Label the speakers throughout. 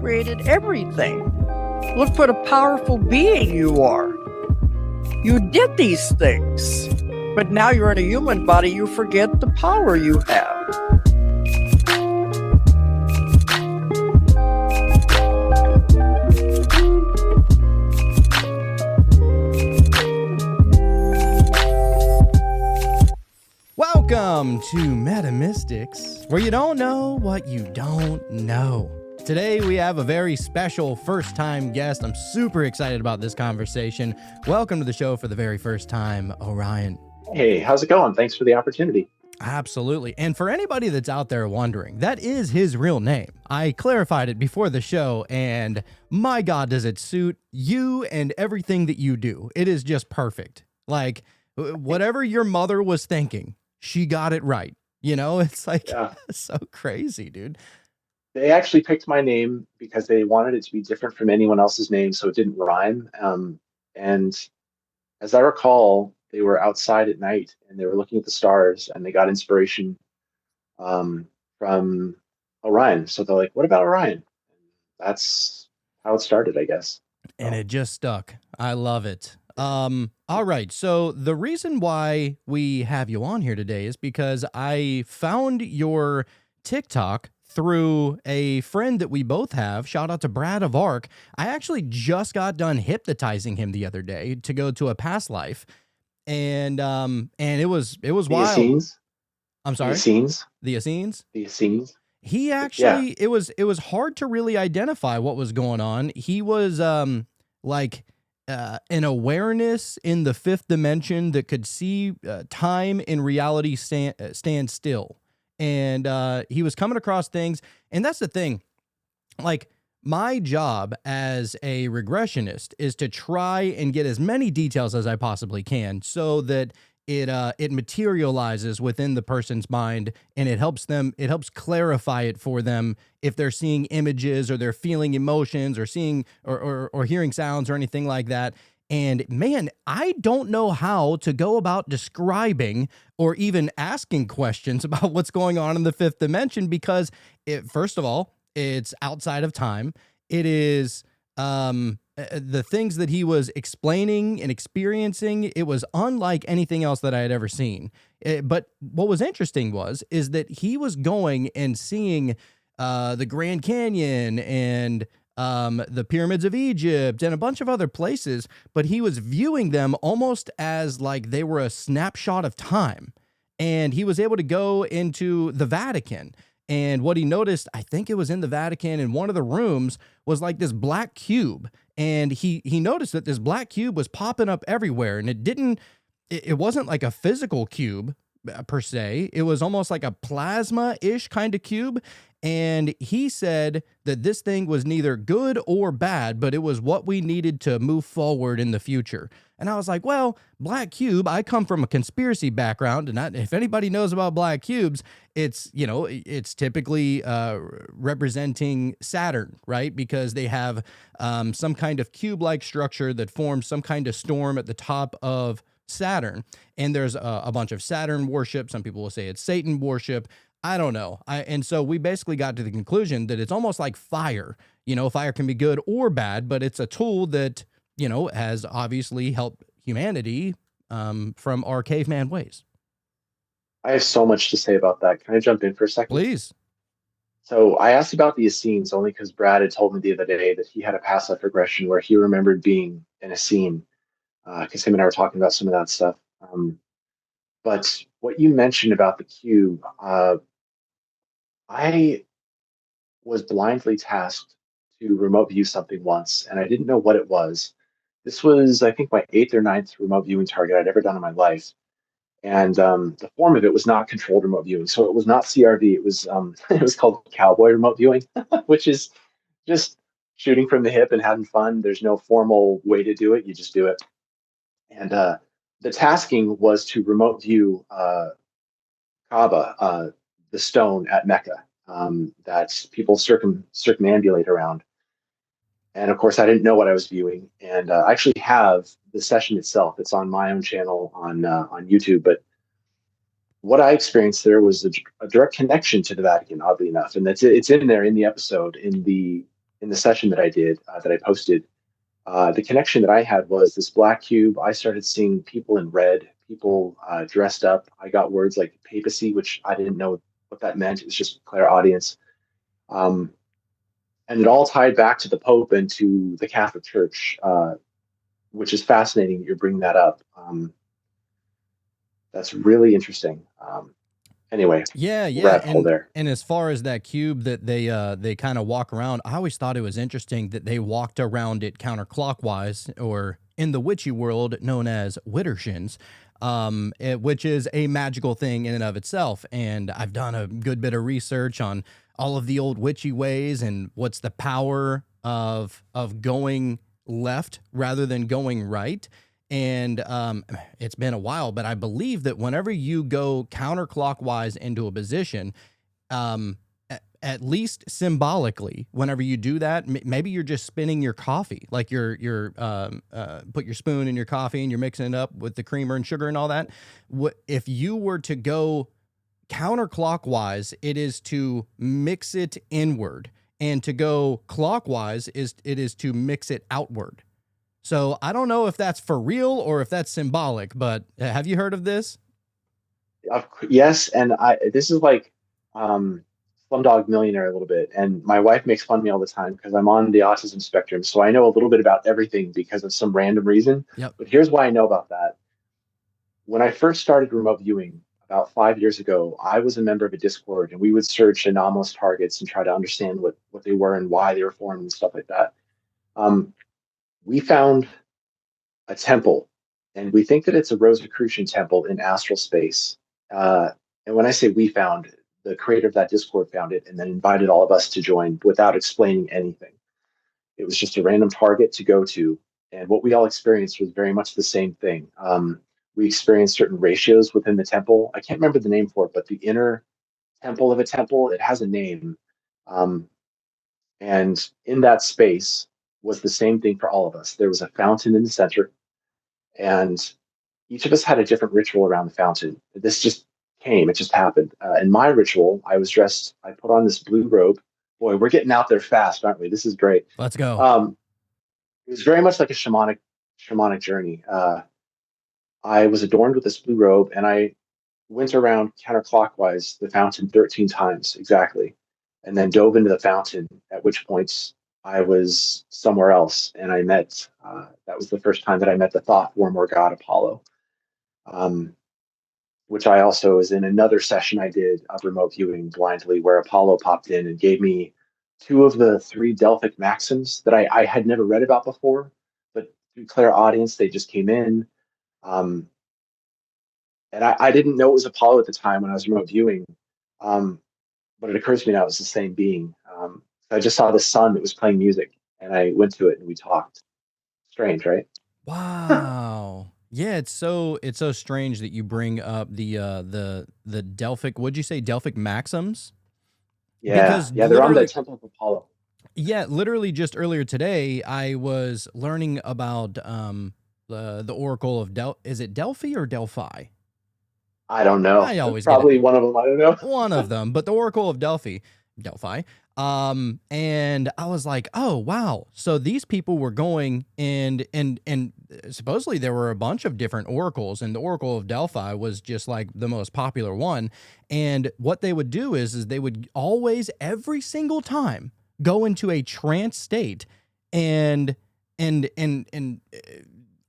Speaker 1: created everything. Look what a powerful being you are. You did these things, but now you're in a human body, you forget the power you have.
Speaker 2: Welcome to Metamystics, where you don't know what you don't know. Today we have a very special first-time guest. I'm super excited about this conversation. Welcome to the show for the very first time, Orion.
Speaker 3: Hey, how's it going? Thanks for the opportunity.
Speaker 2: Absolutely. And for anybody that's out there wondering, that is his real name. I clarified it before the show, and my God, does it suit you and everything that you do. It is just perfect. Like, whatever your mother was thinking, she got it right. You know, it's like, so crazy, dude.
Speaker 3: They actually picked my name because they wanted it to be different from anyone else's name, so it didn't rhyme. And as I recall, they were outside at night and they were looking at the stars and they got inspiration from Orion. So they're like, what about Orion? That's how it started, I guess.
Speaker 2: And it just stuck. I love it. All right. So the reason why we have you on here today is because I found your TikTok through a friend that we both have. Shout out to Brad of Arc. I actually just got done hypnotizing him the other day to go to a past life. And it was wild.
Speaker 3: Essenes?
Speaker 2: I'm sorry.
Speaker 3: The Essenes?
Speaker 2: The Essenes?
Speaker 3: The Essenes.
Speaker 2: He actually, it was hard to really identify what was going on. He was like an awareness in the fifth dimension that could see time and reality stand still. And he was coming across things. And that's the thing. Like, my job as a regressionist is to try and get as many details as I possibly can so that it materializes within the person's mind, and it helps clarify it for them if they're seeing images or they're feeling emotions or seeing or hearing sounds or anything like that. And man, I don't know how to go about describing or even asking questions about what's going on in the fifth dimension, because first of all, it's outside of time. It is the things that he was explaining and experiencing. It was unlike anything else that I had ever seen. But what was interesting is that he was going and seeing the Grand Canyon and the pyramids of Egypt and a bunch of other places, but he was viewing them almost as like they were a snapshot of time. And he was able to go into the Vatican. And what he noticed, I think it was in the Vatican, in one of the rooms, was like this black cube. And he noticed that this black cube was popping up everywhere. And it wasn't like a physical cube per se. It was almost like a plasma-ish kind of cube. And he said that this thing was neither good or bad, but it was what we needed to move forward in the future. And I was like, well, black cube, I come from a conspiracy background, and if anybody knows about black cubes, it's typically representing Saturn, right? Because they have some kind of cube-like structure that forms some kind of storm at the top of Saturn. And there's a bunch of Saturn worship. Some people will say it's Satan worship. I don't know. And so we basically got to the conclusion that it's almost like fire. You know, fire can be good or bad, but it's a tool that, you know, has obviously helped humanity from our caveman ways.
Speaker 3: I have so much to say about that. Can I jump in for a second?
Speaker 2: Please.
Speaker 3: So I asked about the Essenes only because Brad had told me the other day that he had a past life regression where he remembered being an Essene, because him and I were talking about some of that stuff. But what you mentioned about the cube, I was blindly tasked to remote view something once, and I didn't know what it was. This was, I think, my 8th or 9th remote viewing target I'd ever done in my life. And the form of it was not controlled remote viewing. So it was not CRV. It was it was called cowboy remote viewing, which is just shooting from the hip and having fun. There's no formal way to do it. You just do it. And the tasking was to remote view Kaaba, the stone at Mecca that people circumambulate around. And of course, I didn't know what I was viewing. And I actually have the session itself. It's on my own channel on YouTube. But what I experienced there was a direct connection to the Vatican, oddly enough, and it's in there in the episode in the in the session that I did, that I posted, the connection that I had was this black cube. I started seeing people in red, people dressed up. I got words like papacy, which I didn't know what that meant. It was just clairaudience. Um, and it all tied back to the Pope and to the Catholic Church, which is fascinating that you're bringing that up. That's really interesting. Anyway,
Speaker 2: Yeah, yeah,
Speaker 3: rabbit hole there.
Speaker 2: and as far as that cube that they kind of walk around, I always thought it was interesting that they walked around it counterclockwise, or in the witchy world known as widdershins, which is a magical thing in and of itself. And I've done a good bit of research on all of the old witchy ways and what's the power of going left rather than going right. And it's been a while, but I believe that whenever you go counterclockwise into a position, at least symbolically, whenever you do that, maybe you're just spinning your coffee, like you're put your spoon in your coffee and you're mixing it up with the creamer and sugar and all that. If you were to go counterclockwise, it is to mix it inward, and to go clockwise is to mix it outward. So I don't know if that's for real or if that's symbolic, but have you heard of this?
Speaker 3: Yes, and this is like Slumdog Millionaire a little bit, and my wife makes fun of me all the time because I'm on the autism spectrum, so I know a little bit about everything because of some random reason.
Speaker 2: Yep.
Speaker 3: But here's why I know about that. When I first started remote viewing about 5 years ago, I was a member of a Discord, and we would search anomalous targets and try to understand what they were and why they were formed and stuff like that. We found a temple, and we think that it's a Rosicrucian temple in astral space. And when I say we found, the creator of that Discord found it and then invited all of us to join without explaining anything. It was just a random target to go to. And what we all experienced was very much the same thing. We experienced certain ratios within the temple. I can't remember the name for it, but the inner temple of a temple, it has a name. And in that space was the same thing for all of us. There was a fountain in the center, and each of us had a different ritual around the fountain. This just came, it just happened. In my ritual, I put on this blue robe. Boy, we're getting out there fast, aren't we? This is great.
Speaker 2: Let's go.
Speaker 3: It was very much like a shamanic journey. I was adorned with this blue robe, and I went around counterclockwise the fountain 13 times exactly, and then dove into the fountain, at which points I was somewhere else. And I met, that was the first time that I met the thought form or god Apollo, which I also was in another session I did of remote viewing blindly, where Apollo popped in and gave me two of the three Delphic maxims that I had never read about before, but through clairaudience, they just came in. And I didn't know it was Apollo at the time when I was remote viewing, but it occurs to me now it's the same being. I just saw the sun that was playing music, and I went to it and we talked. Strange, right?
Speaker 2: Wow. Yeah, it's so strange that you bring up the Delphic. What'd you say, Delphic maxims?
Speaker 3: Yeah,
Speaker 2: Because
Speaker 3: yeah, they're on the
Speaker 2: literally,
Speaker 3: Temple of Apollo.
Speaker 2: yeah, literally just earlier today, I was learning about the Oracle of Is it Delphi or Delphi?
Speaker 3: I don't know.
Speaker 2: I always get it.
Speaker 3: Probably one of them. I don't know.
Speaker 2: One of them, but the Oracle of Delphi. And I was like, oh wow. So these people were going and supposedly there were a bunch of different oracles, and the Oracle of Delphi was just like the most popular one. And what they would do is they would always, every single time, go into a trance state, and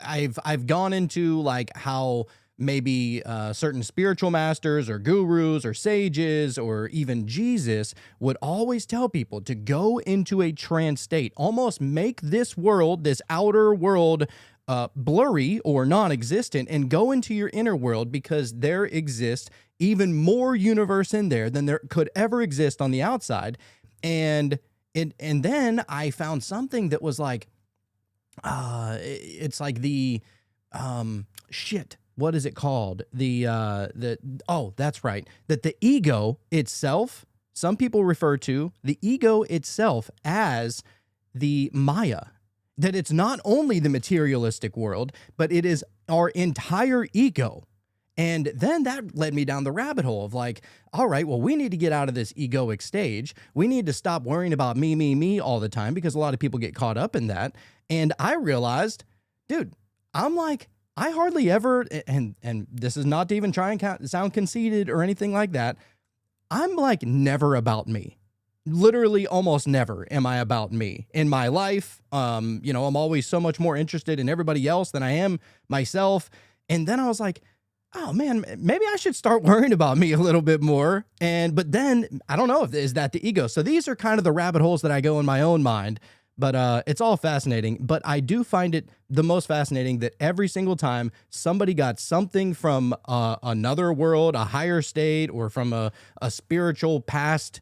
Speaker 2: I've gone into like how maybe certain spiritual masters or gurus or sages or even Jesus would always tell people to go into a trance state, almost make this world, this outer world, blurry or non-existent, and go into your inner world, because there exists even more universe in there than there could ever exist on the outside. And then I found something that was like, it's like the shit. What is it called? Oh, that's right. That the ego itself, some people refer to the ego itself as the Maya. That it's not only the materialistic world, but it is our entire ego. And then that led me down the rabbit hole of like, all right, well, we need to get out of this egoic stage. We need to stop worrying about me all the time, because a lot of people get caught up in that. And I realized, dude, I'm like, I hardly ever, and this is not to even try and sound conceited or anything like that. I'm like never about me. Literally almost never am I about me in my life. I'm always so much more interested in everybody else than I am myself. And then I was like, oh man, maybe I should start worrying about me a little bit more. But then I don't know, is that the ego? So these are kind of the rabbit holes that I go in my own mind, but it's all fascinating. But I do find it the most fascinating that every single time somebody got something from another world, a higher state, or from a spiritual past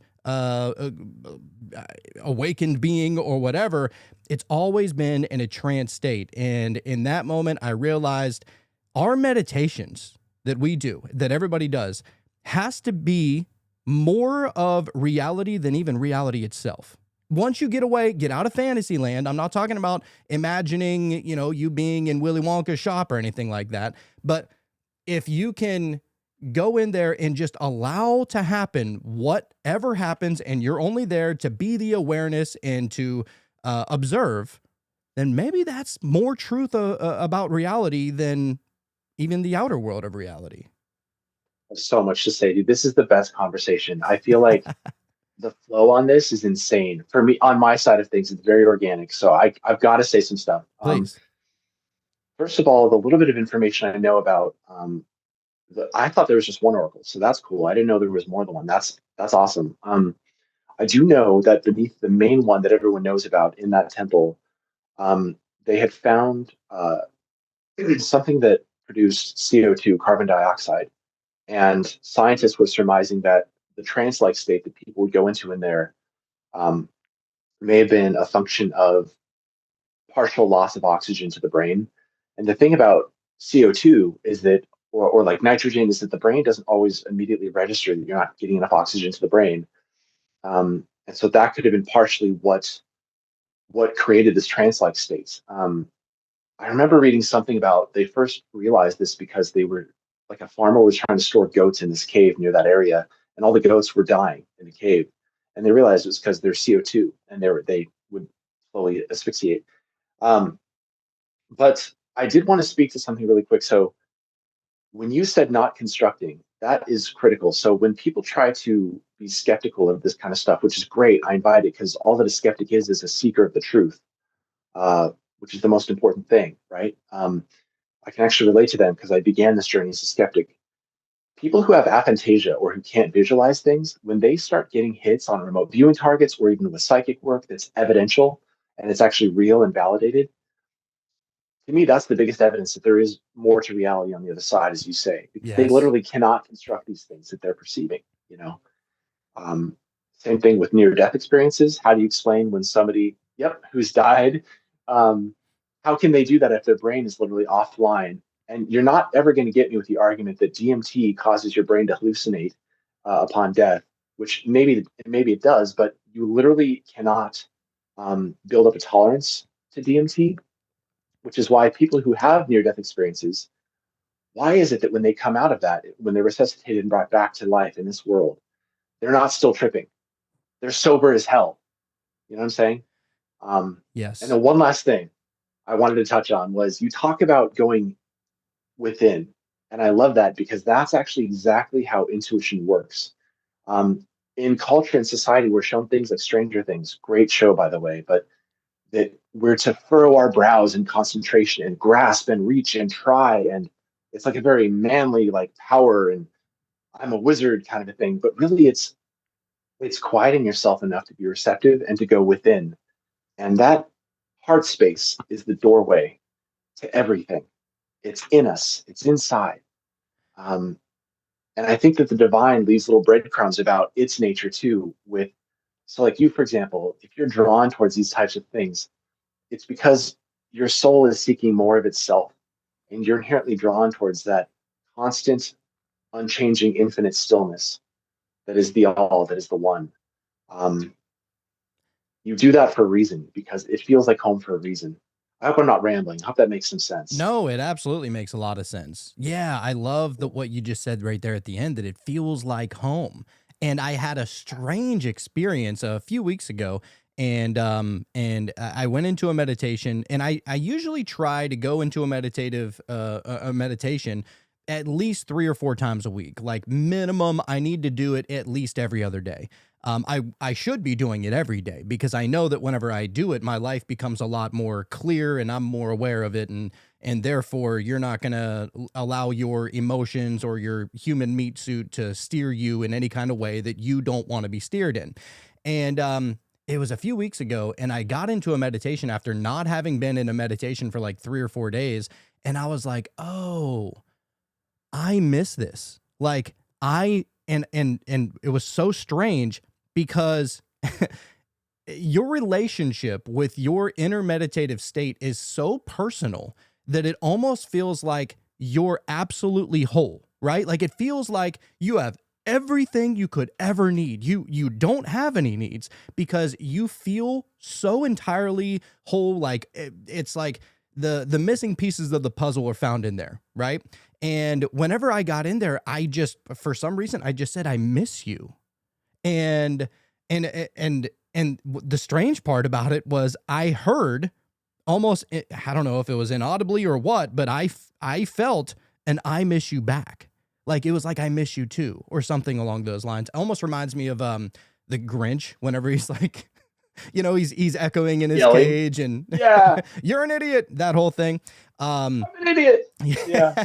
Speaker 2: awakened being or whatever, it's always been in a trance state. And in that moment, I realized our meditations that we do, that everybody does, has to be more of reality than even reality itself. Once you get away, get out of fantasy land. I'm not talking about imagining, you being in Willy Wonka's shop or anything like that. But if you can go in there and just allow to happen whatever happens, and you're only there to be the awareness and to observe, then maybe that's more truth about reality than even the outer world of reality.
Speaker 3: So much to say, dude. This is the best conversation. I feel like the flow on this is insane. For me, on my side of things, it's very organic. So I've got to say some stuff.
Speaker 2: Please.
Speaker 3: First of all, the little bit of information I know about, I thought there was just one oracle, so that's cool. I didn't know there was more than one. That's awesome. I do know that beneath the main one that everyone knows about in that temple, they had found something that produced CO2, carbon dioxide. And scientists were surmising that the trance-like state that people would go into in there um, may have been a function of partial loss of oxygen to the brain. And the thing about CO2 is that, or like nitrogen, is that the brain doesn't always immediately register that you're not getting enough oxygen to the brain. And so that could have been partially what created this trance-like state. I remember reading something about they first realized this because they were like a farmer was trying to store goats in this cave near that area, and all the goats were dying in the cave, and they realized it was because there's CO2, and they would slowly asphyxiate. Um, but I did want to speak to something really quick. So when you said not constructing, that is critical. So when people try to be skeptical of this kind of stuff, which is great, I invite it, because all that a skeptic is a seeker of the truth, uh, which is the most important thing, right? I can actually relate to them because I began this journey as a skeptic. People who have aphantasia or who can't visualize things, when they start getting hits on remote viewing targets or even with psychic work that's evidential and it's actually real and validated, to me, that's the biggest evidence that there is more to reality on the other side, as you say, because they
Speaker 2: Yes.
Speaker 3: literally cannot construct these things that they're perceiving, you know? Um, Same thing with near death experiences. How do you explain when somebody, who's died, um, how can they do that if their brain is literally offline? And you're not ever going to get me with the argument that DMT causes your brain to hallucinate upon death, which maybe it does, but you literally cannot build up a tolerance to DMT, which is why people who have near death experiences, why is it that when they come out of that, when they're resuscitated and brought back to life in this world, they're not still tripping? They're sober as hell. You know what I'm saying? And
Speaker 2: Yes.
Speaker 3: then one last thing I wanted to touch on was you talk about going within. And I love that because that's actually exactly how intuition works. Um, in culture and society, we're shown things like Stranger Things, great show, by the way, but that we're to furrow our brows in concentration and grasp and reach and try. And it's like a very manly, like power and I'm a wizard kind of a thing. But really, it's quieting yourself enough to be receptive and to go within. And that heart space is the doorway to everything. It's in us, it's inside. Um, and I think that the divine leaves little breadcrumbs about its nature too. So, like you, for example, if you're drawn towards these types of things, it's because your soul is seeking more of itself. And you're inherently drawn towards that constant, unchanging, infinite stillness that is the all, that is the one. Um, you do that for a reason because it feels like home for a reason. I hope I'm not rambling. I hope that makes some sense.
Speaker 2: No, it absolutely makes a lot of sense. Yeah, I love what you just said right there at the end, that it feels like home. And I had a strange experience a few weeks ago, and I went into a meditation, and I usually try to go into a meditative a meditation at least 3 or 4 times a week. Like minimum, I need to do it at least every other day. I should be doing it every day, because I know that whenever I do it, my life becomes a lot more clear and I'm more aware of it. And therefore you're not going to allow your emotions or your human meat suit to steer you in any kind of way that you don't want to be steered in. And, it was a few weeks ago, and I got into a meditation after not having been in a meditation for like 3 or 4 days. And I was like, oh, I miss this. Like and it was so strange, because your relationship with your inner meditative state is so personal that it almost feels like you're absolutely whole, right? Like it feels like you have everything you could ever need. You don't have any needs, because you feel so entirely whole. Like it's like the missing pieces of the puzzle are found in there, right? And whenever I got in there, I just, for some reason, I just said, I miss you. And the strange part about it was I heard almost, I don't know if it was inaudibly or what, but I felt an I miss you back. Like it was like I miss you too, or something along those lines. It almost reminds me of the Grinch, whenever he's like, he's echoing in his
Speaker 3: Yelling.
Speaker 2: cage and
Speaker 3: Yeah,
Speaker 2: you're an idiot, that whole thing.
Speaker 3: I'm an idiot. Yeah.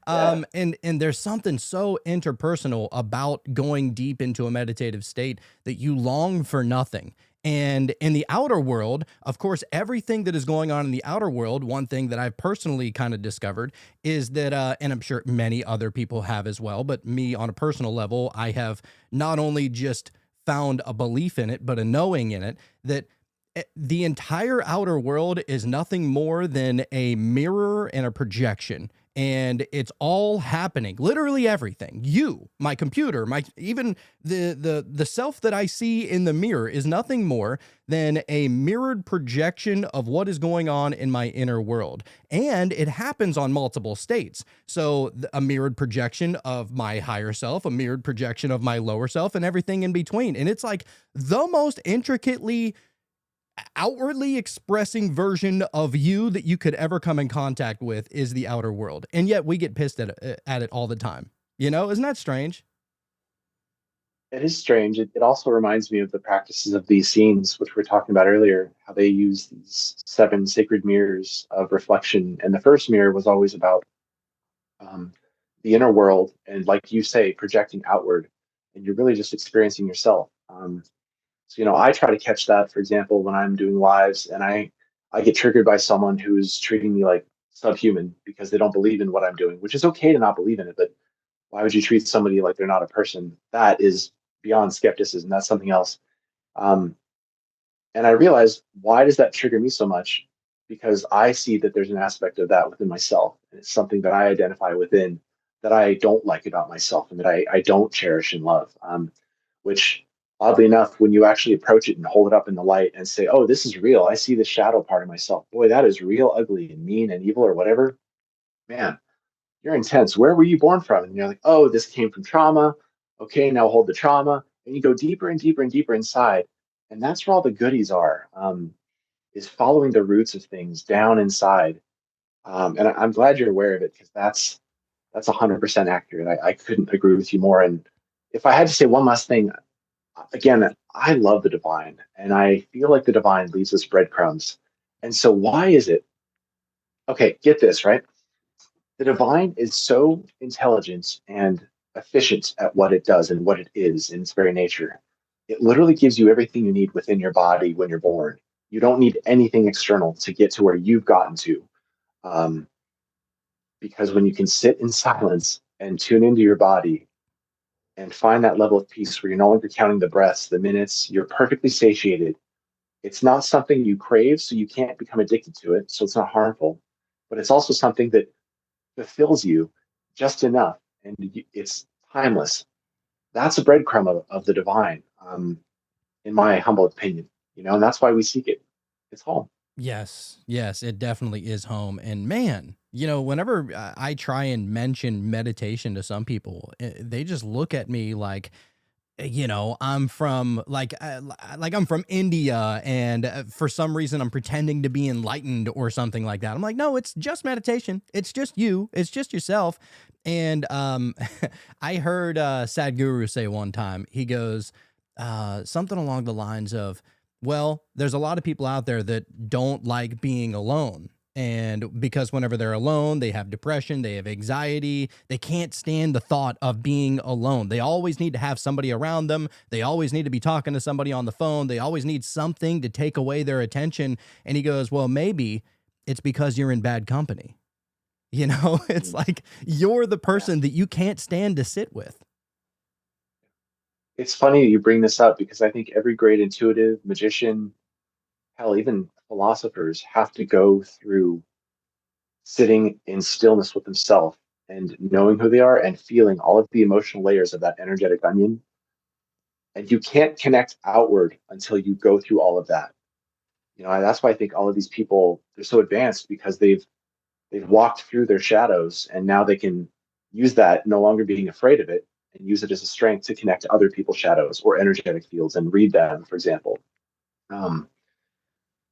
Speaker 3: Yeah.
Speaker 2: And there's something so interpersonal about going deep into a meditative state that you long for nothing. And in the outer world, of course, everything that is going on in the outer world, one thing that I've personally kind of discovered is that, and I'm sure many other people have as well, but me on a personal level, I have not only just found a belief in it, but a knowing in it, that the entire outer world is nothing more than a mirror and a projection. And it's all happening, literally everything. You, my computer, my even the self that I see in the mirror is nothing more than a mirrored projection of what is going on in my inner world. And it happens on multiple states. So a mirrored projection of my higher self, a mirrored projection of my lower self, and everything in between. And it's like the most intricately outwardly expressing version of you that you could ever come in contact with is the outer world. And yet we get pissed at it all the time. Isn't that strange?
Speaker 3: It is strange. It also reminds me of the practices of these scenes, which we were talking about earlier, how they use these seven sacred mirrors of reflection. And the first mirror was always about um, the inner world. And like you say, projecting outward. And you're really just experiencing yourself. So, I try to catch that, for example, when I'm doing lives and I get triggered by someone who's treating me like subhuman because they don't believe in what I'm doing, which is okay to not believe in it. But why would you treat somebody like they're not a person? That is beyond skepticism. That's something else. Um, and I realized, why does that trigger me so much? Because I see that there's an aspect of that within myself. And it's something that I identify within that I don't like about myself and that I don't cherish and love. Which, oddly enough, when you actually approach it and hold it up in the light and say, oh, this is real, I see the shadow part of myself. Boy, that is real ugly and mean and evil or whatever. Man, you're intense. Where were you born from? And you're like, oh, this came from trauma. Okay, now hold the trauma. And you go deeper and deeper and deeper inside. And that's where all the goodies are, is following the roots of things down inside. And I'm glad you're aware of it, because that's 100% accurate. I couldn't agree with you more. And if I had to say one last thing, again, I love the divine, and I feel like the divine leaves us breadcrumbs. And so why is it? Okay, get this, right? The divine is so intelligent and efficient at what it does and what it is in its very nature. It literally gives you everything you need within your body when you're born. You don't need anything external to get to where you've gotten to. Um, because when you can sit in silence and tune into your body and find that level of peace where you're no longer counting the breaths, the minutes, you're perfectly satiated. It's not something you crave, so you can't become addicted to it, so it's not harmful. But it's also something that fulfills you just enough, and it's timeless. That's a breadcrumb of the divine, in my humble opinion. And that's why we seek it. It's home.
Speaker 2: Yes, yes, it definitely is home. And man, whenever I try and mention meditation to some people, they just look at me like, I'm from like I'm from India, and for some reason I'm pretending to be enlightened or something like that. I'm like, no, it's just meditation. It's just you. It's just yourself. And I heard Sadhguru say one time, he goes something along the lines of, well, there's a lot of people out there that don't like being alone. And because whenever they're alone, they have depression, they have anxiety, they can't stand the thought of being alone. They always need to have somebody around them. They always need to be talking to somebody on the phone. They always need something to take away their attention. And he goes, well, maybe it's because you're in bad company. It's
Speaker 3: Mm.
Speaker 2: like you're the
Speaker 3: Yeah.
Speaker 2: person that you can't stand to sit with.
Speaker 3: It's funny you bring this up because I think every great intuitive magician, hell, even philosophers have to go through sitting in stillness with themselves and knowing who they are and feeling all of the emotional layers of that energetic onion. And you can't connect outward until you go through all of that. That's why I think all of these people, they're so advanced because they've walked through their shadows and now they can use that, no longer being afraid of it, and use it as a strength to connect to other people's shadows or energetic fields and read them, for example. Um,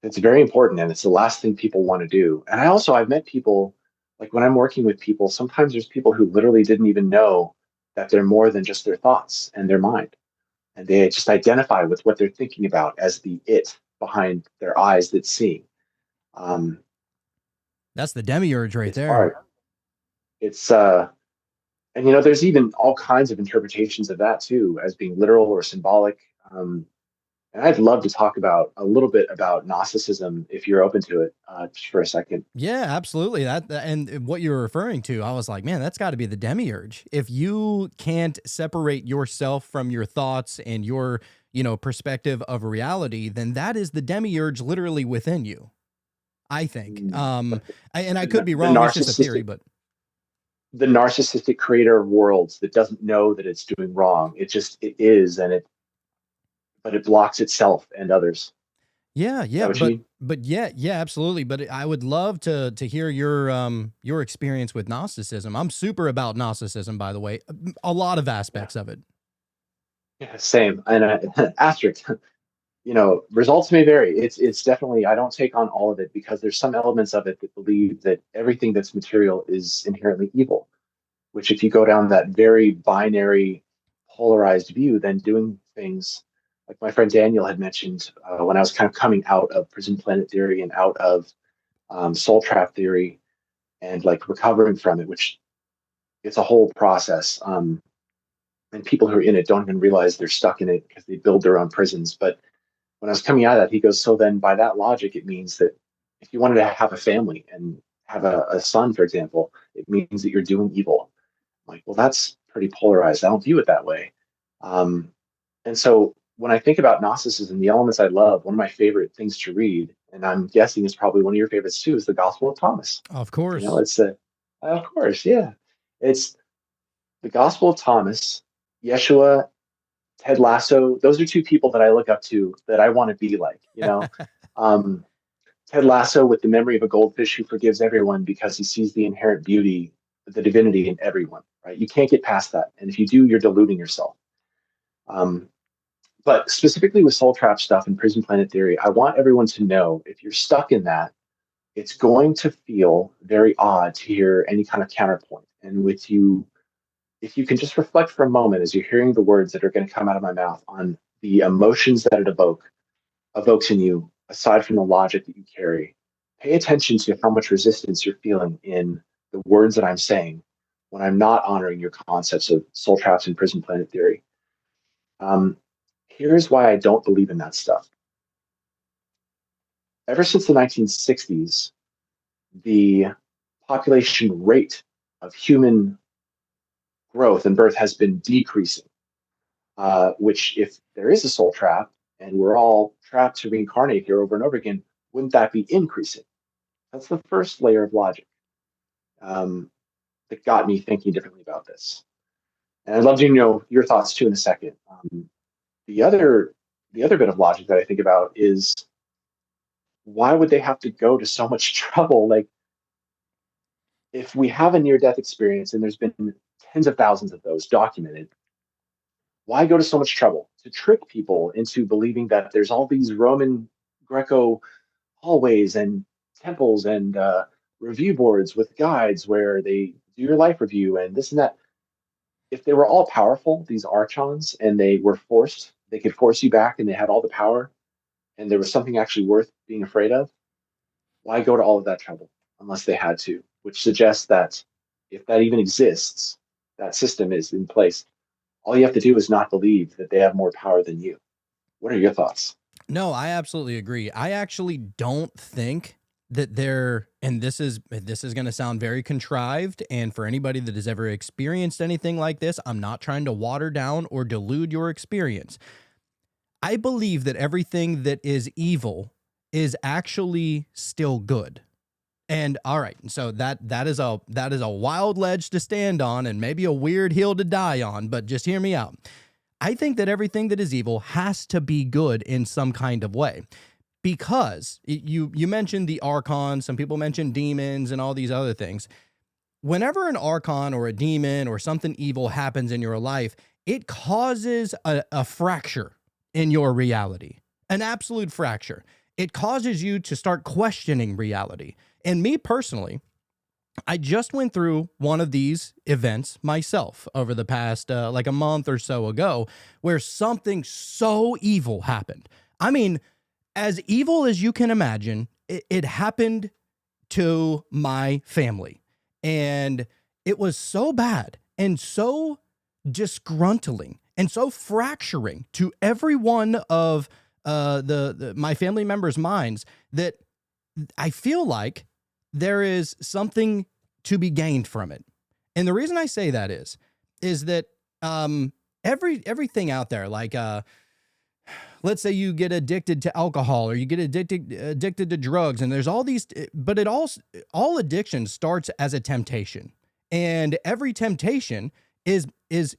Speaker 3: it's very important, and it's the last thing people want to do. And I've met people, like when I'm working with people, sometimes there's people who literally didn't even know that they're more than just their thoughts and their mind. And they just identify with what they're thinking about as the it behind their eyes that's seeing. Um,
Speaker 2: That's the demiurge right
Speaker 3: it's
Speaker 2: there.
Speaker 3: hard. It's and there's even all kinds of interpretations of that too, as being literal or symbolic. And I'd love to talk about a little bit about Gnosticism if you're open to it, just for a second.
Speaker 2: Yeah, absolutely. And what you're referring to, I was like, man, that's got to be the demiurge. If you can't separate yourself from your thoughts and your, perspective of reality, then that is the demiurge literally within you, I think.
Speaker 3: Like
Speaker 2: And I could
Speaker 3: the,
Speaker 2: be
Speaker 3: the
Speaker 2: wrong. It's just a theory,
Speaker 3: narcissistic,
Speaker 2: but
Speaker 3: the narcissistic creator of worlds that doesn't know that it's doing wrong. It is, but it blocks itself and others. Is
Speaker 2: yeah,
Speaker 3: that
Speaker 2: yeah,
Speaker 3: what you
Speaker 2: but
Speaker 3: mean?
Speaker 2: yeah, yeah, absolutely. But I would love to hear your experience with Gnosticism. I'm super about Gnosticism, by the way. A lot of
Speaker 3: Yeah.
Speaker 2: aspects of it.
Speaker 3: Yeah, same. And asterisk, results may vary. It's definitely, I don't take on all of it because there's some elements of it that believe that everything that's material is inherently evil, which if you go down that very binary, polarized view, then doing things like my friend Daniel had mentioned when I was kind of coming out of prison planet theory and out of soul trap theory and like recovering from it, which it's a whole process. And people who are in it don't even realize they're stuck in it because they build their own prisons. But when I was coming out of that, he goes, so then by that logic, it means that if you wanted to have a family and have a son, for example, it means that you're doing evil. I'm like, well, that's pretty polarized. I don't view it that way. Um, and so when I think about Gnosticism, the elements I love, one of my favorite things to read, and I'm guessing is probably one of your favorites too, is the Gospel of Thomas.
Speaker 2: Of course.
Speaker 3: It's of course, yeah. It's the Gospel of Thomas, Yeshua, Ted Lasso. Those are two people that I look up to that I want to be like. Um, Ted Lasso with the memory of a goldfish who forgives everyone because he sees the inherent beauty, the divinity in everyone, right? You can't get past that. And if you do, you're deluding yourself. Um, but specifically with soul trap stuff and prison planet theory, I want everyone to know if you're stuck in that, it's going to feel very odd to hear any kind of counterpoint. And with you, if you can just reflect for a moment as you're hearing the words that are going to come out of my mouth on the emotions that it evokes in you, aside from the logic that you carry, pay attention to how much resistance you're feeling in the words that I'm saying when I'm not honoring your concepts of soul traps and prison planet theory. Um, Here's why I don't believe in that stuff. Ever since the 1960s, the population rate of human growth and birth has been decreasing, which, if there is a soul trap and we're all trapped to reincarnate here over and over again, wouldn't that be increasing? That's the first layer of logic um, that got me thinking differently about this. And I'd love to know your thoughts too in a second. The other the other bit of logic that I think about is why would they have to go to so much trouble? Like, if we have a near death experience, and there's been tens of thousands of those documented, why go to so much trouble to trick people into believing that there's all these Roman Greco hallways and temples and review boards with guides where they do your life review and this and that? If they were all powerful, these archons, and they could force you back, and they had all the power, and there was something actually worth being afraid of, why go to all of that trouble unless they had to? Which suggests that if that even exists, that system is in place. All you have to do is not believe that they have more power than you. What are your thoughts?
Speaker 2: No, I absolutely agree. I actually don't think that they're, and this is going to sound very contrived, and for anybody that has ever experienced anything like this, I'm not trying to water down or dilute your experience. I believe that everything that is evil is actually still good. And all right, so that is a wild ledge to stand on, and maybe a weird hill to die on, but just hear me out. I think that everything that is evil has to be good in some kind of way, because you mentioned the archons, some people mention demons and all these other things. Whenever an archon or a demon or something evil happens in your life, it causes a fracture in your reality, an absolute fracture. It causes you to start questioning reality. And me personally, I just went through one of these events myself over the past like a month or so ago, where something so evil happened. I mean, as evil as you can imagine, it happened to my family. And it was so bad and so disgruntling and so fracturing to every one of my family members' minds that I feel like there is something to be gained from it. And the reason I say that is that everything out there, like let's say you get addicted to alcohol, or you get addicted to drugs, and there's all these, but all addiction starts as a temptation. And every temptation is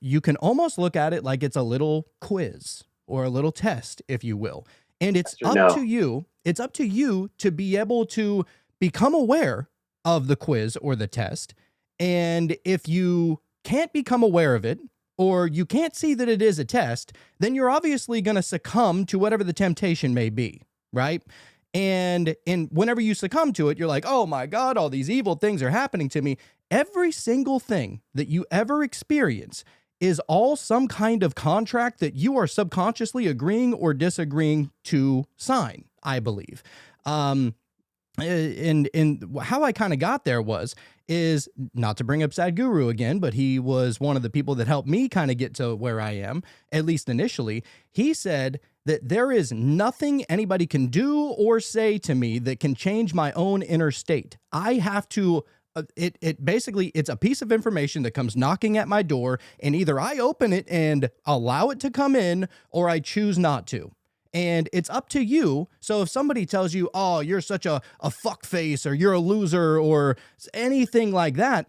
Speaker 2: you can almost look at it like it's a little quiz or a little test, if you will. And it's up to you. It's up to you to be able to become aware of the quiz or the test. And if you can't become aware of it, or you can't see that it is a test, then you're obviously going to succumb to whatever the temptation may be, right? And whenever you succumb to it, you're like, oh my God, all these evil things are happening to me. Every single thing that you ever experience is all some kind of contract that you are subconsciously agreeing or disagreeing to sign, I believe. And how I kind of got there is not to bring up Sadhguru again, but he was one of the people that helped me kind of get to where I am, at least initially. He said that there is nothing anybody can do or say to me that can change my own inner state. I have to, it basically, it's a piece of information that comes knocking at my door, and either I open it and allow it to come in, or I choose not to. And it's up to you. So if somebody tells you, oh, you're such a fuckface, or you're a loser, or anything like that,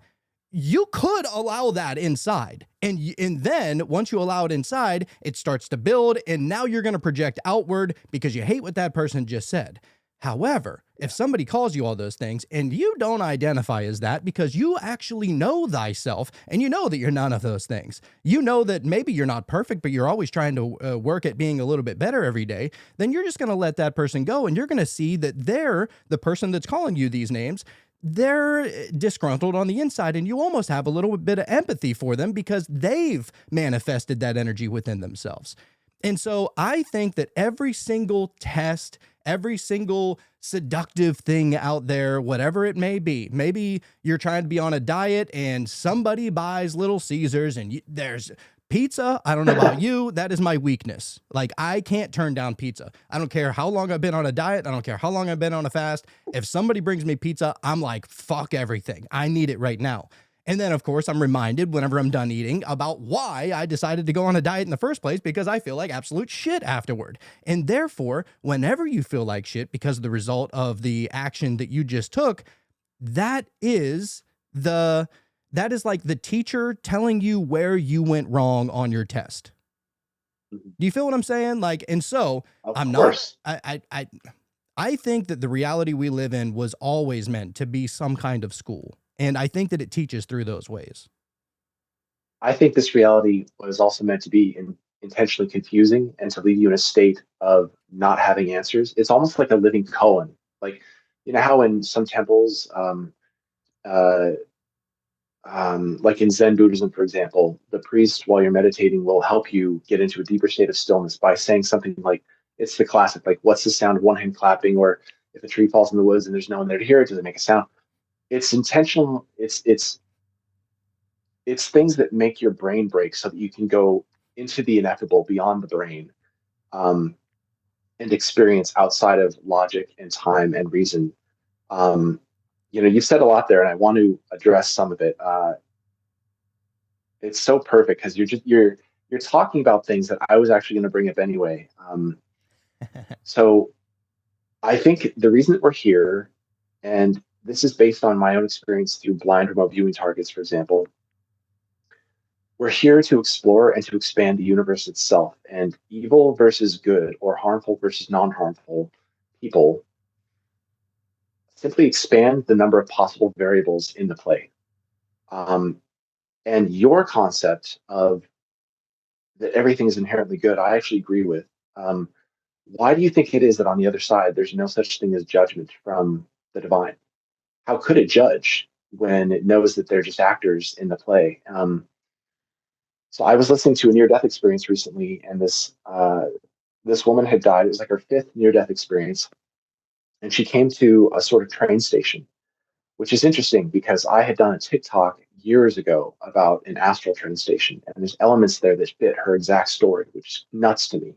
Speaker 2: you could allow that inside. And then once you allow it inside, it starts to build. And now you're going to project outward because you hate what that person just said. However, if somebody calls you all those things and you don't identify as that, because you actually know thyself and you know that you're none of those things, you know that maybe you're not perfect, but you're always trying to work at being a little bit better every day, then you're just going to let that person go, and you're going to see that they're the person that's calling you these names. They're disgruntled on the inside, and you almost have a little bit of empathy for them because they've manifested that energy within themselves. And so I think that every single test, every single seductive thing out there, whatever it may be, maybe you're trying to be on a diet and somebody buys Little Caesars and there's pizza. I don't know about you. That is my weakness. Like, I can't turn down pizza. I don't care how long I've been on a diet. I don't care how long I've been on a fast. If somebody brings me pizza, I'm like, fuck everything. I need it right now. And then, of course, I'm reminded whenever I'm done eating about why I decided to go on a diet in the first place, because I feel like absolute shit afterward. And therefore, whenever you feel like shit because of the result of the action that you just took, that is like the teacher telling you where you went wrong on your test. Do you feel what I'm saying? Like, and so
Speaker 3: Of
Speaker 2: I'm
Speaker 3: course.
Speaker 2: not, I think that the reality we live in was always meant to be some kind of school. And I think that it teaches through those ways.
Speaker 3: I think this reality was also meant to be intentionally confusing and to leave you in a state of not having answers. It's almost like a living koan. Like, you know how in some temples, uh, like in Zen Buddhism, for example, the priest, while you're meditating, will help you get into a deeper state of stillness by saying something like, it's the classic, like, what's the sound of one hand clapping? Or if a tree falls in the woods and there's no one there to hear it, does it make a sound? It's intentional. It's things that make your brain break so that you can go into the ineffable beyond the brain, um, and experience outside of logic and time and reason. Um, you've said a lot there, and I want to address some of it. It's so perfect because you're talking about things that I was actually going to bring up anyway. So I think the reason that we're here, and this is based on my own experience through blind remote viewing targets, for example, we're here to explore and to expand the universe itself, and evil versus good or harmful versus non-harmful people simply expand the number of possible variables in the play. Um, and your concept of that everything is inherently good, I actually agree with. Um, why do you think it is that on the other side, there's no such thing as judgment from the divine? How could it judge when it knows that they're just actors in the play? So I was listening to a near-death experience recently, and this woman had died. It was like her fifth near-death experience, and she came to a sort of train station, which is interesting because I had done a TikTok years ago about an astral train station, and there's elements there that fit her exact story, which is nuts to me.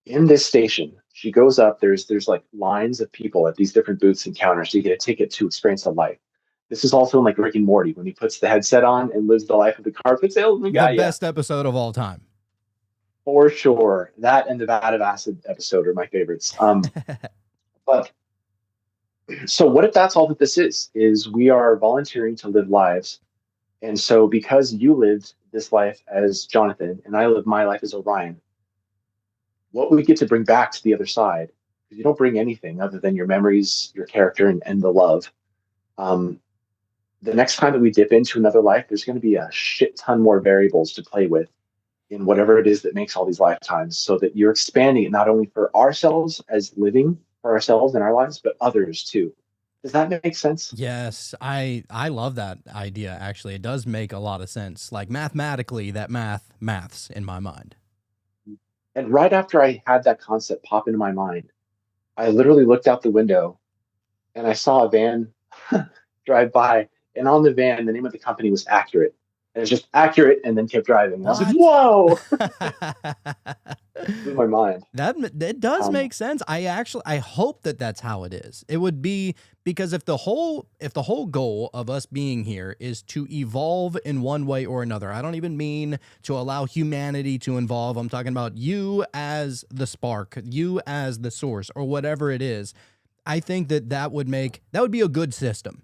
Speaker 3: In this station, she goes up. There's like lines of people at these different booths and counters. So you get a ticket to experience the life. This is also in like Rick and Morty when he puts the headset on and lives the life of the carpet salesman
Speaker 2: The
Speaker 3: guy. Yeah,
Speaker 2: best episode of all time.
Speaker 3: for sure. That and the Vat of Acid episode are my favorites. But so what if that's all that this is we are volunteering to live lives. And so because you lived this life as Jonathan and I lived my life as Orion, what we get to bring back to the other side, because you don't bring anything other than your memories, your character, and the love. Um, the next time that we dip into another life, there's going to be a shit ton more variables to play with in whatever it is that makes all these lifetimes, so that you're expanding it not only for ourselves as living for ourselves in our lives, but others too. Does that make sense?
Speaker 2: Yes, I love that idea. Actually, it does make a lot of sense. Like mathematically, that maths in my mind.
Speaker 3: And right after I had that concept pop into my mind, I literally looked out the window and I saw a van drive by. And on the van, the name of the company was Accurate. And it's just Accurate, and then kept driving. And I was like, whoa! Blew my mind.
Speaker 2: That does make sense. I hope that that's how it is. It would be, because if the whole goal of us being here is to evolve in one way or another, I don't even mean to allow humanity to evolve. I'm talking about you as the spark, you as the source, or whatever it is. I think that would be a good system,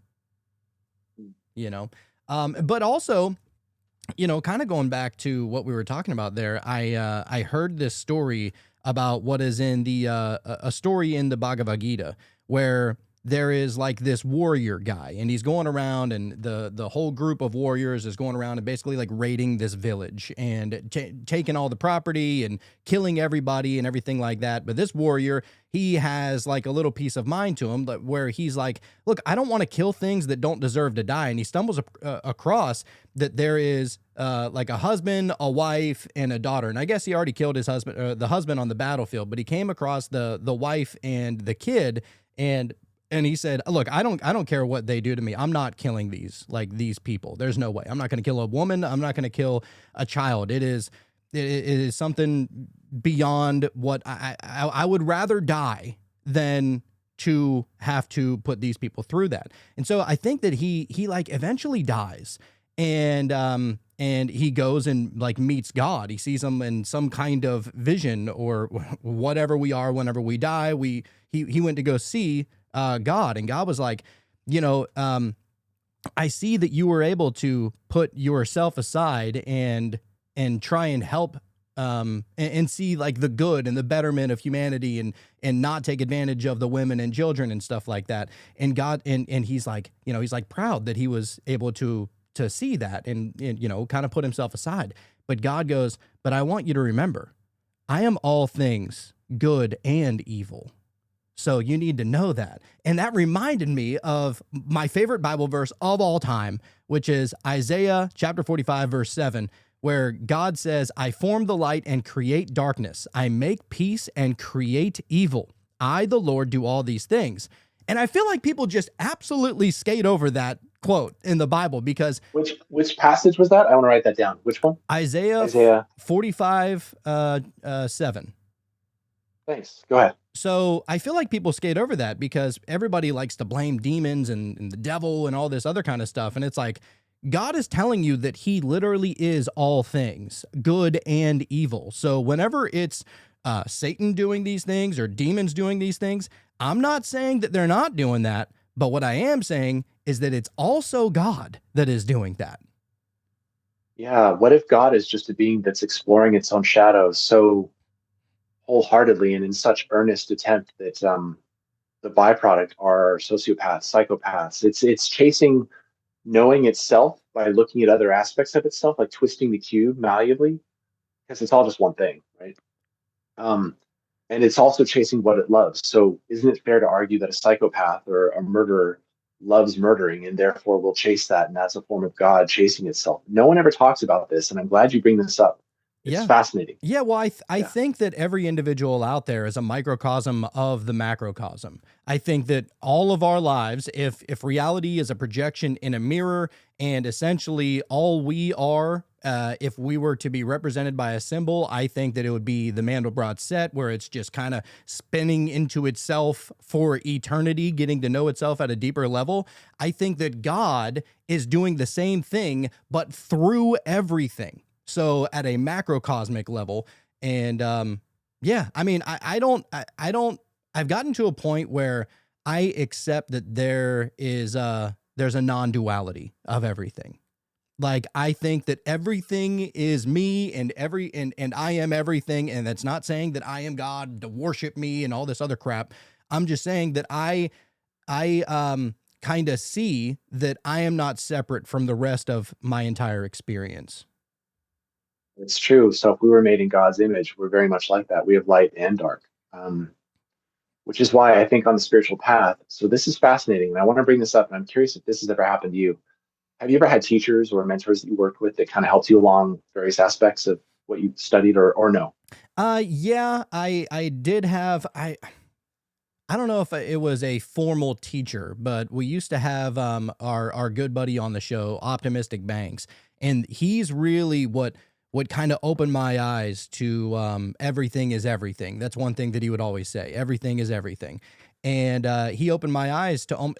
Speaker 2: but also, kind of going back to what we were talking about there, I heard this story about what is in a story in the Bhagavad Gita, where there is like this warrior guy, and he's going around, and the whole group of warriors is going around and basically like raiding this village and taking all the property and killing everybody and everything like that. But this warrior, he has like a little piece of mind to him, where he's like, look, I don't want to kill things that don't deserve to die. And he stumbles across that there is like a husband, a wife, and a daughter. And I guess he already killed his husband, the husband on the battlefield, but he came across the wife and the kid, and he said, look, I don't care what they do to me. I'm not killing these people. There's no way. I'm not going to kill a woman. I'm not going to kill a child. It is something beyond what I would rather die than to have to put these people through that. And so I think that he like eventually dies, and he goes and like meets God. He sees him in some kind of vision, or whatever we are whenever we die. He went to go see God, and God was like, I see that you were able to put yourself aside and try and help and see like the good and the betterment of humanity, and not take advantage of the women and children and stuff like that. And God, and he's like, he's like proud that he was able to see that, and kind of put himself aside. But God goes, but I want you to remember, I am all things good and evil. So you need to know that. And that reminded me of my favorite Bible verse of all time, which is Isaiah chapter 45, verse 7, where God says, I form the light and create darkness. I make peace and create evil. I, the Lord, do all these things. And I feel like people just absolutely skate over that quote in the Bible, because
Speaker 3: Which passage was that? I want to write that down. Which one?
Speaker 2: Isaiah 45, 7.
Speaker 3: Thanks. Go ahead.
Speaker 2: So I feel like people skate over that because everybody likes to blame demons and the devil and all this other kind of stuff. And it's like, God is telling you that he literally is all things, good and evil. So whenever it's Satan doing these things or demons doing these things, I'm not saying that they're not doing that. But what I am saying is that it's also God that is doing that.
Speaker 3: Yeah. What if God is just a being that's exploring its own shadows so wholeheartedly and in such earnest attempt that the byproduct are sociopaths, psychopaths? It's chasing knowing itself by looking at other aspects of itself, like twisting the cube malleably, because it's all just one thing, right? And it's also chasing what it loves. So isn't it fair to argue that a psychopath or a murderer loves murdering and therefore will chase that? And that's a form of God chasing itself. No one ever talks about this. And I'm glad you bring this up. It's fascinating.
Speaker 2: Yeah, well, I think that every individual out there is a microcosm of the macrocosm. I think that all of our lives, if reality is a projection in a mirror, and essentially all we are, if we were to be represented by a symbol, I think that it would be the Mandelbrot set, where it's just kind of spinning into itself for eternity, getting to know itself at a deeper level. I think that God is doing the same thing, but through everything. So at a macrocosmic level. And yeah, I mean, I don't, I've gotten to a point where I accept that there's a non-duality of everything. Like, I think that everything is me, and and I am everything. And that's not saying that I am God to worship me and all this other crap. I'm just saying that I kind of see that I am not separate from the rest of my entire experience.
Speaker 3: It's true. So if we were made in God's image, we're very much like that. We have light and dark, which is why I think on the spiritual path. So this is fascinating. And I want to bring this up. And I'm curious if this has ever happened to you. Have you ever had teachers or mentors that you worked with that kind of helped you along various aspects of what you studied, or no?
Speaker 2: Yeah, I did have, I don't know if it was a formal teacher, but we used to have our good buddy on the show, Optimistic Banks. And he's really what kind of opened my eyes to everything is everything. That's one thing that he would always say. Everything is everything. And he opened my eyes to,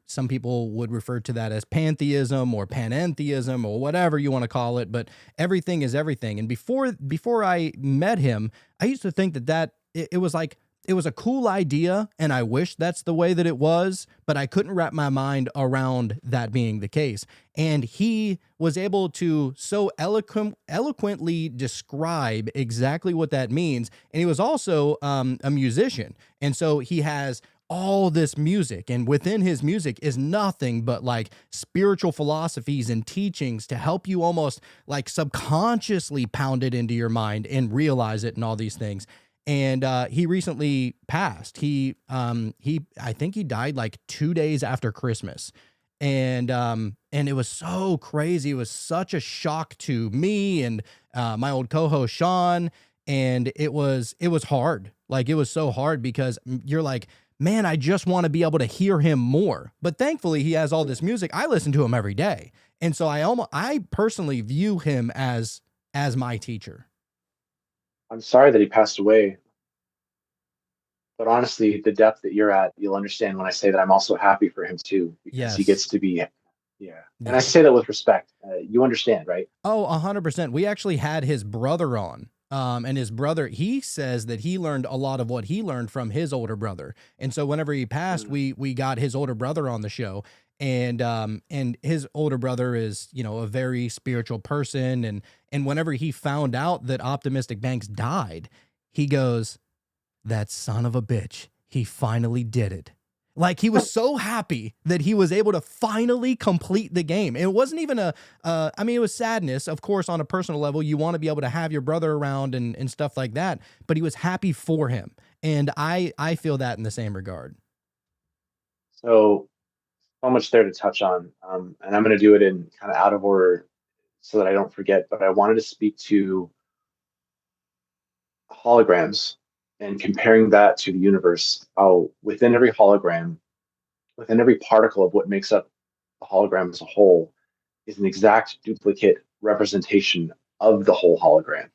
Speaker 2: some people would refer to that as pantheism or panentheism or whatever you want to call it, but everything is everything. And before I met him, I used to think that it was like, it was a cool idea, and I wish that's the way that it was, but I couldn't wrap my mind around that being the case. And he was able to so eloquently describe exactly what that means. And he was also a musician. And so he has all this music, and within his music is nothing but like spiritual philosophies and teachings to help you almost like subconsciously pound it into your mind and realize it and all these things. And he recently passed. I think he died like 2 days after Christmas. And it was so crazy. It was such a shock to me and my old co-host Sean. And it was hard. Like, it was so hard because you're like, man, I just want to be able to hear him more. But thankfully he has all this music. I listen to him every day. And so I personally view him as my teacher.
Speaker 3: I'm sorry that he passed away, but honestly, the depth that you're at, you'll understand when I say that I'm also happy for him too, because he gets to be, yeah. And I say that with respect. You understand, right?
Speaker 2: Oh, 100%. We actually had his brother on. And his brother, he says that he learned a lot of what he learned from his older brother. And so whenever he passed, we got his older brother on the show. And his older brother is, a very spiritual person, And whenever he found out that Optimistic Banks died, he goes, that son of a bitch, he finally did it. Like, he was so happy that he was able to finally complete the game. It wasn't even I mean, it was sadness. Of course, on a personal level, you want to be able to have your brother around and stuff like that, but he was happy for him. And I feel that in the same regard.
Speaker 3: So much there to touch on, and I'm going to do it in kind of out of order so that I don't forget. But I wanted to speak to holograms and comparing that to the universe. How within every hologram, within every particle of what makes up the hologram as a whole, is an exact duplicate representation of the whole hologram,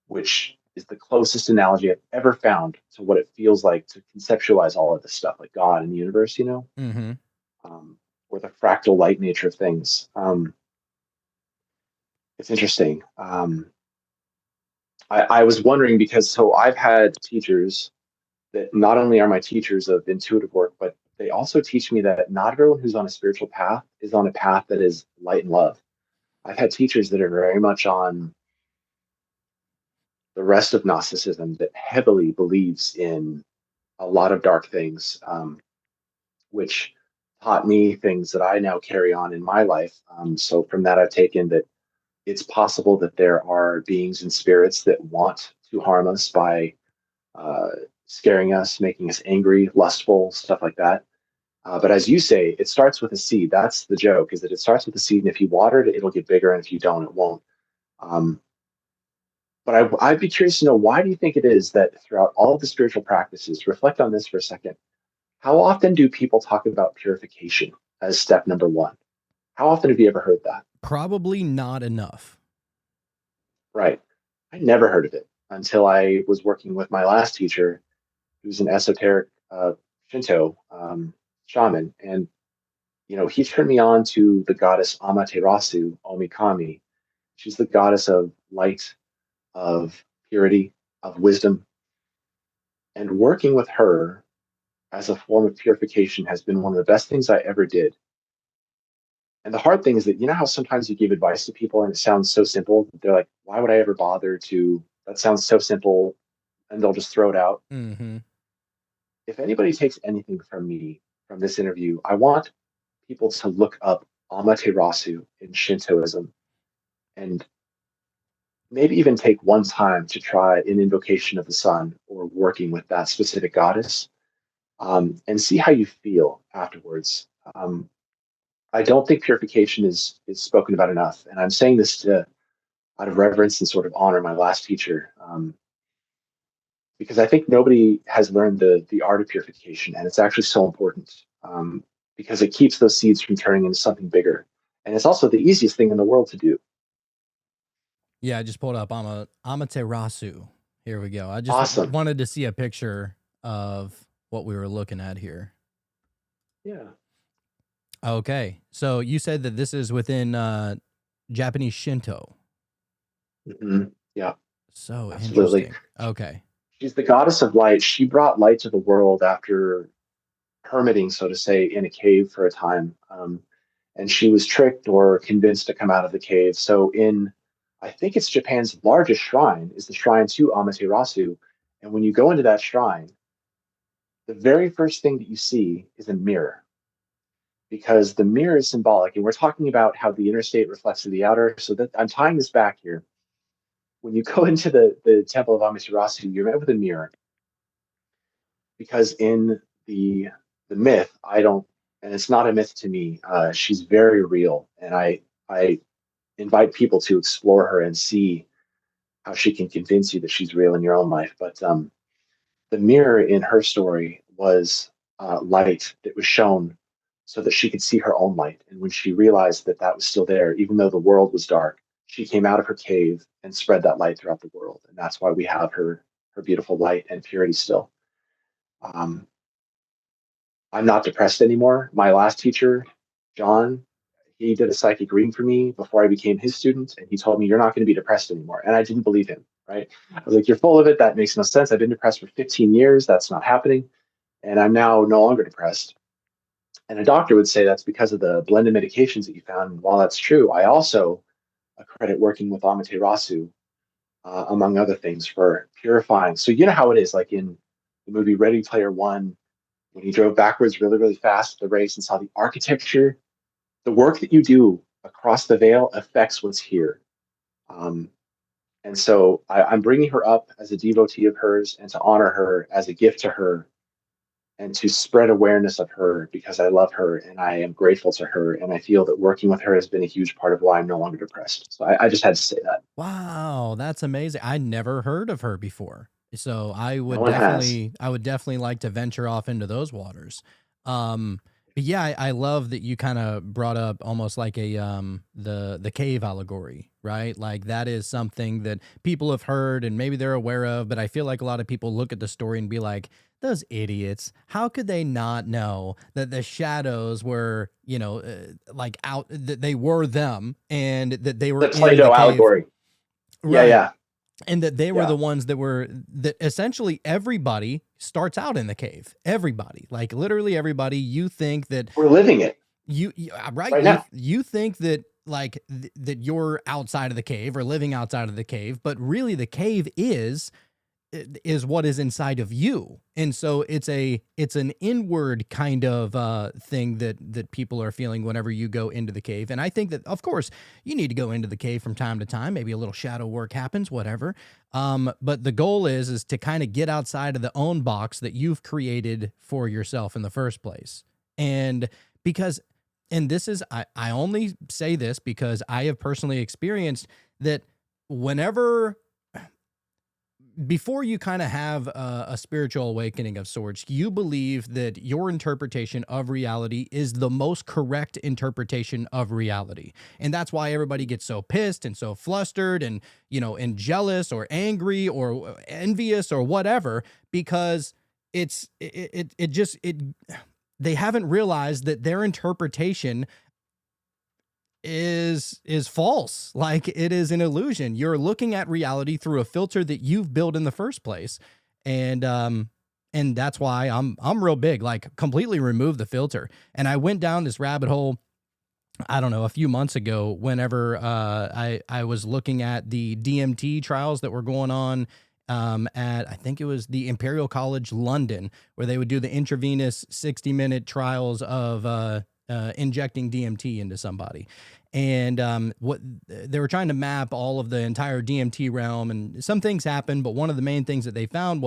Speaker 3: which is the closest analogy I've ever found to what it feels like to conceptualize all of this stuff, like God and the universe,
Speaker 2: Mm-hmm.
Speaker 3: or the fractal light nature of things. It's interesting. I was wondering because so I've had teachers that not only are my teachers of intuitive work, but they also teach me that not everyone who's on a spiritual path is on a path that is light and love. I've had teachers that are very much on the rest of Gnosticism that heavily believes in a lot of dark things, which taught me things that I now carry on in my life. So from that, I've taken that it's possible that there are beings and spirits that want to harm us by uh, scaring us, making us angry, lustful, stuff like that. But as you say, it starts with a seed. That's the joke, is that it starts with a seed, and if you water it, it'll get bigger, and if you don't, it won't. Um, but I'd be curious to know, why do you think it is that throughout all of the spiritual practices, reflect on this for a second, how often do people talk about purification as step number one? How often have you ever heard that?
Speaker 2: Probably not enough.
Speaker 3: Right. I never heard of it until I was working with my last teacher, who's an esoteric Shinto shaman. And, he turned me on to the goddess Amaterasu Omikami. She's the goddess of light, of purity, of wisdom. And working with her as a form of purification has been one of the best things I ever did. And the hard thing is that, how sometimes you give advice to people and it sounds so simple. They're like, why would I ever bother to? That sounds so simple. And they'll just throw it out.
Speaker 2: Mm-hmm.
Speaker 3: If anybody takes anything from me from this interview, I want people to look up Amaterasu in Shintoism and maybe even take one time to try an invocation of the sun or working with that specific goddess, and see how you feel afterwards. I don't think purification is spoken about enough, and I'm saying this out of reverence and sort of honor my last teacher, because I think nobody has learned the art of purification, and it's actually so important, because it keeps those seeds from turning into something bigger, and it's also the easiest thing in the world to do.
Speaker 2: Yeah, I just pulled up Amaterasu. Here we go. I just
Speaker 3: Awesome.
Speaker 2: wanted to see a picture of what we were looking at here.
Speaker 3: Yeah.
Speaker 2: Okay. So you said that this is within Japanese Shinto.
Speaker 3: Yeah,
Speaker 2: So
Speaker 3: absolutely.
Speaker 2: interesting. Okay.
Speaker 3: She's the goddess of light. She brought light to the world after hermiting, so to say, in a cave for a time. And she was tricked or convinced to come out of the cave. So I think it's Japan's largest shrine, is the shrine to Amaterasu. And when you go into that shrine, the very first thing that you see is a mirror, because the mirror is symbolic. And we're talking about how the inner state reflects to the outer. So that I'm tying this back here. When you go into the temple of Amaterasu, you're met with a mirror, because in the myth, I don't, and it's not a myth to me. She's very real, and I invite people to explore her and see how she can convince you that she's real in your own life. But the mirror in her story was light that was shown so that she could see her own light. And when she realized that that was still there, even though the world was dark, she came out of her cave and spread that light throughout the world. And that's why we have her beautiful light and purity still. Um, I'm not depressed anymore. My last teacher, John, he did a psychic reading for me before I became his student, and he told me, "You're not going to be depressed anymore." And I didn't believe him, right? I was like, "You're full of it. That makes no sense. I've been depressed for 15 years. That's not happening." And I'm now no longer depressed. And a doctor would say that's because of the blended medications that you found. And while that's true, I also credit working with Amaterasu, among other things, for purifying. So you know how it is, like in the movie Ready Player One, when he drove backwards really, really fast at the race and saw the architecture. The work that you do across the veil affects what's here. Um, and so I'm bringing her up as a devotee of hers and to honor her as a gift to her and to spread awareness of her because I love her and I am grateful to her. And I feel that working with her has been a huge part of why I'm no longer depressed. So I just had to say that.
Speaker 2: Wow, that's amazing. I never heard of her before. So
Speaker 3: No one has.
Speaker 2: I would definitely like to venture off into those waters. But yeah, I love that you kind of brought up almost like a the cave allegory, right? Like that is something that people have heard and maybe they're aware of, but I feel like a lot of people look at the story and be like, those idiots, how could they not know that the shadows were, like out, that they were them and that they were
Speaker 3: The
Speaker 2: in the
Speaker 3: Plato
Speaker 2: cave?
Speaker 3: allegory. Yeah,
Speaker 2: Right.
Speaker 3: yeah,
Speaker 2: And that they were
Speaker 3: yeah.
Speaker 2: the ones that essentially everybody starts out in the cave. Everybody, like literally everybody, you think that
Speaker 3: We're living it
Speaker 2: right.
Speaker 3: right now.
Speaker 2: You think that like that you're outside of the cave or living outside of the cave, but really the cave is what is inside of you. And so it's an inward kind of thing that people are feeling whenever you go into the cave. And I think that of course you need to go into the cave from time to time, maybe a little shadow work happens, whatever. But the goal is to kind of get outside of the own box that you've created for yourself in the first place. And because and this is I only say this because I have personally experienced that whenever before you kind of have a spiritual awakening of sorts, you believe that your interpretation of reality is the most correct interpretation of reality. And that's why everybody gets so pissed and so flustered and, and jealous or angry or envious or whatever, because they haven't realized that their interpretation is false. Like it is an illusion. You're looking at reality through a filter that you've built in the first place. And that's why I'm real big, like completely remove the filter. And I went down this rabbit hole, I don't know, a few months ago, whenever I was looking at the DMT trials that were going on at, I think it was the Imperial College London, where they would do the intravenous 60-minute trials of injecting DMT into somebody. And what they were trying to map all of the entire DMT realm, and some things happened, but one of the main things that they found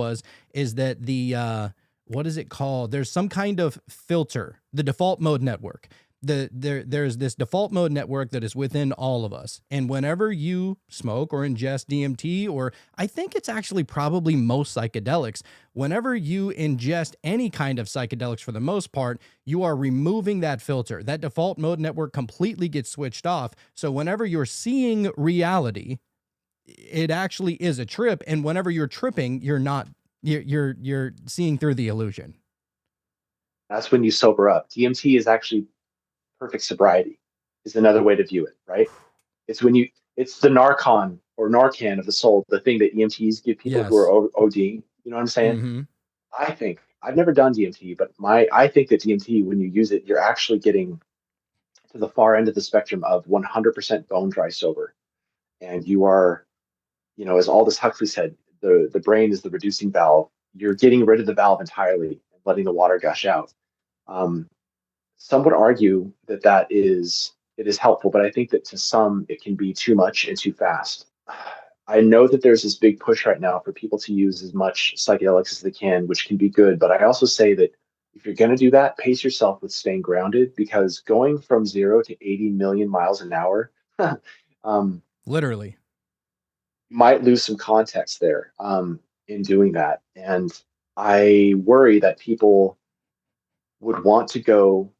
Speaker 2: is that the what is it called? There's some kind of filter, the default mode network. There's this default mode network that is within all of us. And whenever you smoke or ingest DMT, or I think it's actually probably most psychedelics, whenever you ingest any kind of psychedelics for the most part, you are removing that filter. That default mode network completely gets switched off. So whenever you're seeing reality, it actually is a trip. And whenever you're tripping, you're seeing through the illusion.
Speaker 3: That's when you sober up. DMT is actually perfect sobriety, is another way to view it, right? It's when it's the Narcan or Narcan of the soul, the thing that EMTs give people who are
Speaker 2: Yes.
Speaker 3: ODing. You know what I'm saying?
Speaker 2: Mm-hmm.
Speaker 3: I think I've never done DMT, but I think that DMT, when you use it, you're actually getting to the far end of the spectrum of 100% bone dry sober, and you are, as Aldous Huxley said, the brain is the reducing valve. You're getting rid of the valve entirely and letting the water gush out. Um, some would argue that it is helpful, but I think that to some it can be too much and too fast. I know that there's this big push right now for people to use as much psychedelics as they can, which can be good. But I also say that if you're going to do that, pace yourself with staying grounded, because going from 0 to 80 million miles an hour um,
Speaker 2: Literally.
Speaker 3: might lose some context there in doing that. And I worry that people would want to go.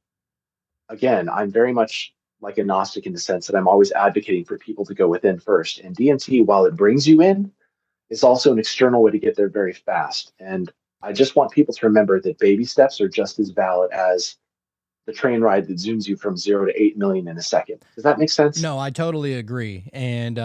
Speaker 3: Again, I'm very much like a Gnostic in the sense that I'm always advocating for people to go within first. And DMT, while it brings you in, is also an external way to get there very fast. And I just want people to remember that baby steps are just as valid as the train ride that zooms you from 0 to 8 million in a second. Does that make sense?
Speaker 2: No, I totally agree. And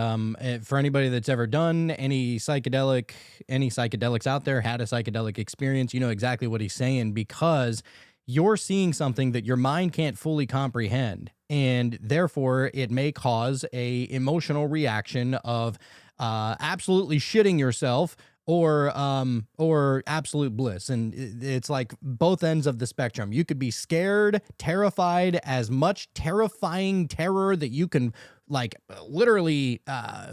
Speaker 2: for anybody that's ever done any psychedelics out there, had a psychedelic experience, you know exactly what he's saying, because you're seeing something that your mind can't fully comprehend, and therefore it may cause a emotional reaction of absolutely shitting yourself or absolute bliss. And it's like both ends of the spectrum. You could be scared, terrified, as much terrifying terror that you can like literally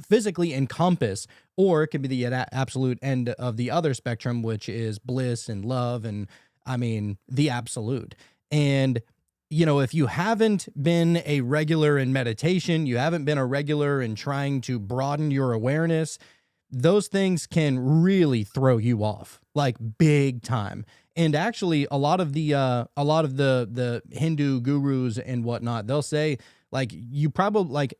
Speaker 2: physically encompass, or it could be the absolute end of the other spectrum, which is bliss and love and I mean the absolute. And you know, if you haven't been a regular in meditation, you haven't been a regular in trying to broaden your awareness, those things can really throw you off like big time. And actually a lot of the Hindu gurus and whatnot, they'll say like you probably like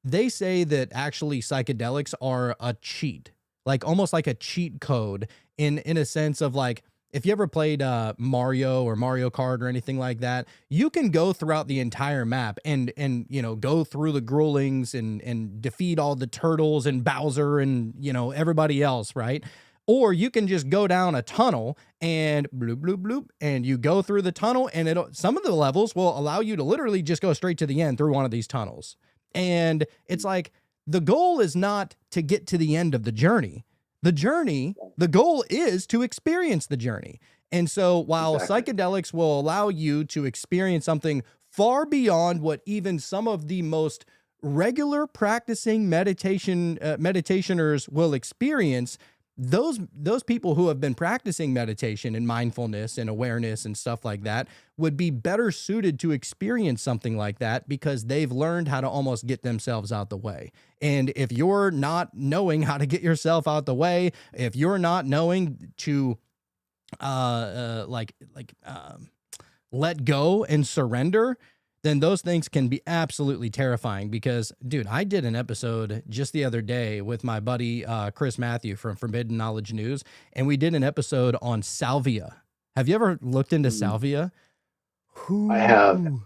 Speaker 2: they say that actually psychedelics are a cheat, like almost like a cheat code in a sense of like if you ever played Mario or Mario Kart or anything like that, you can go throughout the entire map and you know go through the Growlings and defeat all the turtles and Bowser and you know everybody else, right? Or you can just go down a tunnel and bloop bloop bloop, and you go through the tunnel, and some of the levels will allow you to literally just go straight to the end through one of these tunnels. And it's like the goal is not to get to the end of the journey. The goal is to experience the journey. And so while
Speaker 3: Exactly.
Speaker 2: psychedelics will allow you to experience something far beyond what even some of the most regular practicing meditationers will experience, those people who have been practicing meditation and mindfulness and awareness and stuff like that would be better suited to experience something like that because they've learned how to almost get themselves out the way. And if you're not knowing how to get yourself out the way, if you're not knowing to let go and surrender, then those things can be absolutely terrifying. Because, dude, I did an episode just the other day with my buddy Chris Matthew from Forbidden Knowledge News, and we did an episode on salvia. Have you ever looked into salvia?
Speaker 3: I have.
Speaker 2: Ooh.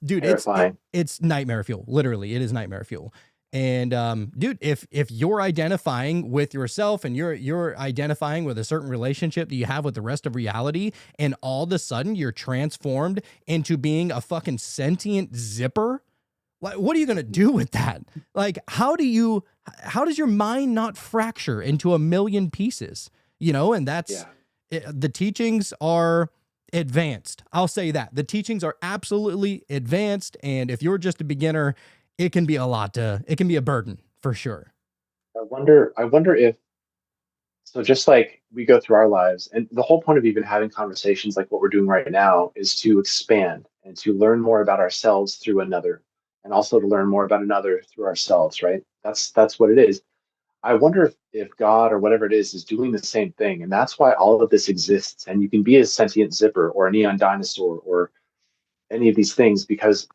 Speaker 2: Dude,
Speaker 3: Terrifying.
Speaker 2: it's nightmare fuel. Literally, it is nightmare fuel. And dude, if you're identifying with yourself and you're identifying with a certain relationship that you have with the rest of reality, and all of a sudden you're transformed into being a fucking sentient zipper, like what are you gonna do with that? Like, how does your mind not fracture into a million pieces? You know, and that's the teachings are advanced. I'll say that the teachings are absolutely advanced, and if you're just a beginner, it can be it can be a burden for sure.
Speaker 3: I wonder if so just like we go through our lives, and the whole point of even having conversations like what we're doing right now is to expand and to learn more about ourselves through another, and also to learn more about another through ourselves, right? That's what it is. I wonder if God or whatever it is doing the same thing. And that's why all of this exists. And you can be a sentient zipper or a neon dinosaur or any of these things, because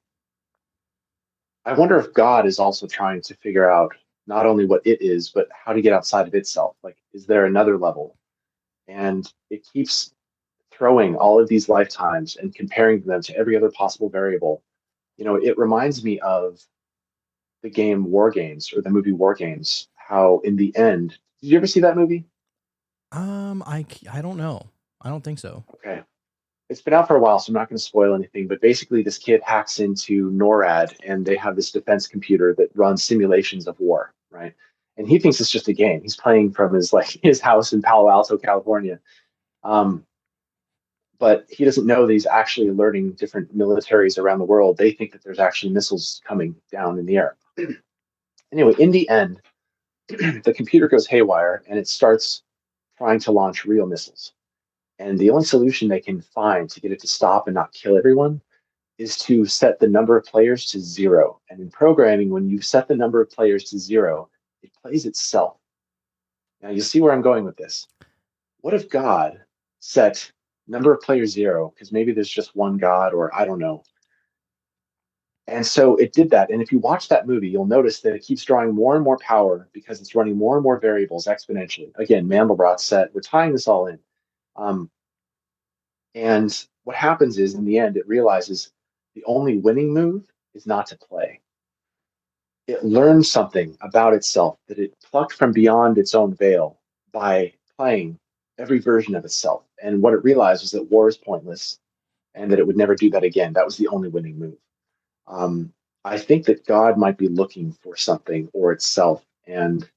Speaker 3: I wonder if God is also trying to figure out not only what it is, but how to get outside of itself. Like, is there another level? And it keeps throwing all of these lifetimes and comparing them to every other possible variable. You know, it reminds me of the game War Games or the movie War Games, how in the end, did you ever see that movie?
Speaker 2: I don't know. I don't think so.
Speaker 3: Okay. It's been out for a while, so I'm not going to spoil anything. But basically, this kid hacks into NORAD, and they have this defense computer that runs simulations of war, right? And he thinks it's just a game. He's playing from his house in Palo Alto, California. Um, but he doesn't know that he's actually alerting different militaries around the world. They think that there's actually missiles coming down in the air. Anyway, in the end, the computer goes haywire, and it starts trying to launch real missiles. And the only solution they can find to get it to stop and not kill everyone is to set the number of players to 0. And in programming, when you set the number of players to 0, it plays itself. Now you see where I'm going with this. What if God set number of players 0, because maybe there's just one God, or I don't know. And so it did that. And if you watch that movie, you'll notice that it keeps drawing more and more power because it's running more and more variables exponentially. Again, Mandelbrot said, we're tying this all in. Um, And what happens is, in the end, it realizes the only winning move is not to play. It learns something about itself that it plucked from beyond its own veil by playing every version of itself. And what it realized was that war is pointless and that it would never do that again. That was the only winning move. Um, I think that God might be looking for something or itself. And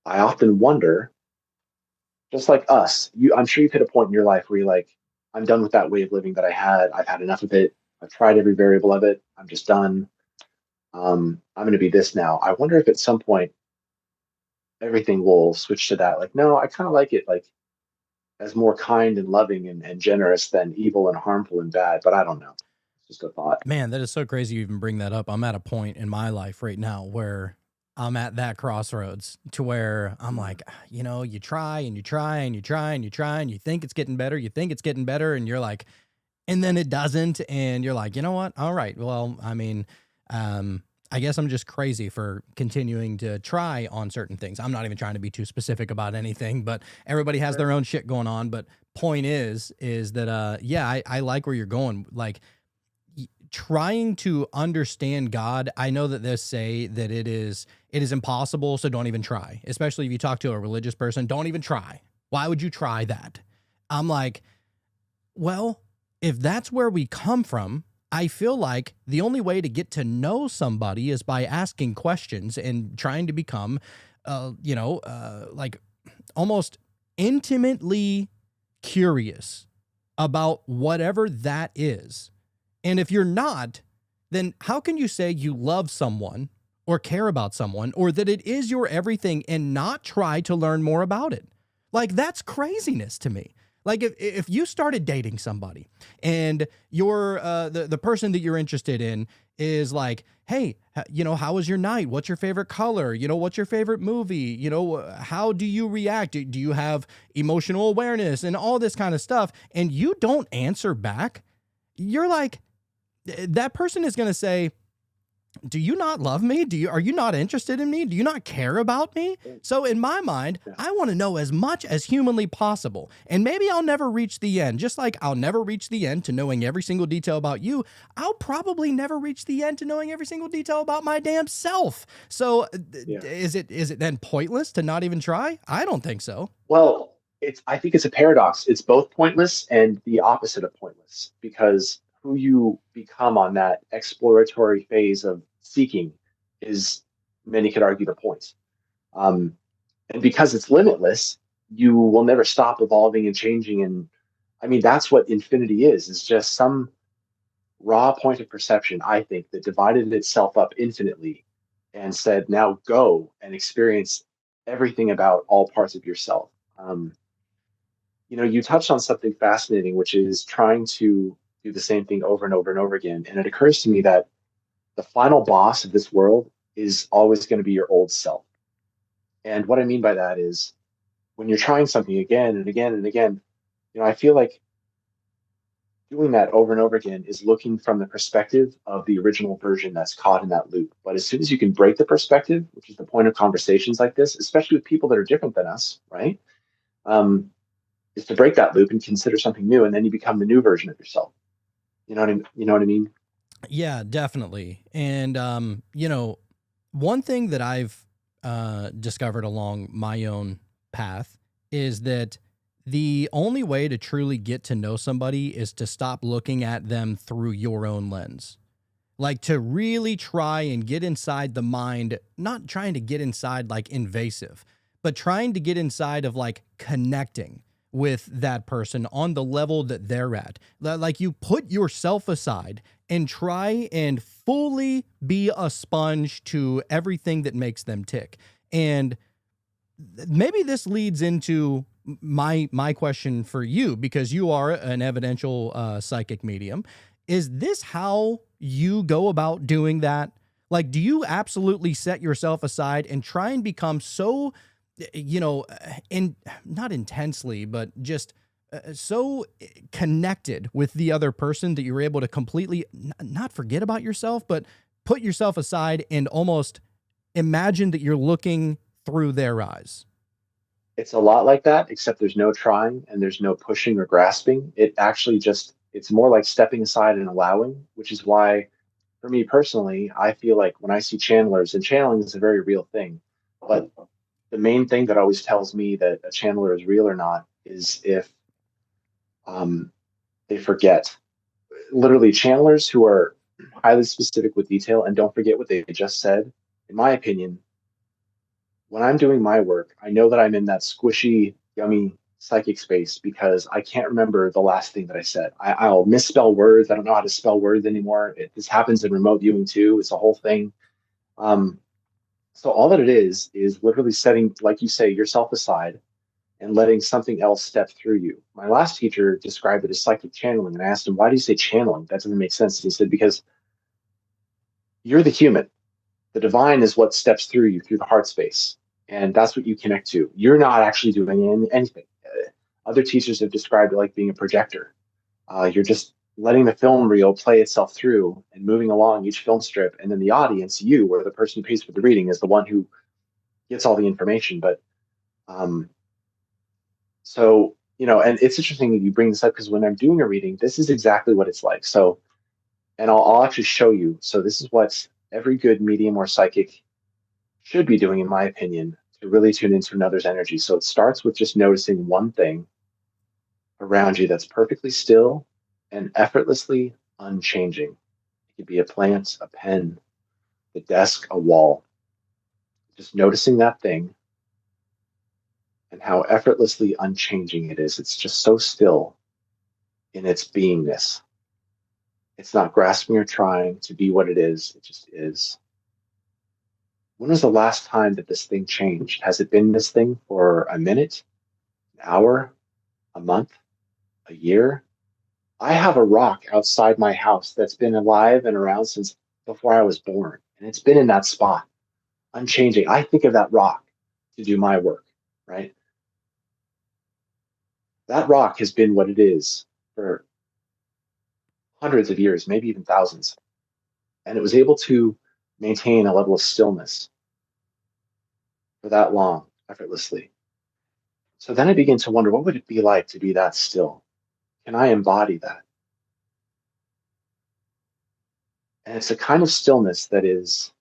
Speaker 3: I often wonder, just like us, I'm sure you've hit a point in your life where you're like, I'm done with that way of living that I had. I've had enough of it. I've tried every variable of it. I'm just done. I'm going to be this now. I wonder if at some point everything will switch to that. Like, no, I kind of like it. Like, as more kind and loving and generous than evil and harmful and bad. But I don't know. It's just a thought.
Speaker 2: Man, that is so crazy you even bring that up. I'm at a point in my life right now where I'm at that crossroads to where I'm like, you try and you try and you try and you try and you think it's getting better. You think it's getting better. And you're like, and then it doesn't. And you're like, you know what? All right. Well, I mean, I guess I'm just crazy for continuing to try on certain things. I'm not even trying to be too specific about anything, but everybody has their own shit going on. But point is that, I like where you're going. Like, trying to understand God. I know that they say that it is impossible, so don't even try. Especially if you talk to a religious person, don't even try. Why would you try that? I'm like, well, if that's where we come from, I feel like the only way to get to know somebody is by asking questions and trying to become, like almost intimately curious about whatever that is. And if you're not, then how can you say you love someone or care about someone or that it is your everything and not try to learn more about it? Like, that's craziness to me. Like, if you started dating somebody and you're the person that you're interested in is like, hey, how was your night? What's your favorite color? What's your favorite movie? How do you react? Do you have emotional awareness and all this kind of stuff? And you don't answer back. You're like, that person is going to say, do you not love me? Are you not interested in me? Do you not care about me? So in my mind, I want to know as much as humanly possible. And maybe I'll never reach the end. Just like I'll never reach the end to knowing every single detail about you, I'll probably never reach the end to knowing every single detail about my damn self. So is it then pointless to not even try? I don't think so.
Speaker 3: Well, I think it's a paradox. It's both pointless and the opposite of pointless, because who you become on that exploratory phase of seeking is, many could argue, the point. And because it's limitless, you will never stop evolving and changing. And I mean, that's what infinity is just some raw point of perception, I think, that divided itself up infinitely and said, now go and experience everything about all parts of yourself. You touched on something fascinating, which is trying to do the same thing over and over and over again. And it occurs to me that the final boss of this world is always going to be your old self. And what I mean by that is when you're trying something again and again and again, I feel like doing that over and over again is looking from the perspective of the original version that's caught in that loop. But as soon as you can break the perspective, which is the point of conversations like this, especially with people that are different than us, right? Is to break that loop and consider something new, and then you become the new version of yourself. You know what I mean?
Speaker 2: Yeah, definitely. And one thing that I've discovered along my own path is that the only way to truly get to know somebody is to stop looking at them through your own lens. Like, to really try and get inside the mind, not trying to get inside like invasive, but trying to get inside of like connecting with that person on the level that they're at. Like, you put yourself aside and try and fully be a sponge to everything that makes them tick. And maybe this leads into my question for you, because you are an evidential psychic medium. Is this how you go about doing that? Like, do you absolutely set yourself aside and try and become so, not intensely, but just so connected with the other person that you're able to completely not forget about yourself, but put yourself aside and almost imagine that you're looking through their eyes?
Speaker 3: It's a lot like that, except there's no trying and there's no pushing or grasping. It actually it's more like stepping aside and allowing, which is why, for me personally, I feel like when I see channelers, and channeling is a very real thing, but the main thing that always tells me that a channeler is real or not is if they forget. Literally, channelers who are highly specific with detail and don't forget what they just said, in my opinion, when I'm doing my work, I know that I'm in that squishy, yummy psychic space because I can't remember the last thing that I said. I'll misspell words. I don't know how to spell words anymore. This happens in remote viewing too. It's a whole thing. Um, so all that it is literally setting, like you say, yourself aside and letting something else step through you. My last teacher described it as psychic channeling, and I asked him, "Why do you say channeling? That doesn't make sense." And he said, "Because you're the human. The divine is what steps through you through the heart space, and that's what you connect to. You're not actually doing anything." Other teachers have described it like being a projector. You're just letting the film reel play itself through and moving along each film strip, and then the audience, you or the person who pays for the reading, is the one who gets all the information. But um, so and it's interesting that you bring this up because when I'm doing a reading, this is exactly what it's like. So, and I'll actually show you. So this is what every good medium or psychic should be doing, in my opinion, to really tune into another's energy. So it starts with just noticing one thing around you that's perfectly still and effortlessly unchanging. It could be a plant, a pen, the desk, a wall. Just noticing that thing and how effortlessly unchanging it is. It's just so still in its beingness. It's not grasping or trying to be what it is. It just is. When was the last time that this thing changed? Has it been this thing for a minute, an hour, a month, a year? I have a rock outside my house that's been alive and around since before I was born, and it's been in that spot, unchanging. I think of that rock to do my work, right? That rock has been what it is for hundreds of years, maybe even thousands, and it was able to maintain a level of stillness for that long, effortlessly. So then I begin to wonder, what would it be like to be that still? Can I embody that? And it's a kind of stillness that is,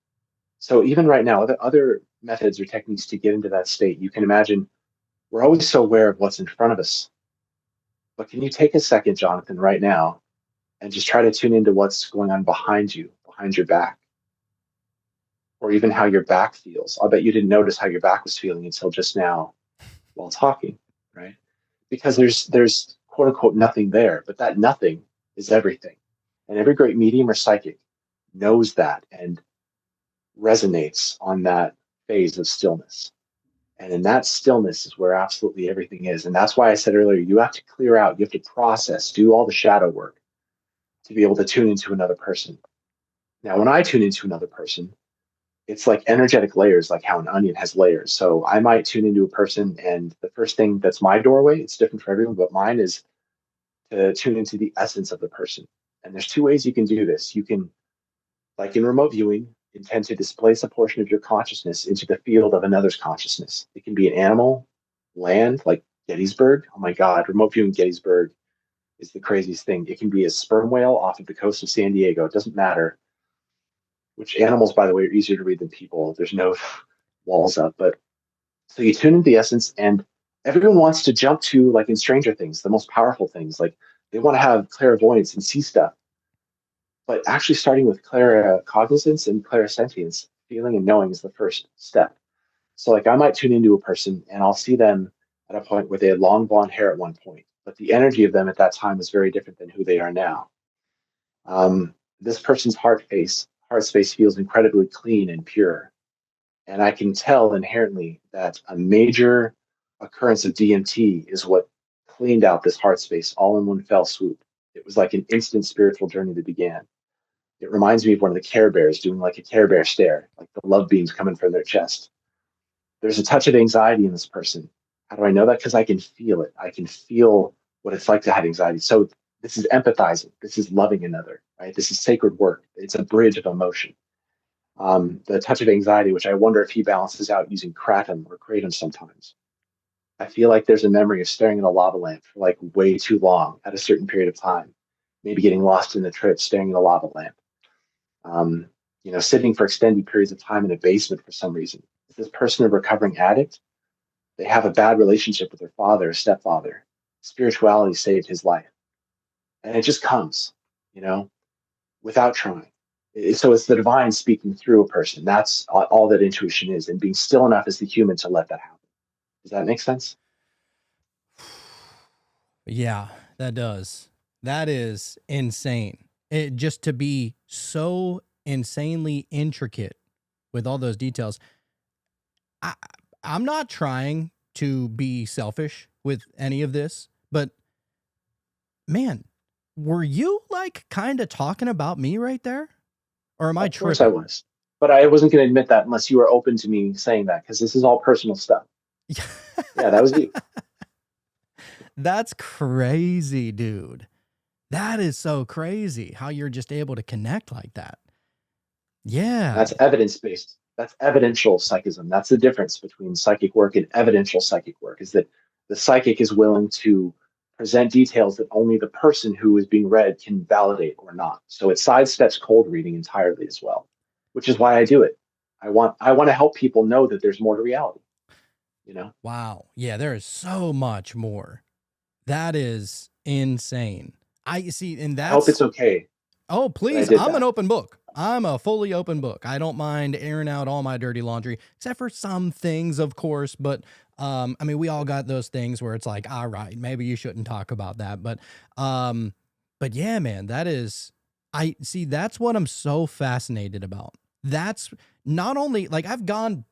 Speaker 3: so even right now, other methods or techniques to get into that state, you can imagine we're always so aware of what's in front of us. But can you take a second, Jonathan, right now, and just try to tune into what's going on behind you, behind your back, or even how your back feels? I'll bet you didn't notice how your back was feeling until just now while talking, right? Because there's quote unquote nothing there, but that nothing is everything. And every great medium or psychic knows that and resonates on that phase of stillness. And in that stillness is where absolutely everything is. And that's why I said earlier, you have to clear out, you have to process, do all the shadow work to be able to tune into another person. Now, when I tune into another person, it's like energetic layers, like how an onion has layers. So I might tune into a person, and the first thing that's my doorway, it's different for everyone, but mine is to tune into the essence of the person. And there's two ways you can do this. You can, like in remote viewing, intend to displace a portion of your consciousness into the field of another's consciousness. It can be an animal, land, like Gettysburg. Oh my God, remote viewing Gettysburg is the craziest thing. It can be a sperm whale off of the coast of San Diego. It doesn't matter. Which animals, by the way, are easier to read than people. There's no walls up. But so you tune into the essence, and everyone wants to jump to, like in Stranger Things, the most powerful things. Like they want to have clairvoyance and see stuff. But actually starting with claircognizance and clairsentience, feeling and knowing is the first step. So like I might tune into a person and I'll see them at a point where they had long blonde hair at one point, but the energy of them at that time was very different than who they are now. This person's heart space feels incredibly clean and pure. And I can tell inherently that a major occurrence of DMT is what cleaned out this heart space all in one fell swoop. It was like an instant spiritual journey that began. It reminds me of one of the Care Bears doing like a Care Bear stare, like the love beams coming from their chest. There's a touch of anxiety in this person. How do I know that? Because I can feel it. I can feel what it's like to have anxiety. So this is empathizing. This is loving another, right? This is sacred work. It's a bridge of emotion. The touch of anxiety, which I wonder if he balances out using kratom or kratom sometimes. I feel like there's a memory of staring at a lava lamp for like way too long at a certain period of time, maybe getting lost in the trip, staring at a lava lamp. um, sitting for extended periods of time in a basement for some reason. Is this person a recovering addict? They have a bad relationship with their father or stepfather. spirituality saved his life. And it just comes, you know, without trying. So it's the divine speaking through a person. That's all that intuition is, and being still enough as the human to let that happen. Does that make sense?
Speaker 2: Yeah, that does. That is insane. It just to be so insanely intricate with all those details. I I'm not trying to be selfish with any of this, but man, were you like kind of talking about me right there? Or am I
Speaker 3: Of course I
Speaker 2: tripping?
Speaker 3: was. But I wasn't going to admit that unless you were open to me saying that, because this is all personal stuff. Yeah, that was you.
Speaker 2: That's crazy, dude. That is so crazy how you're just able to connect like that. Yeah.
Speaker 3: That's evidence based. That's evidential psychism. That's the difference between psychic work and evidential psychic work, is that the psychic is willing to present details that only the person who is being read can validate or not. So it sidesteps cold reading entirely as well, which is why I do it. I want to help people know that there's more to reality, you know?
Speaker 2: Wow. Yeah, there is so much more. That is insane. I see, and
Speaker 3: I hope it's
Speaker 2: that's,
Speaker 3: okay
Speaker 2: oh,
Speaker 3: that I
Speaker 2: please.
Speaker 3: did
Speaker 2: I'm an
Speaker 3: that.
Speaker 2: open book. I'm a fully open book. I don't mind airing out all my dirty laundry, except for some things, of course. But I mean, we all got those things where it's like, all right, maybe you shouldn't talk about that. Um, but yeah, man, that is, I see, that's what I'm so fascinated about. That's not only like I've gone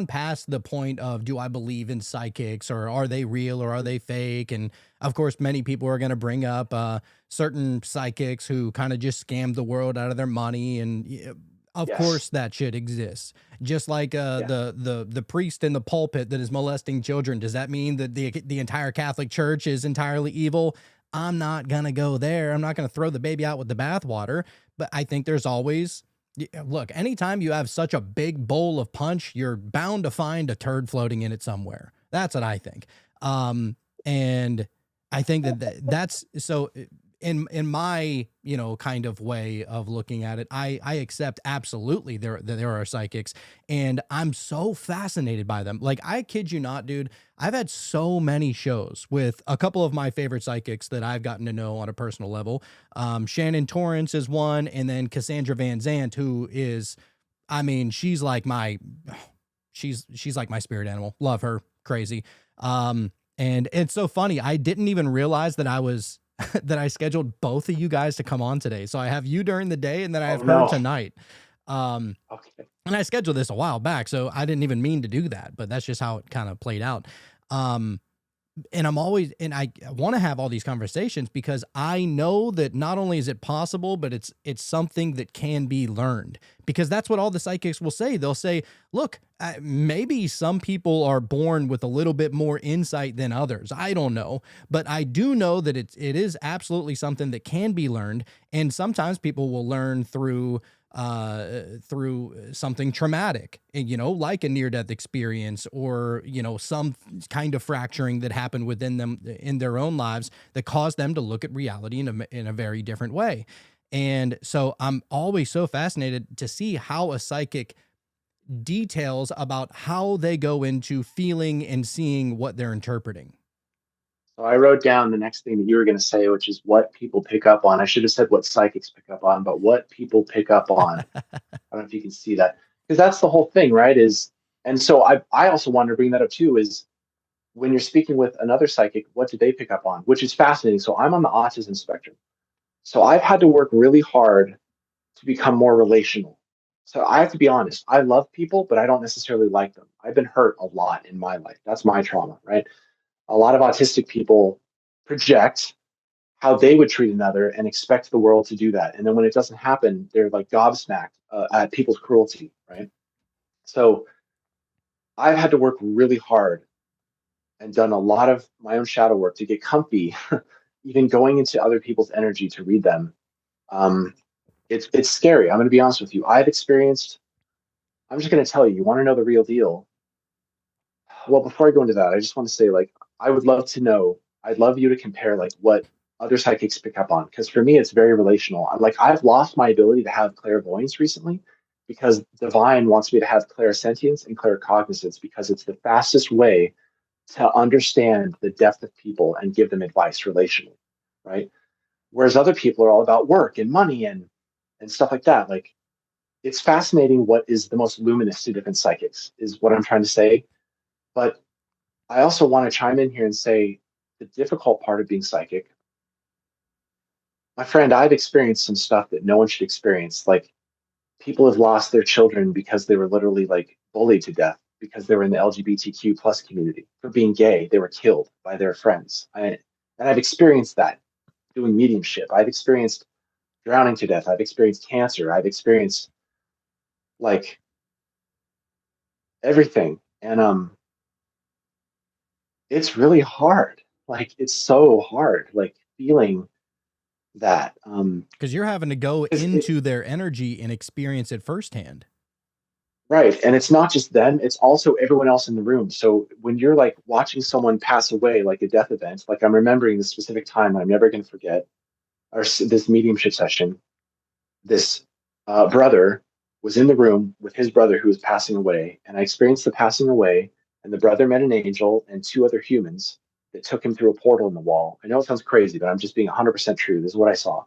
Speaker 2: past the point of do I believe in psychics or are they real or are they fake? And of course, many people are going to bring up certain psychics who kind of just scammed the world out of their money, and of
Speaker 3: Yes.
Speaker 2: course that shit exists. Just like
Speaker 3: Yeah.
Speaker 2: the priest in the pulpit that is molesting children. Does that mean that the entire Catholic Church is entirely evil? I'm not gonna go there. I'm not gonna throw the baby out with the bathwater. But I think there's always, look, anytime you have such a big bowl of punch, you're bound to find a turd floating in it somewhere. That's what I think. And I think that's so in my, kind of way of looking at it, I accept absolutely there are psychics, and I'm so fascinated by them. Like, I kid you not, dude, I've had so many shows with a couple of my favorite psychics that I've gotten to know on a personal level. Shannon Torrance is one, and then Cassandra Van Zandt, who is, I mean, she's like my spirit animal. Love her, crazy. And it's so funny. I didn't even realize that I was that I scheduled both of you guys to come on today. So I have you during the day, and then I
Speaker 3: Oh
Speaker 2: have her
Speaker 3: no.
Speaker 2: tonight. Um,
Speaker 3: Okay.
Speaker 2: and I scheduled this a while back, so I didn't even mean to do that, but that's just how it kind of played out. Um, and I want to have all these conversations because I know that not only is it possible, but it's something that can be learned, because that's what all the psychics will say. They'll say, look, maybe some people are born with a little bit more insight than others. I don't know, but I do know that it is absolutely something that can be learned. And sometimes people will learn through something traumatic, like a near-death experience, or some kind of fracturing that happened within them in their own lives that caused them to look at reality in a very different way. And so I'm always so fascinated to see how a psychic details about how they go into feeling and seeing what they're interpreting.
Speaker 3: So I wrote down the next thing that you were going to say, which is what people pick up on. I should have said what psychics pick up on, but what people pick up on. I don't know if you can see that, because that's the whole thing, right? And so I also wanted to bring that up too. Is when you're speaking with another psychic, what do they pick up on? Which is fascinating. So I'm on the autism spectrum, so I've had to work really hard to become more relational. So I have to be honest. I love people, but I don't necessarily like them. I've been hurt a lot in my life. That's my trauma, right? A lot of autistic people project how they would treat another and expect the world to do that. And then when it doesn't happen, they're like gobsmacked at people's cruelty, right? So I've had to work really hard and done a lot of my own shadow work to get comfy, even going into other people's energy to read them. Um, it's scary. I'm going to be honest with you. I've experienced. I'm just going to tell you. You want to know the real deal? Well, before I go into that, I just want to say, like, I would love to know. I'd love you to compare, like, what other psychics pick up on, because for me, it's very relational. I've lost my ability to have clairvoyance recently because Divine wants me to have clairsentience and claircognizance because it's the fastest way to understand the depth of people and give them advice relationally, right? Whereas other people are all about work and money and stuff like that. Like, it's fascinating what is the most luminous to different psychics, is what I'm trying to say. But I also want to chime in here and say the difficult part of being psychic. My friend, I've experienced some stuff that no one should experience. Like, people have lost their children because they were literally like bullied to death because they were in the LGBTQ plus community for being gay. They were killed by their friends. And I've experienced that doing mediumship. I've experienced drowning to death. I've experienced cancer. I've experienced like everything. And it's really hard. Like, it's so hard, like feeling that.
Speaker 2: Because you're having to go
Speaker 3: It,
Speaker 2: into their energy and experience it firsthand.
Speaker 3: right. And it's not just them, it's also everyone else in the room. So when you're like watching someone pass away, like a death event, like I'm remembering the specific time I'm never going to forget, this mediumship session, this brother was in the room with his brother who was passing away. And I experienced the passing away, and the brother met an angel and two other humans that took him through a portal in the wall. I know it sounds crazy, but I'm just being 100% true. This is what I saw.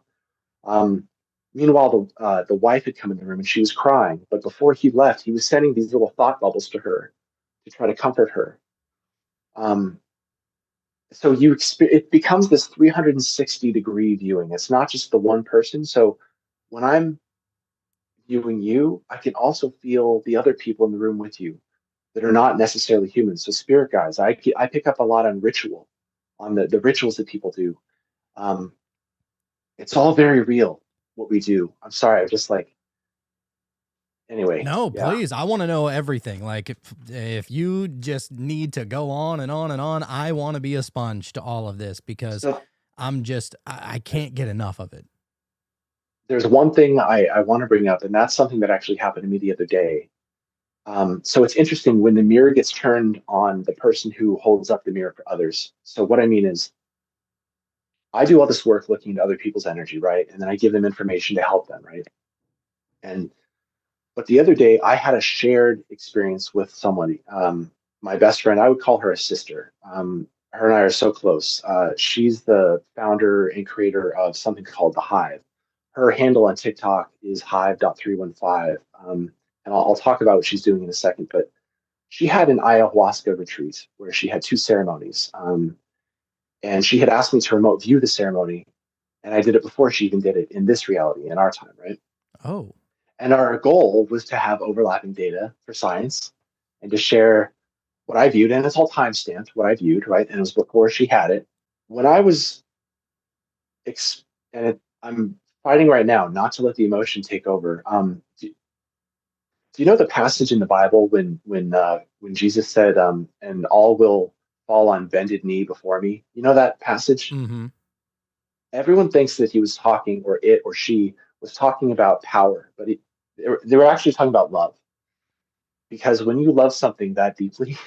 Speaker 3: Um, Meanwhile, the wife had come in the room and she was crying. But before he left, he was sending these little thought bubbles to her to try to comfort her. Um, so it becomes this 360-degree viewing. It's not just the one person. So when I'm viewing you, I can also feel the other people in the room with you that are not necessarily humans. So spirit guys, I pick up a lot on ritual, on the rituals that people do. Um, it's all very real what we do. I'm sorry, I'm just like, anyway,
Speaker 2: No,
Speaker 3: yeah.
Speaker 2: please. I want to know everything. Like if you just need to go on and on and on, I want to be a sponge to all of this because
Speaker 3: So
Speaker 2: I can't get enough of it.
Speaker 3: there's one thing I want to bring up, and that's something that actually happened to me the other day. So it's interesting when the mirror gets turned on the person who holds up the mirror for others. So what I mean is, I do all this work looking into other people's energy, right? And then I give them information to help them, right? And but the other day, I had a shared experience with somebody. My best friend, I would call her a sister. Her and I are so close. She's the founder and creator of something called The Hive. Her handle on TikTok is hive.315. And I'll talk about what she's doing in a second. But she had an ayahuasca retreat where she had two ceremonies. And she had asked me to remote view the ceremony. And I did it before she even did it in this reality, in our time, right?
Speaker 2: Oh,
Speaker 3: And our goal was to have overlapping data for science and to share what I viewed. And it's all time stamped, what I viewed, right? And it was before she had it. When I was, I'm fighting right now not to let the emotion take over. Do you know the passage in the Bible when Jesus said, "And all will fall on bended knee before me"? You know that passage?
Speaker 2: mm-hmm.
Speaker 3: Everyone thinks that he was talking, or it or she was talking about power, but they were actually talking about love. Because when you love something that deeply,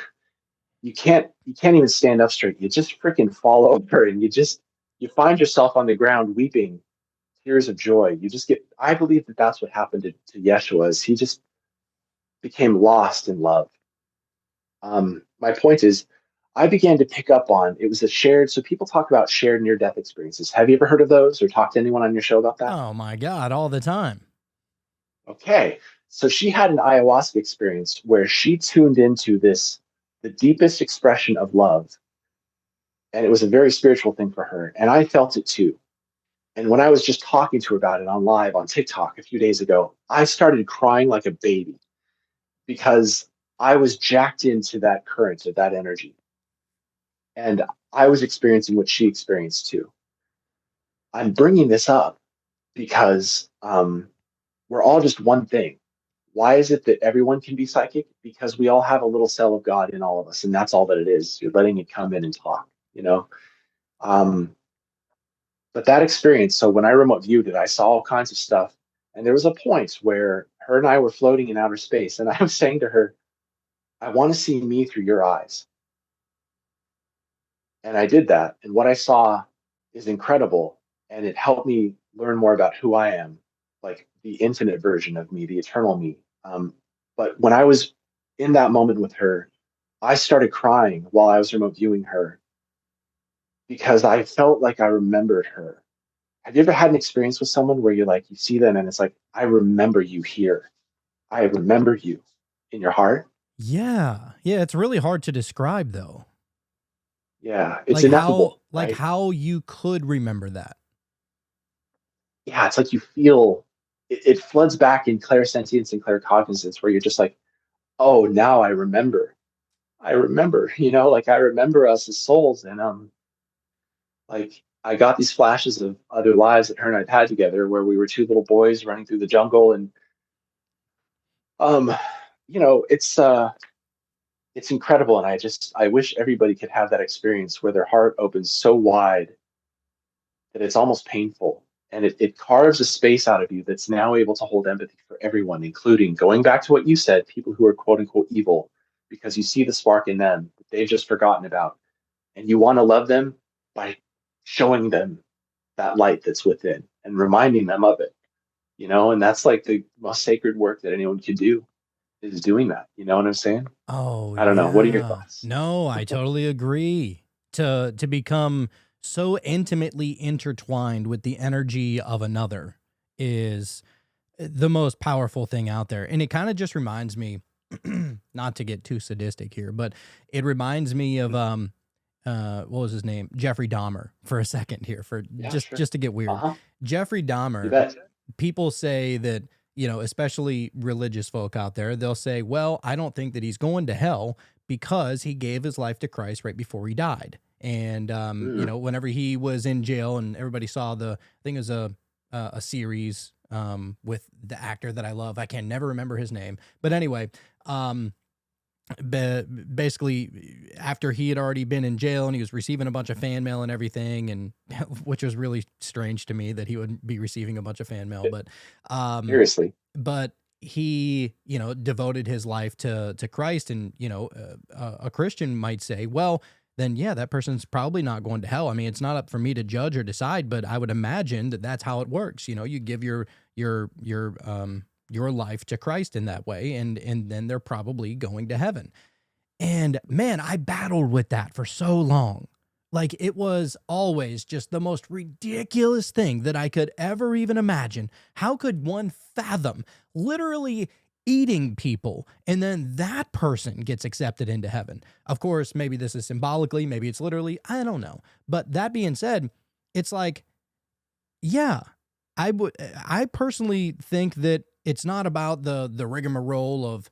Speaker 3: you can't even stand up straight. You just freaking fall over, and you find yourself on the ground weeping tears of joy. You just get. I believe that that's what happened to Yeshua. Is he just became lost in love. My point is, I began to pick up on it was a shared. So people talk about shared near death experiences. Have you ever heard of those or talked to anyone on your show about that?
Speaker 2: Oh my God, all the time.
Speaker 3: Okay. So she had an ayahuasca experience where she tuned into the deepest expression of love. And it was a very spiritual thing for her. And I felt it too. And when I was just talking to her about it on live on TikTok a few days ago, I started crying like a baby because I was jacked into that current of that energy. And I was experiencing what she experienced too. I'm bringing this up because we're all just one thing. Why is it that everyone can be psychic? Because we all have a little cell of God in all of us, and that's all that it is. You're letting it come in and talk, you know? Um, but that experience, so when I remote viewed it, I saw all kinds of stuff. And there was a point where her and I were floating in outer space, and I was saying to her, I want to see me through your eyes. And I did that. And what I saw is incredible. And it helped me learn more about who I am, like the infinite version of me, the eternal me. But when I was in that moment with her, I started crying while I was remote viewing her because I felt like I remembered her. Have you ever had an experience with someone where you see them and it's like, I remember you here. I remember you in your heart?
Speaker 2: Yeah. Yeah, it's really hard to describe though.
Speaker 3: Yeah, it's ineffable,
Speaker 2: Like
Speaker 3: right?
Speaker 2: how you could remember that.
Speaker 3: Yeah, it's like you feel it floods back in clairsentience and claircognizance where you're just like, oh, now I remember. I remember, like I remember us as souls. And like I got these flashes of other lives that her and I've had together where we were two little boys running through the jungle. And um, it's incredible. And I wish everybody could have that experience where their heart opens so wide that it's almost painful. And it carves a space out of you that's now able to hold empathy for everyone, including going back to what you said, people who are quote unquote evil, because you see the spark in them that they've just forgotten about. And you want to love them by showing them that light that's within and reminding them of it, and that's like the most sacred work that anyone can do is doing that. You know what I'm saying?
Speaker 2: Oh
Speaker 3: I don't know. What are your
Speaker 2: yeah.
Speaker 3: thoughts?
Speaker 2: No, I totally agree. To become so intimately intertwined with the energy of another is the most powerful thing out there. And it kind of just reminds me, not to get too sadistic here, but it reminds me of what was his name? Jeffrey Dahmer for a second here for
Speaker 3: Yeah, sure.
Speaker 2: just to get weird.
Speaker 3: Uh-huh.
Speaker 2: Jeffrey
Speaker 3: You
Speaker 2: Dahmer,
Speaker 3: bet.
Speaker 2: people say that, especially religious folk out there, they'll say, well, I don't think that he's going to hell because he gave his life to Christ right before he died. And,
Speaker 3: Mm.
Speaker 2: whenever he was in jail and everybody saw I think it was a series, with the actor that I love. I can never remember his name, but anyway, um, basically after he had already been in jail and he was receiving a bunch of fan mail and everything, and which was really strange to me that he would be receiving a bunch of fan mail, um
Speaker 3: Seriously.
Speaker 2: but he devoted his life to Christ, and a Christian might say, well, then yeah, that person's probably not going to hell. I mean, it's not up for me to judge or decide, but I would imagine that that's how it works. You give your life to Christ in that way, and then they're probably going to heaven. And man, I battled with that for so long. Like, it was always just the most ridiculous thing that I could ever even imagine. How could one fathom literally eating people and then that person gets accepted into heaven? Of course, maybe this is symbolically, maybe it's literally, I don't know. But that being said, it's like, yeah, I personally think that it's not about the rigmarole of,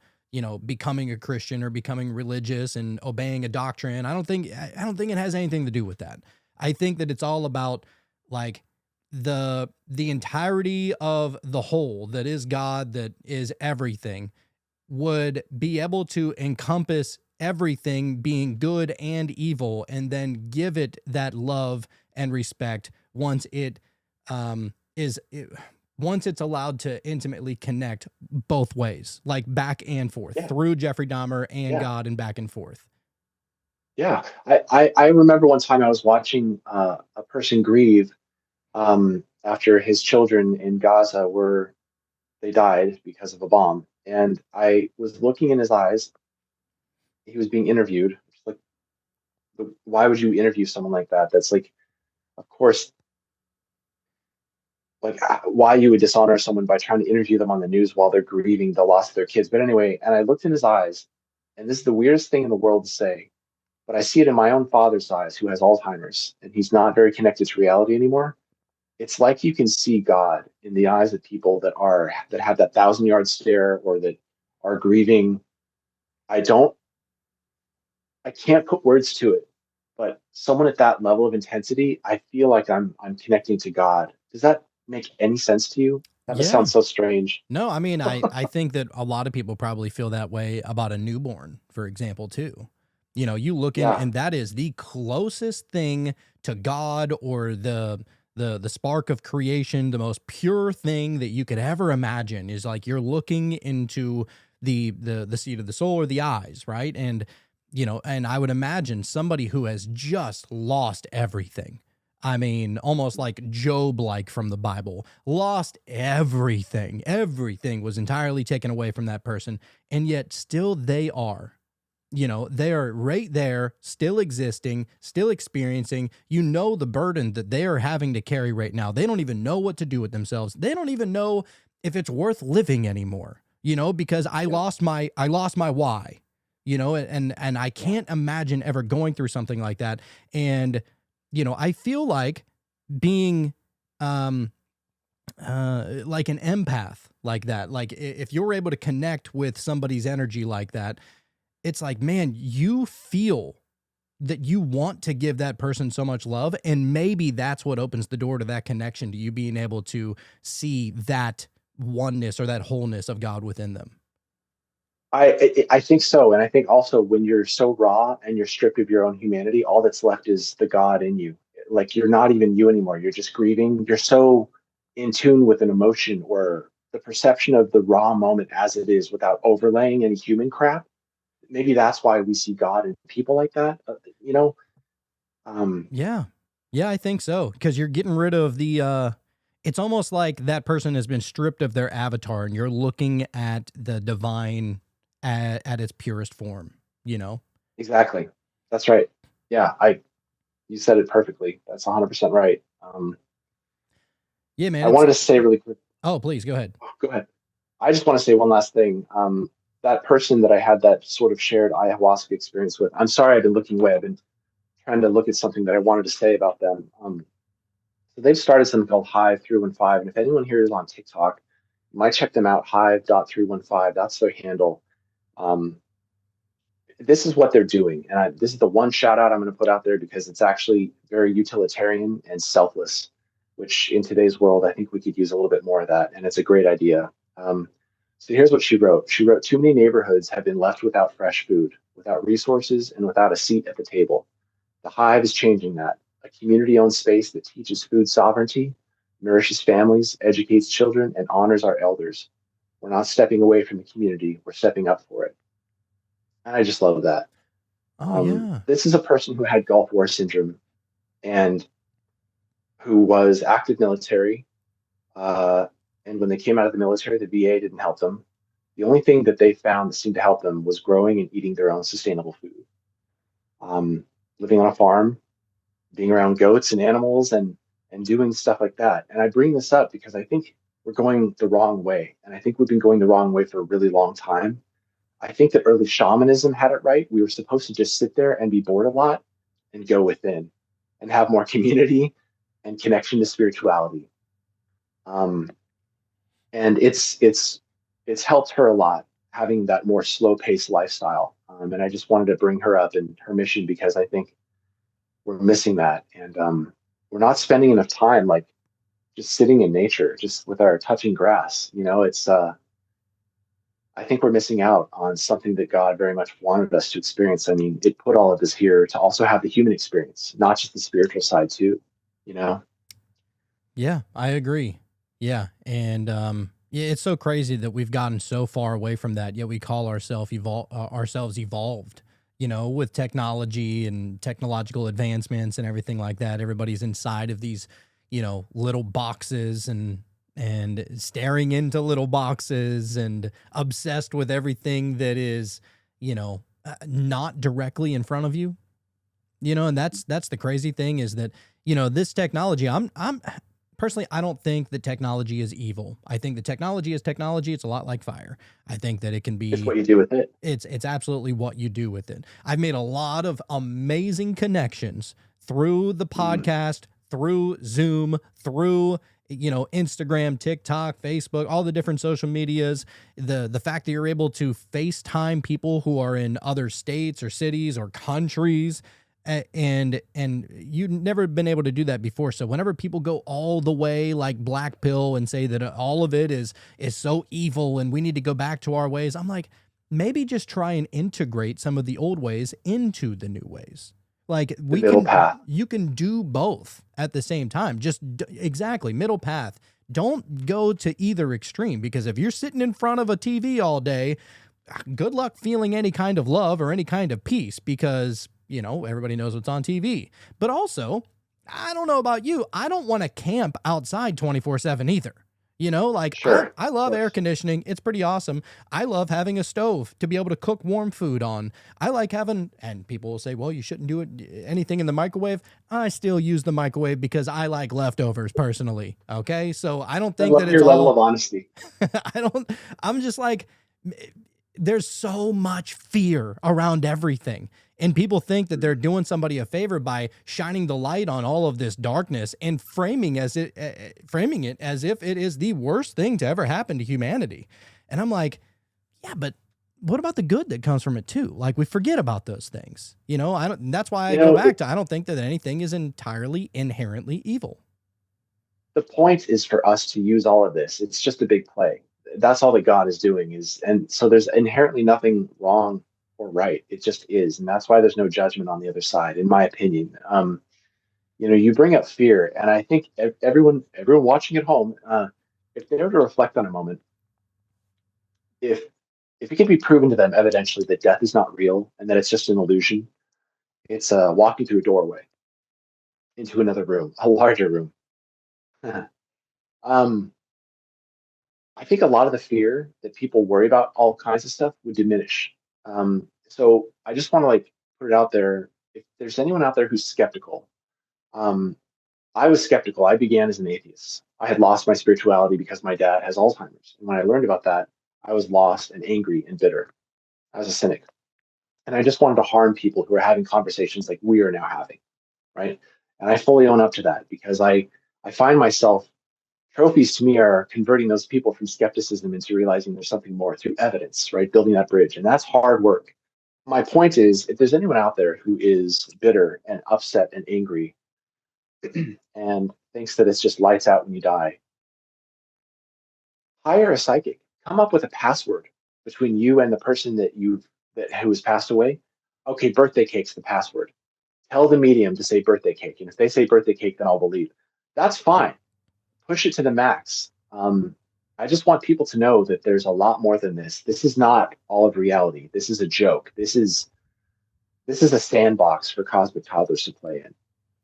Speaker 2: becoming a Christian or becoming religious and obeying a doctrine. I don't think it has anything to do with that. I think that it's all about, like, the entirety of the whole that is God, that is everything, would be able to encompass everything being good and evil, and then give it that love and respect once is it, once it's allowed to intimately connect both ways, like back and forth
Speaker 3: Yeah.
Speaker 2: through Jeffrey Dahmer and
Speaker 3: Yeah.
Speaker 2: God, and back and forth.
Speaker 3: Yeah. I remember one time I was watching a person grieve after his children in Gaza they died because of a bomb. And I was looking in his eyes. He was being interviewed. It's like, why would you interview someone like that? That's like, of course, like why you would dishonor someone by trying to interview them on the news while they're grieving the loss of their kids. But anyway, and I looked in his eyes, and this is the weirdest thing in the world to say, but I see it in my own father's eyes, who has Alzheimer's, and he's not very connected to reality anymore. It's like you can see God in the eyes of people that have that 1,000-yard stare or that are grieving. I don't, I can't put words to it, but someone at that level of intensity, I feel like I'm connecting to God. Does that make any sense to you? That must
Speaker 2: Yeah.
Speaker 3: sound so strange.
Speaker 2: No, I mean, I think that a lot of people probably feel that way about a newborn, for example, too. You look in,
Speaker 3: Yeah,
Speaker 2: and that is the closest thing to God, or the spark of creation, the most pure thing that you could ever imagine, is like you're looking into the seat of the soul, or the eyes, right? And I would imagine somebody who has just lost everything. I mean, almost like Job, like from the Bible, lost everything. Everything was entirely taken away from that person, and yet still they are, You know, they are right there, still existing, still experiencing. You know the burden that they are having to carry right now. They don't even know what to do with themselves. They don't even know if it's worth living anymore, you know, because I lost my why, you know, and I can't imagine ever going through something like that. And, you know, I feel like being like an empath like that, like if you're able to connect with somebody's energy like that, it's like, man, you feel that you want to give that person so much love. And maybe that's what opens the door to that connection, to you being able to see that oneness or that wholeness of God within them.
Speaker 3: I think so. And I think also when you're so raw and you're stripped of your own humanity, all that's left is the God in you. Like you're not even you anymore. You're just grieving. You're so in tune with an emotion or the perception of the raw moment as it is without overlaying any human crap. Maybe that's why we see God in people like that. You know,
Speaker 2: Yeah. Yeah, I think so. Because you're getting rid of the, it's almost like that person has been stripped of their avatar and you're looking at the divine at its purest form, you know?
Speaker 3: exactly. That's right. Yeah, you said it perfectly. That's 100% right.
Speaker 2: Yeah, man.
Speaker 3: I wanted to say really quick.
Speaker 2: Oh, please go ahead.
Speaker 3: Oh, go ahead. I just want to say one last thing. That person that I had that sort of shared ayahuasca experience with, I'm sorry I've been looking away. I've been trying to look at something that I wanted to say about them. So they've started something called Hive 315. And if anyone here is on TikTok, you might check them out, hive.315. That's their handle. Um, this is what they're doing. And this is the one shout out I'm going to put out there because it's actually very utilitarian and selfless, which in today's world, I think we could use a little bit more of that. And it's a great idea. So here's what she wrote. She wrote, too many neighborhoods have been left without fresh food, without resources, and without a seat at the table. The Hive is changing that. A community-owned space that teaches food sovereignty, nourishes families, educates children, and honors our elders. We're not stepping away from the community. We're stepping up for it. And I just love that.
Speaker 2: Oh, yeah.
Speaker 3: This is a person who had Gulf War syndrome and who was active military. And when they came out of the military, the VA didn't help them. The only thing that they found that seemed to help them was growing and eating their own sustainable food. Living on a farm, being around goats and animals and doing stuff like that. And I bring this up because I think we're going the wrong way. And I think we've been going the wrong way for a really long time. I think that early shamanism had it right. We were supposed to just sit there and be bored a lot and go within and have more community and connection to spirituality. And it's helped her a lot having that more slow paced lifestyle. And I just wanted to bring her up and her mission because I think we're missing that. And we're not spending enough time like just sitting in nature, just with our touching grass. You know, it's I think we're missing out on something that God very much wanted us to experience. I mean, it put all of this here to also have the human experience, not just the spiritual side too, you know?
Speaker 2: Yeah, I agree. Yeah. And, yeah, it's so crazy that we've gotten so far away from that, yet we call ourselves evolved, you know, with technology and technological advancements and everything like that. Everybody's inside of these, you know, little boxes and staring into little boxes and obsessed with everything that is, you know, not directly in front of you, you know, and that's the crazy thing is that, you know, this technology, I'm personally, I don't think that technology is evil. I think the technology is technology. It's a lot like fire. I think that it can be.
Speaker 3: It's what you do with it.
Speaker 2: It's absolutely what you do with it. I've made a lot of amazing connections through the podcast, through Zoom, through, you know, Instagram, TikTok, Facebook, all the different social medias. The fact that you're able to FaceTime people who are in other states or cities or countries. And you've never been able to do that before. So whenever people go all the way like black pill and say that all of it is so evil and we need to go back to our ways, I'm like, maybe just try and integrate some of the old ways into the new ways. Like you can do both at the same time. Just exactly middle path. Don't go to either extreme, because if you're sitting in front of a TV all day, good luck feeling any kind of love or any kind of peace, because you know, everybody knows what's on TV. But also, I don't know about you, I don't want to camp outside 24/7 either. You know, like
Speaker 3: Sure.
Speaker 2: I
Speaker 3: Of
Speaker 2: love air
Speaker 3: course.
Speaker 2: conditioning. It's pretty awesome. I love having a stove to be able to cook warm food on. I like having, and people will say, well, you shouldn't do it anything in the microwave. I still use the microwave because I like leftovers personally. Okay. So I don't
Speaker 3: I
Speaker 2: think that
Speaker 3: love
Speaker 2: it's
Speaker 3: your level
Speaker 2: all,
Speaker 3: of honesty.
Speaker 2: I don't, I'm just like, there's so much fear around everything. And people think that they're
Speaker 3: Mhm.
Speaker 2: doing somebody a favor by shining the light on all of this darkness and framing it as if it is the worst thing to ever happen to humanity. And I'm like, yeah, but what about the good that comes from it too? Like we forget about those things. You know, I don't that's why I
Speaker 3: You
Speaker 2: go
Speaker 3: know,
Speaker 2: back to I don't think that anything is entirely inherently evil.
Speaker 3: the point is for us to use all of this. It's just a big play. That's all that God is doing is, and so there's inherently nothing wrong or right. It just is, and that's why there's no judgment on the other side, in my opinion. You bring up fear, and I think everyone watching at home, if they were to reflect on a moment, if if it can be proven to them evidentially that death is not real and that it's just an illusion, it's walking through a doorway into another room, a larger room. um, I think a lot of the fear that people worry about all kinds of stuff would diminish. So I just want to like put it out there. If there's anyone out there who's skeptical, um, I was skeptical. I began as an atheist. I had lost my spirituality because my dad has Alzheimer's. And when I learned about that, I was lost and angry and bitter. I was a cynic. And I just wanted to harm people who are having conversations like we are now having, right? And I fully own up to that because I find myself trophies to me are converting those people from skepticism into realizing there's something more through evidence, right? Building that bridge. And that's hard work. My point is, if there's anyone out there who is bitter and upset and angry and thinks that it's just lights out when you die, hire a psychic. Come up with a password between you and the person that who has passed away. Okay, birthday cake's the password. Tell the medium to say birthday cake. And if they say birthday cake, then I'll believe. That's fine. Push it to the max. I just want people to know that there's a lot more than this. This is not all of reality. This is a joke. This is a sandbox for cosmic toddlers to play in.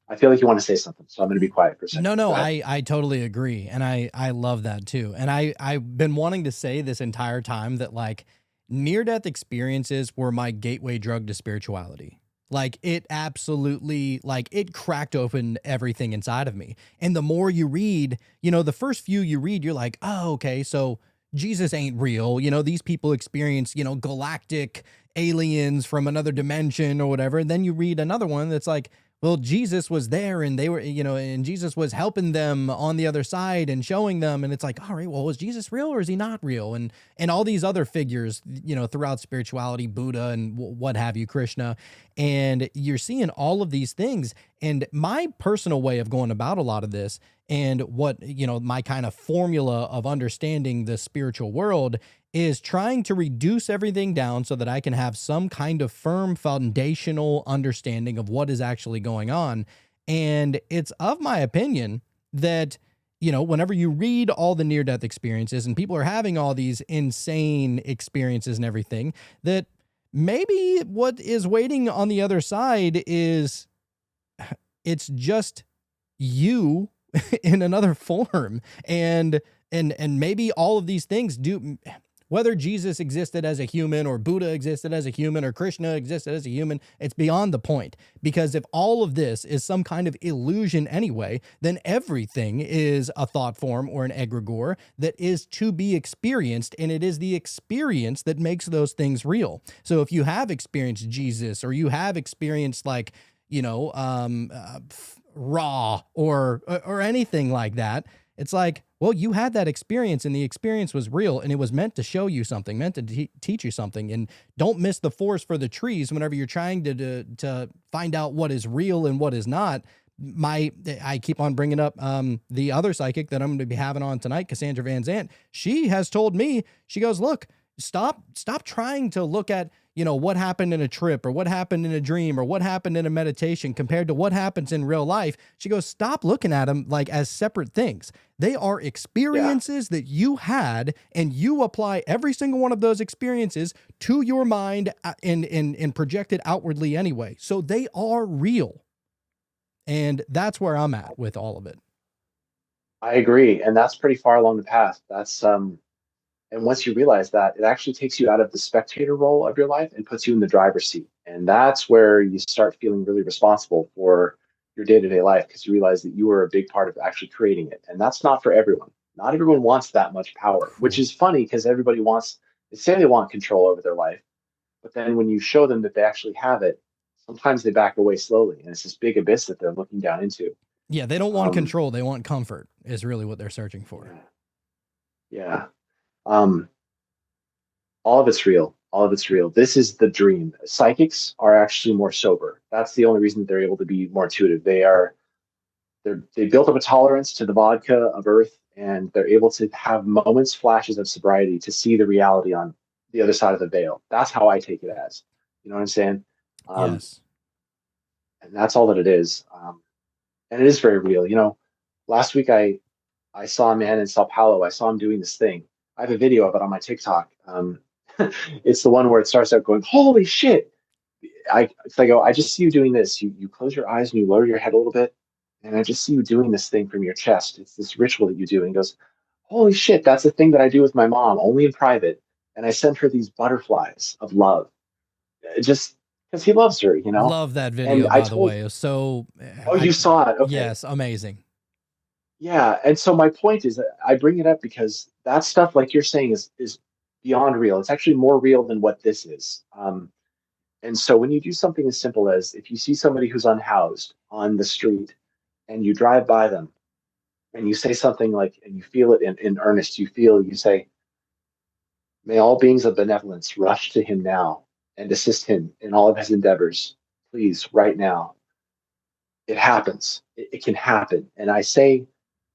Speaker 3: I feel like you want to say something, so I'm going to be quiet for a second.
Speaker 2: No, no,
Speaker 3: Go ahead.
Speaker 2: I totally agree. And I love that too. And I've been wanting to say this entire time that like near death experiences were my gateway drug to spirituality. Like it absolutely like it cracked open everything inside of me. And the more you read, the first few you read, you're like, oh, okay, so Jesus ain't real. These people experience, galactic aliens from another dimension or whatever. And then you read another one that's like, well, Jesus was there and they were, and Jesus was helping them on the other side and showing them. And it's like, all right, well, was Jesus real or is he not real? And all these other figures, throughout spirituality, Buddha and what have you, Krishna. And you're seeing all of these things. And my personal way of going about a lot of this and what, my kind of formula of understanding the spiritual world is trying to reduce everything down so that I can have some kind of firm foundational understanding of what is actually going on. And it's of my opinion that, whenever you read all the near death experiences and people are having all these insane experiences and everything, that maybe what is waiting on the other side is it's just you in another form. And maybe all of these things do, whether Jesus existed as a human or Buddha existed as a human or Krishna existed as a human, it's beyond the point. Because if all of this is some kind of illusion anyway, then everything is a thought form or an egregore that is to be experienced, and it is the experience that makes those things real. So if you have experienced Jesus or you have experienced like, Ra or anything like that, it's like, well, you had that experience and the experience was real and it was meant to show you something, meant to teach you something. And don't miss the forest for the trees whenever you're trying to find out what is real and what is not. I keep on bringing up the other psychic that I'm going to be having on tonight, Cassandra Van Zant. She has told me, she goes, look, stop trying to look at, what happened in a trip or what happened in a dream or what happened in a meditation compared to what happens in real life. She goes, stop looking at them like as separate things. They are
Speaker 3: Yeah.
Speaker 2: experiences that you had, and you apply every single one of those experiences to your mind and project it outwardly anyway. So they are real. And that's where I'm at with all of it.
Speaker 3: I agree, and that's pretty far along the path. And once you realize that, it actually takes you out of the spectator role of your life and puts you in the driver's seat. And that's where you start feeling really responsible for your day-to-day life because you realize that you were a big part of actually creating it. And that's not for everyone. Not everyone wants that much power, which is funny because everybody wants, they say they want control over their life. But then when you show them that they actually have it, sometimes they back away slowly. And it's this big abyss that they're looking down into.
Speaker 2: Yeah, they don't want
Speaker 3: Um,
Speaker 2: control. They want comfort is really what they're searching for.
Speaker 3: yeah. Yeah. Um, all of it's real. All of it's real. This is the dream. Psychics are actually more sober. That's the only reason that they're able to be more intuitive. They built up a tolerance to the vodka of Earth, and they're able to have moments, flashes of sobriety to see the reality on the other side of the veil. That's how I take it as. You know what I'm saying? Um,
Speaker 2: Yes.
Speaker 3: and that's all that it is. And it is very real. Last week I saw a man in Sao Paulo. I saw him doing this thing. I have a video of it on my TikTok. It's the one where it starts out going, "Holy shit!" I go, "I just see you doing this. You close your eyes and you lower your head a little bit, and I just see you doing this thing from your chest. It's this ritual that you do." And he goes, "Holy shit! That's the thing that I do with my mom, only in private. And I send her these butterflies of love, just because he loves her, you know."
Speaker 2: Love that
Speaker 3: And
Speaker 2: video,
Speaker 3: I
Speaker 2: by the
Speaker 3: told,
Speaker 2: way. It was so,
Speaker 3: "Oh, you saw it? Okay."
Speaker 2: yes, amazing.
Speaker 3: Yeah, and so my point is that I bring it up because that stuff, like you're saying, is beyond real. It's actually more real than what this is. And so when you do something as simple as if you see somebody who's unhoused on the street and you drive by them and you say something like, and you feel it in earnest, you say, "May all beings of benevolence rush to him now and assist him in all of his endeavors, please, right now." It happens. It can happen. And I say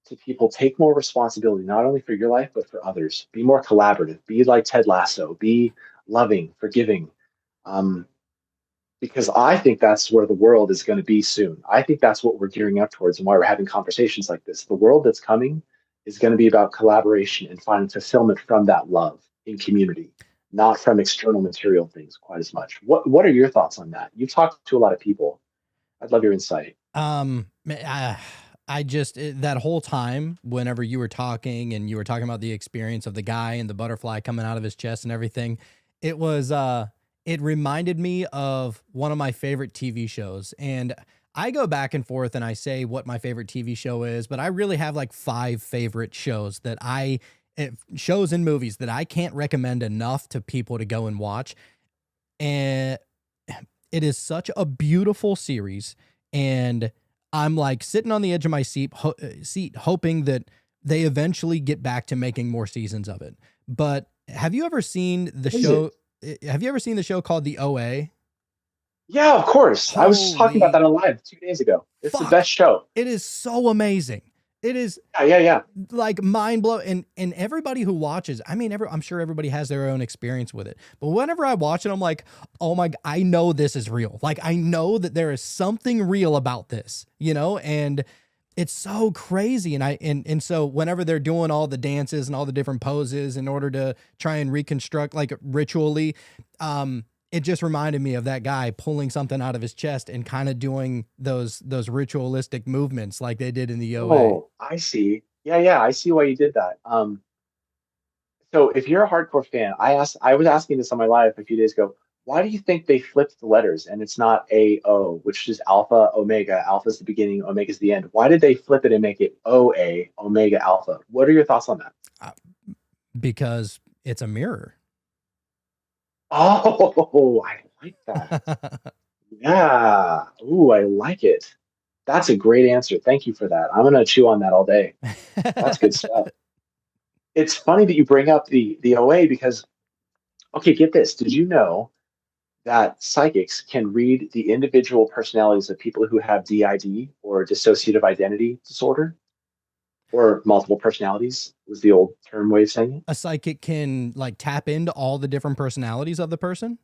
Speaker 3: to people, take more responsibility, not only for your life, but for others. Be more collaborative. Be like Ted Lasso. Be loving, forgiving. Um, because I think that's where the world is going to be soon. I think that's what we're gearing up towards and why we're having conversations like this. The world that's coming is going to be about collaboration and finding fulfillment from that love in community, not from external material things quite as much. What are your thoughts on that? You've talked to a lot of people. I'd love your insight.
Speaker 2: I just that whole time, whenever you were talking and you were talking about the experience of the guy and the butterfly coming out of his chest and everything, it was it reminded me of one of my favorite TV shows. And I go back and forth and I say what my favorite TV show is, but I really have like five favorite shows that shows and movies that I can't recommend enough to people to go and watch. And it is such a beautiful series, and I'm like sitting on the edge of my seat hoping that they eventually get back to making more seasons of it. But have you ever seen the
Speaker 3: Is
Speaker 2: show?
Speaker 3: it?
Speaker 2: Have you ever seen the show called The OA?
Speaker 3: Yeah, of course. I was just talking about
Speaker 2: Holy
Speaker 3: that on live 2 days ago. It's the
Speaker 2: fuck.
Speaker 3: best show.
Speaker 2: It is so amazing. It is
Speaker 3: Yeah, yeah, yeah.
Speaker 2: like mind blowing, and everybody who watches, I mean, I'm sure everybody has their own experience with it, but whenever I watch it, I'm like, oh my, I know this is real. Like, I know that there is something real about this, and it's so crazy. And so whenever they're doing all the dances and all the different poses in order to try and reconstruct like ritually, it just reminded me of that guy pulling something out of his chest and kind of doing those ritualistic movements like they did in the OA.
Speaker 3: Oh, I see. Yeah, yeah, I see why you did that. So if you're a hardcore fan, I was asking this on my live a few days ago. Why do you think they flipped the letters and it's not AO, which is Alpha Omega? Alpha's the beginning, Omega's the end. Why did they flip it and make it OA, Omega Alpha? What are your thoughts on that?
Speaker 2: Uh, because it's a mirror.
Speaker 3: Oh, I like that. Yeah. Ooh, I like it. That's a great answer. Thank you for that. I'm gonna chew on that all day. That's good stuff. It's funny that you bring up the OA because okay, get this. Did you know that psychics can read the individual personalities of people who have DID or dissociative identity disorder or multiple personalities was the old term way of saying it?
Speaker 2: A psychic can like tap into all the different personalities of the person.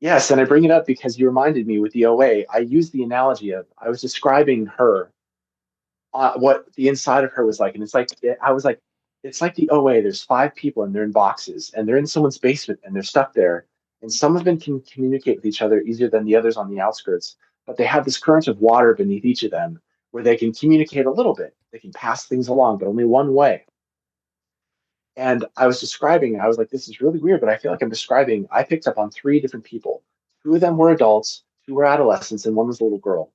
Speaker 3: Yes, and I bring it up because you reminded me with the OA. I used the analogy of I was describing her what the inside of her was like. And it's like, I was like, it's like the OA. There's five people and they're in boxes and they're in someone's basement and they're stuck there. And some of them can communicate with each other easier than the others on the outskirts. But they have this current of water beneath each of them. where they can communicate a little bit. They can pass things along, but only one way. And I was describing, I was like, this is really weird, but I feel like I picked up on three different people. Two of them were adults, two were adolescents, and one was a little girl.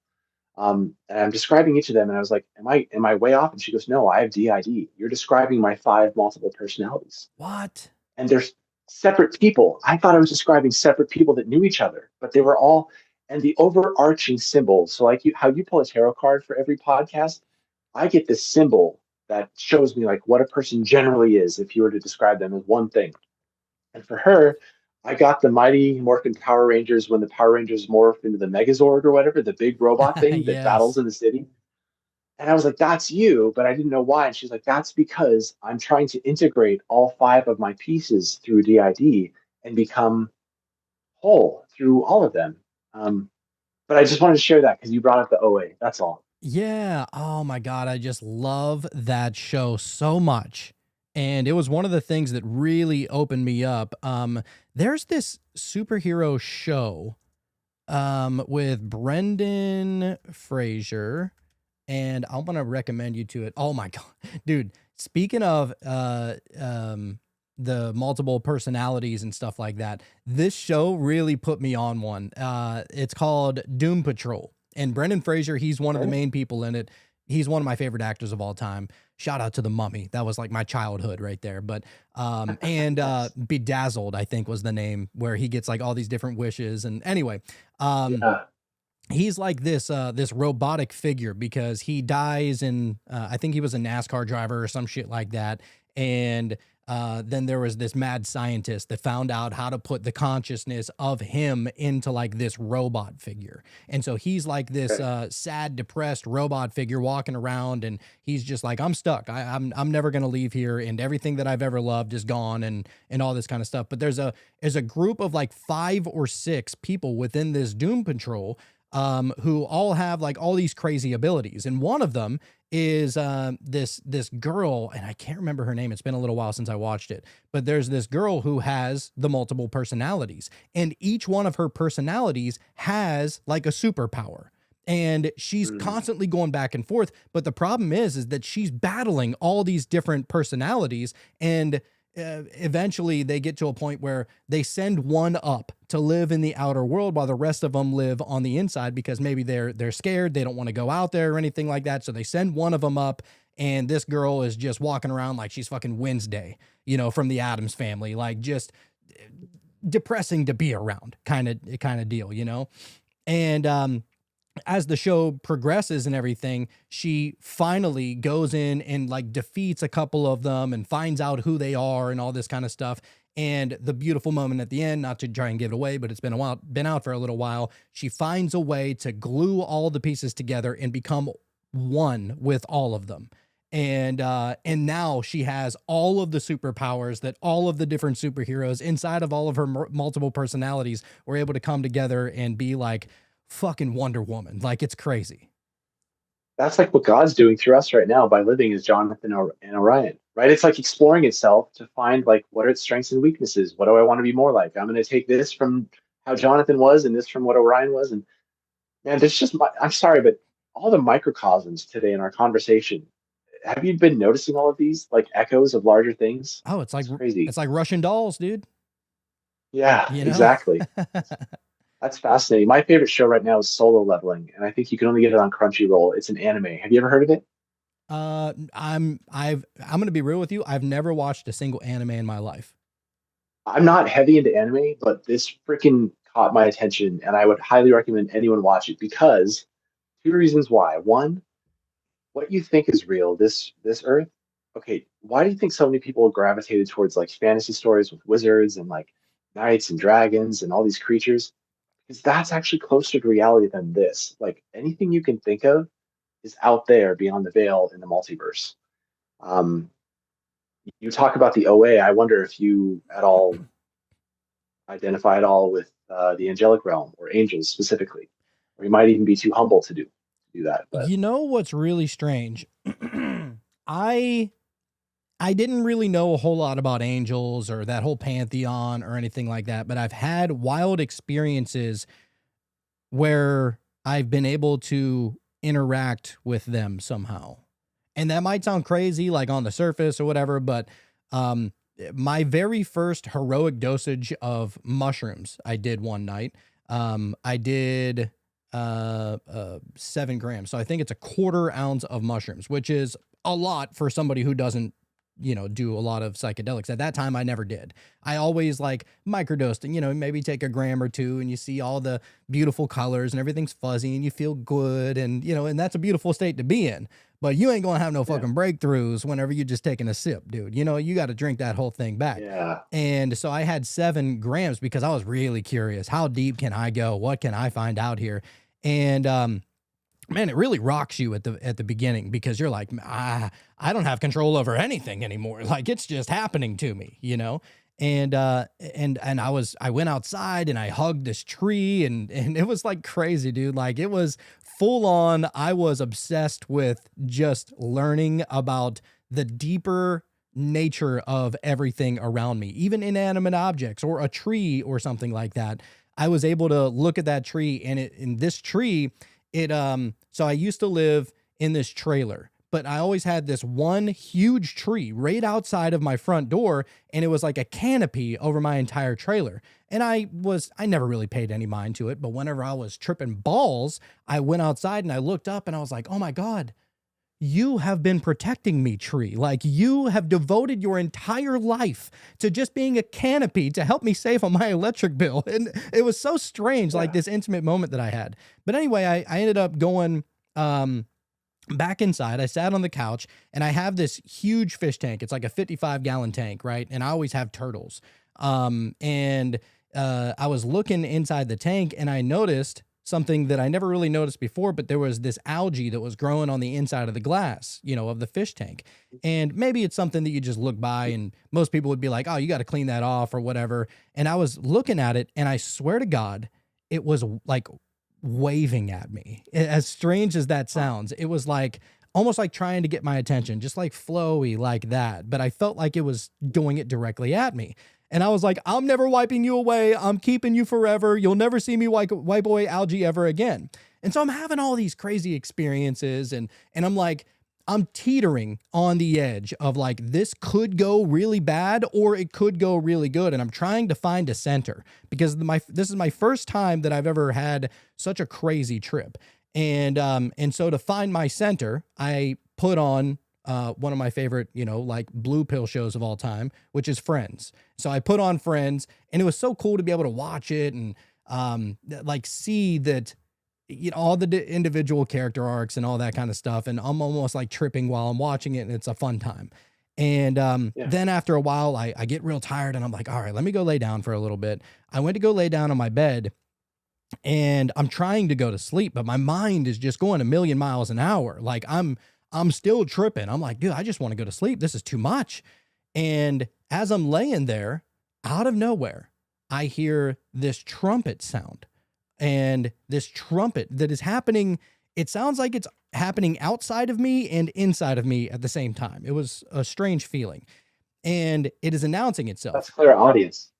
Speaker 3: And I'm describing each of them, and I was like, am I way off? And she goes, no, I have DID. You're describing my 5 multiple personalities.
Speaker 2: What?
Speaker 3: And they're separate people. I thought I was describing separate people that knew each other, but they were all, and the overarching symbol. So like how you pull a tarot card for every podcast, I get this symbol that shows me like what a person generally is if you were to describe them as one thing. And for her, I got the Mighty Morphin Power Rangers when the Power Rangers morphed into the Megazord or whatever, the big robot thing that battles
Speaker 2: Yes.
Speaker 3: in the city. And I was like, that's you, but I didn't know why. And she's like, that's because I'm trying to integrate all 5 of my pieces through DID and become whole through all of them. But I just wanted to share that because you brought up the OA. That's all.
Speaker 2: Yeah. Oh my God. I just love that show so much. And it was one of the things that really opened me up. There's this superhero show with Brendan Fraser, and I'm gonna recommend you to it. Oh my God, dude. Speaking of the multiple personalities and stuff like that, this show really put me on one. It's called Doom Patrol. And Brendan Fraser, he's one of the
Speaker 3: Okay.
Speaker 2: main people in it. He's one of my favorite actors of all time. Shout out to The Mummy. That was like my childhood right there. But and
Speaker 3: Nice.
Speaker 2: Bedazzled, I think was the name, where he gets like all these different wishes. And anyway, um
Speaker 3: Yeah.
Speaker 2: he's like this robotic figure because he dies in I think he was a NASCAR driver or some shit like that. And then there was this mad scientist that found out how to put the consciousness of him into like this robot figure. And so he's like this
Speaker 3: Okay.
Speaker 2: sad, depressed robot figure walking around, and he's just like, I'm stuck. I'm never gonna leave here, and everything that I've ever loved is gone, and all this kind of stuff. But there's a group of like 5 or 6 people within this Doom Patrol who all have like all these crazy abilities. And one of them is this girl, and I can't remember her name. It's been a little while since I watched it, but there's this girl who has the multiple personalities, and each one of her personalities has like a superpower. And she's
Speaker 3: Mm.
Speaker 2: constantly going back and forth. But the problem is that she's battling all these different personalities, and eventually they get to a point where they send one up to live in the outer world while the rest of them live on the inside, because maybe they're scared, they don't want to go out there or anything like that. So they send one of them up, and this girl is just walking around like she's fucking Wednesday, from the Addams Family, like just depressing to be around kind of deal. And as the show progresses and everything, she finally goes in and like defeats a couple of them and finds out who they are and all this kind of stuff. And the beautiful moment at the end, not to try and give it away, but it's been out for a little while. She finds a way to glue all the pieces together and become one with all of them. And now she has all of the superpowers that all of the different superheroes inside of all of her multiple personalities were able to come together and be like fucking Wonder Woman. Like, it's crazy.
Speaker 3: That's like what God's doing through us right now by living as Jonathan and Orion, right? It's like exploring itself to find like what are its strengths and weaknesses. What do I want to be more like? I'm going to take this from how Jonathan was and this from what Orion was. And man, there's just, I'm sorry, but all the microcosms today in our conversation, have you been noticing all of these like echoes of larger things?
Speaker 2: Oh, it's like
Speaker 3: It's crazy.
Speaker 2: it's like Russian dolls, dude.
Speaker 3: Yeah,
Speaker 2: You know?
Speaker 3: exactly. That's fascinating. My favorite show right now is Solo Leveling, and I think you can only get it on Crunchyroll. It's an anime. Have you ever heard of it?
Speaker 2: I'm gonna be real with you. I've never watched a single anime in my life.
Speaker 3: I'm not heavy into anime, but this freaking caught my attention, and I would highly recommend anyone watch it because two reasons why. One, what you think is real, this Earth. Okay, why do you think so many people gravitated towards like fantasy stories with wizards and like knights and dragons and all these creatures? Because that's actually closer to reality than this. Like anything you can think of is out there beyond the veil in the multiverse. Um, you talk about the OA. I wonder if you at all identify at all with the angelic realm or angels specifically, or you might even be too humble to do that. But
Speaker 2: You know what's really strange? I I didn't really know a whole lot about angels or that whole pantheon or anything like that, but I've had wild experiences where I've been able to interact with them somehow. And that might sound crazy, like on the surface or whatever, but my very first heroic dosage of mushrooms I did one night. I did 7 grams. So I think it's a 1/4 ounce of mushrooms, which is a lot for somebody who doesn't, do a lot of psychedelics. At that time, I never did. I always like microdosed and, maybe take a gram or two and you see all the beautiful colors and everything's fuzzy and you feel good. And, and that's a beautiful state to be in. But you ain't going to have no fucking breakthroughs whenever you're just taking a sip, dude. You got to drink that whole thing back.
Speaker 3: Yeah.
Speaker 2: And so I had 7 grams because I was really curious. How deep can I go? What can I find out here? And, man, it really rocks you at the beginning because you're like, I don't have control over anything anymore. Like it's just happening to me, And I went outside and I hugged this tree and it was like crazy, dude. Like it was full on. I was obsessed with just learning about the deeper nature of everything around me, even inanimate objects or a tree or something like that. I was able to look at that tree and in this tree, so I used to live in this trailer, but I always had this one huge tree right outside of my front door, and it was like a canopy over my entire trailer. And I never really paid any mind to it, but whenever I was tripping balls, I went outside and I looked up and I was like, oh my God, you have been protecting me, tree. Like you have devoted your entire life to just being a canopy to help me save on my electric bill. And it was so strange, like this intimate moment that I had. But anyway, I ended up going back inside. I sat on the couch and I have this huge fish tank. It's like a 55-gallon tank, right? And I always have turtles. I was looking inside the tank and I noticed something that I never really noticed before, but there was this algae that was growing on the inside of the glass, of the fish tank. And maybe it's something that you just look by and most people would be like, oh, you got to clean that off or whatever. And I was looking at it and I swear to God, it was like waving at me. As strange as that sounds, it was like almost like trying to get my attention, just like flowy like that. But I felt like it was doing it directly at me. And I was like, I'm never wiping you away. I'm keeping you forever. You'll never see me wipe away algae ever again. And so I'm having all these crazy experiences and I'm like, I'm teetering on the edge of like, this could go really bad or it could go really good. And I'm trying to find a center because this is my first time that I've ever had such a crazy trip. And so to find my center, I put on one of my favorite, like blue pill shows of all time, which is Friends. So I put on Friends and it was so cool to be able to watch it and like see that, all the individual character arcs and all that kind of stuff. And I'm almost like tripping while I'm watching it and it's a fun time. And then after a while, I get real tired and I'm like, all right, let me go lay down for a little bit. I went to go lay down on my bed and I'm trying to go to sleep, but my mind is just going a million miles an hour. Like I'm still tripping. I'm like, dude, I just want to go to sleep. This is too much. And as I'm laying there, out of nowhere, I hear this trumpet sound. And this trumpet that is happening, it sounds like it's happening outside of me and inside of me at the same time. It was a strange feeling. And it is announcing itself.
Speaker 3: That's clairaudience.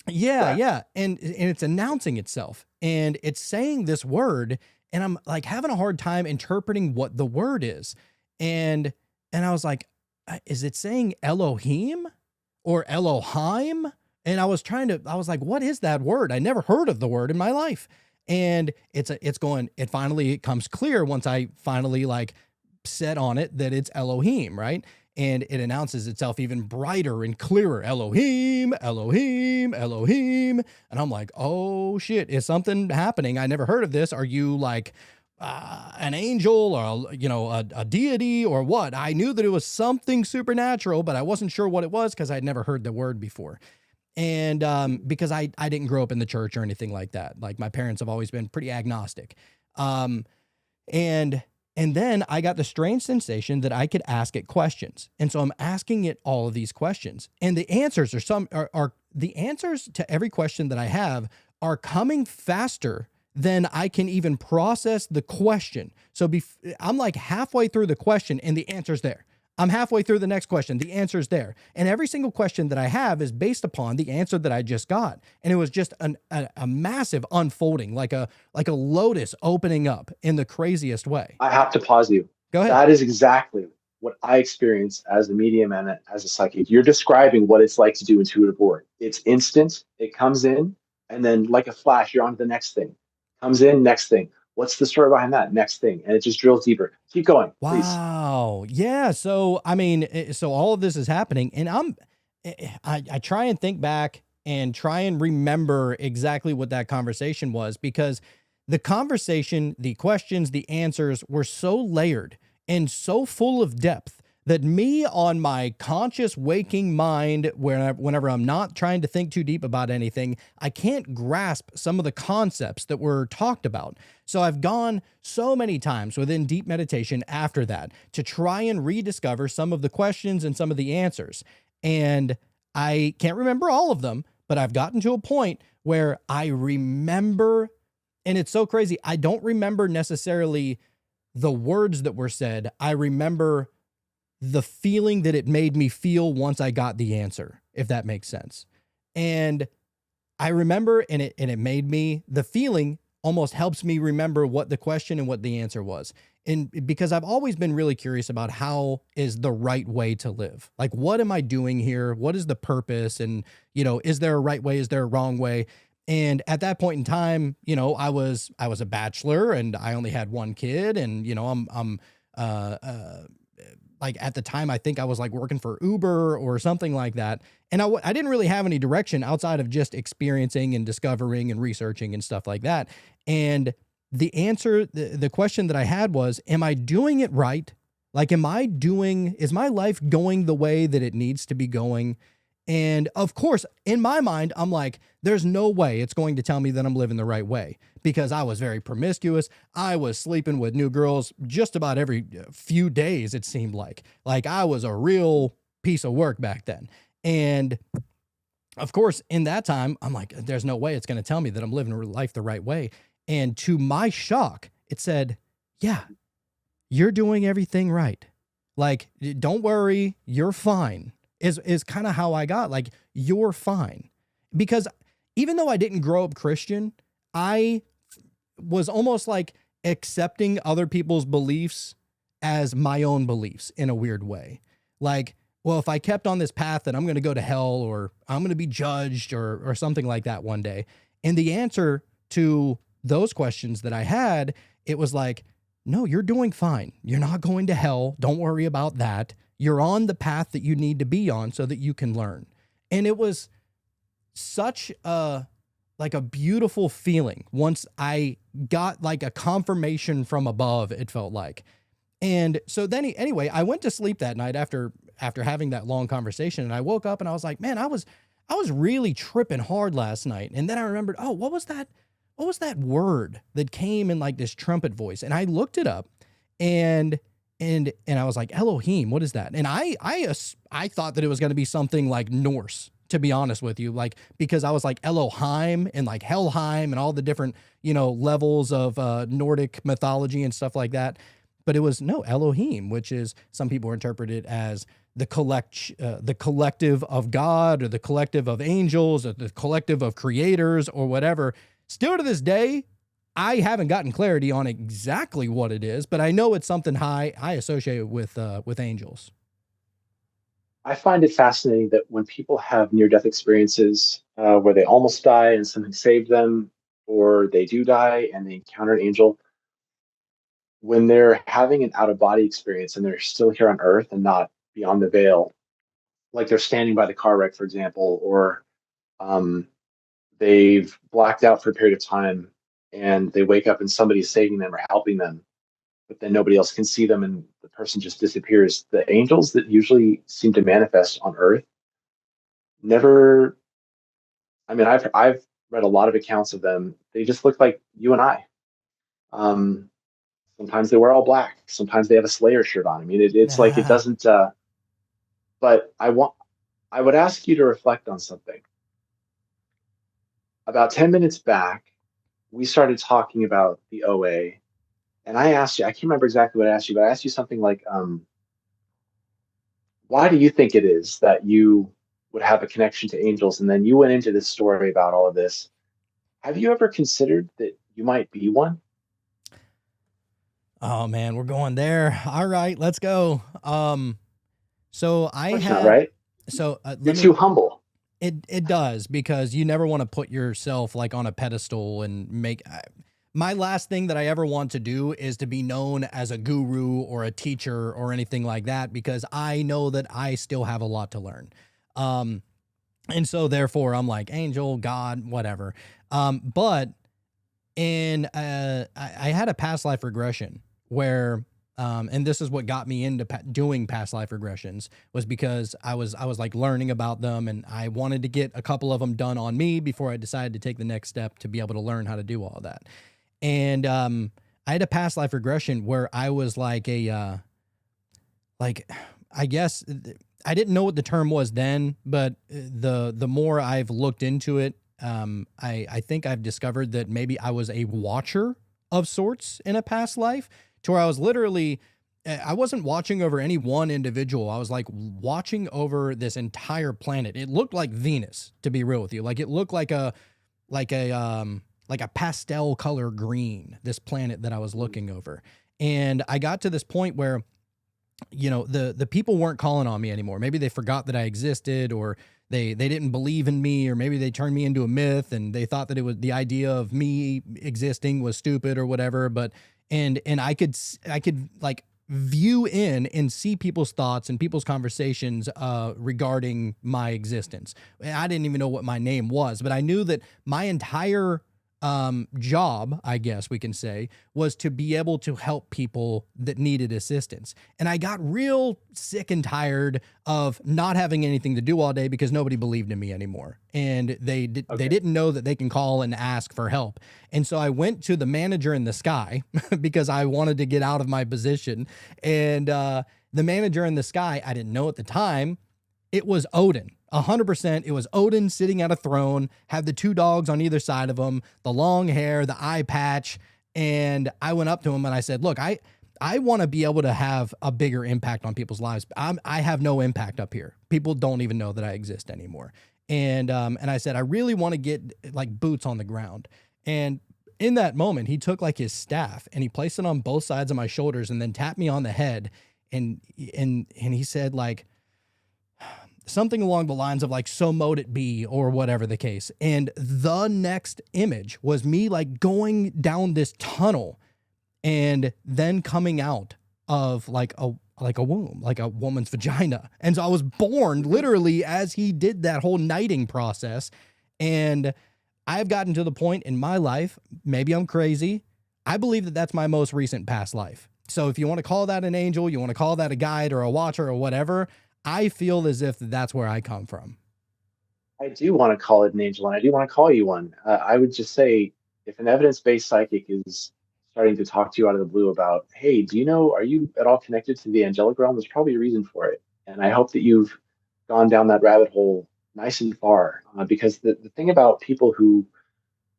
Speaker 2: Yeah, yeah. And it's announcing itself. And it's saying this word. And I'm like having a hard time interpreting what the word is. And I was like, is it saying Elohim or Elohim? And I was like, what is that word? I never heard of the word in my life. And it finally comes clear once I finally like set on it that it's Elohim, right? And it announces itself even brighter and clearer. Elohim, Elohim, Elohim. And I'm like, oh shit, is something happening? I never heard of this. Are you like an angel or, a deity or what? I knew that it was something supernatural, but I wasn't sure what it was because I'd never heard the word before. And because I didn't grow up in the church or anything like that. Like my parents have always been pretty agnostic. And then I got the strange sensation that I could ask it questions. And so I'm asking it all of these questions. And the answers are the answers to every question that I have are coming faster than I can even process the question. So I'm like halfway through the question and the answer's there. I'm halfway through the next question. The answer's there. And every single question that I have is based upon the answer that I just got. And it was just a massive unfolding, like a lotus opening up in the craziest way.
Speaker 3: I have to pause you.
Speaker 2: Go ahead.
Speaker 3: That is exactly what I experience as a medium and as a psychic. You're describing what it's like to do intuitive work. It's instant. It comes in, and then like a flash, you're on to the next thing. Comes in, next thing. What's the story behind that? Next thing. And it just drills deeper. Keep going, please.
Speaker 2: Wow. Yeah. So, I mean, so all of this is happening, and I try and think back and try and remember exactly what that conversation was, because the conversation, the questions, the answers were so layered and so full of depth that me on my conscious waking mind, whenever I'm not trying to think too deep about anything, I can't grasp some of the concepts that were talked about. So I've gone so many times within deep meditation after that to try and rediscover some of the questions and some of the answers. And I can't remember all of them, but I've gotten to a point where I remember, and it's so crazy, I don't remember necessarily the words that were said. I remember the feeling that it made me feel once I got the answer, if that makes sense. And I remember, and it made me, the feeling almost helps me remember what the question and what the answer was. And because I've always been really curious about how is the right way to live? Like, what am I doing here? What is the purpose? And, is there a right way? Is there a wrong way? And at that point in time, I was a bachelor and I only had one kid, and, I'm like at the time, I think I was like working for Uber or something like that. And I didn't really have any direction outside of just experiencing and discovering and researching and stuff like that. And the answer, the question that I had was, am I doing it right? Like, is my life going the way that it needs to be going? And of course, in my mind, I'm like, there's no way it's going to tell me that I'm living the right way, because I was very promiscuous. I was sleeping with new girls just about every few days, it seemed like. Like, I was a real piece of work back then. And of course, in that time, I'm like, there's no way it's going to tell me that I'm living life the right way. And to my shock, it said, yeah, you're doing everything right. Like, don't worry, you're fine. Is kind of how I got, like, you're fine. Because even though I didn't grow up Christian, I was almost like accepting other people's beliefs as my own beliefs in a weird way. Like, well, if I kept on this path, then I'm going to go to hell, or I'm going to be judged, or something like that one day. And the answer to those questions that I had, it was like, no, you're doing fine. You're not going to hell. Don't worry about that. You're on the path that you need to be on so that you can learn. And it was such a beautiful feeling once I got like a confirmation from above, it felt like. And so then anyway, I went to sleep that night after having that long conversation, and I woke up and I was like, man, I was really tripping hard last night. And then I remembered, oh, what was that word that came in like this trumpet voice? And I looked it up, and I was like, Elohim, what is that? And I thought that it was going to be something like Norse, to be honest with you, like, because I was like Elohim and like Helheim and all the different, levels of Nordic mythology and stuff like that. But it was no, Elohim, which is, some people interpret it as the collective of God, or the collective of angels, or the collective of creators, or whatever. Still to this day, I haven't gotten clarity on exactly what it is, but I know it's something I associate with angels.
Speaker 3: I find it fascinating that when people have near-death experiences where they almost die and something saved them, or they do die and they encounter an angel, when they're having an out-of-body experience and they're still here on Earth and not beyond the veil, like they're standing by the car wreck, for example, or they've blacked out for a period of time and they wake up and somebody's saving them or helping them, but then nobody else can see them and the person just disappears. The angels that usually seem to manifest on Earth never, I mean, I've read a lot of accounts of them. They just look like you and I. Sometimes they wear all black. Sometimes they have a Slayer shirt on. I mean, it's like, it doesn't, but I would ask you to reflect on something. About 10 minutes back, we started talking about the OA, and I asked you, I can't remember exactly what I asked you, but I asked you something like, Why do you think it is that you would have a connection to angels? And then you went into this story about all of this. Have you ever considered that you might be one?
Speaker 2: Oh man, we're going there. All right, let's go. So
Speaker 3: Of
Speaker 2: I
Speaker 3: course not,
Speaker 2: had,
Speaker 3: right?
Speaker 2: so
Speaker 3: You're
Speaker 2: let me,
Speaker 3: too humble.
Speaker 2: it does, because you never want to put yourself like on a pedestal and my last thing that I ever want to do is to be known as a guru or a teacher or anything like that, because I know that I still have a lot to learn. Um, and so therefore I'm like angel, God, whatever. But in I had a past life regression where and this is what got me into doing past life regressions, was because I was like learning about them, and I wanted to get a couple of them done on me before I decided to take the next step to be able to learn how to do all of that. And I had a past life regression where I was like like I guess I didn't know what the term was then, but the more I've looked into it, I think I've discovered that maybe I was a watcher of sorts in a past life, to where I was literally I wasn't watching over any one individual. I was like watching over this entire planet. It looked like Venus, to be real with you. Like it looked like a like a pastel color green, this planet that I was looking over. And I got to this point where, you know, the people weren't calling on me anymore. Maybe they forgot that I existed, or they didn't believe in me, or maybe they turned me into a myth and they thought that it was the idea of me existing was stupid or whatever. But and I could like view in and see people's thoughts and people's conversations regarding my existence. I didn't even know what my name was, but I knew that my entire job, I guess we can say, was to be able to help people that needed assistance. And I got real sick and tired of not having anything to do all day because nobody believed in me anymore. And they
Speaker 3: Okay.
Speaker 2: didn't know that they can call and ask for help. And so I went to the manager in the sky because I wanted to get out of my position. And the manager in the sky, I didn't know at the time, it was Odin. 100%. It was Odin sitting at a throne, had the two dogs on either side of him, the long hair, the eye patch. And I went up to him and I said, look, I want to be able to have a bigger impact on people's lives. I have no impact up here. People don't even know that I exist anymore. And I said, I really want to get like boots on the ground. And in that moment, he took like his staff and he placed it on both sides of my shoulders and then tapped me on the head. And he said like, something along the lines of like, so mote it be, or whatever the case. And the next image was me like going down this tunnel and then coming out of like a womb, like a woman's vagina. And so I was born literally as he did that whole knighting process. And I've gotten to the point in my life, maybe I'm crazy, I believe that that's my most recent past life. So if you want to call that an angel, you want to call that a guide or a watcher or whatever, I feel as if that's where I come from.
Speaker 3: I do want to call it an angel, and I do want to call you one. I would just say, if an evidence-based psychic is starting to talk to you out of the blue about, hey, do you know, are you at all connected to the angelic realm? There's probably a reason for it. And I hope that you've gone down that rabbit hole nice and far. Because the thing about people who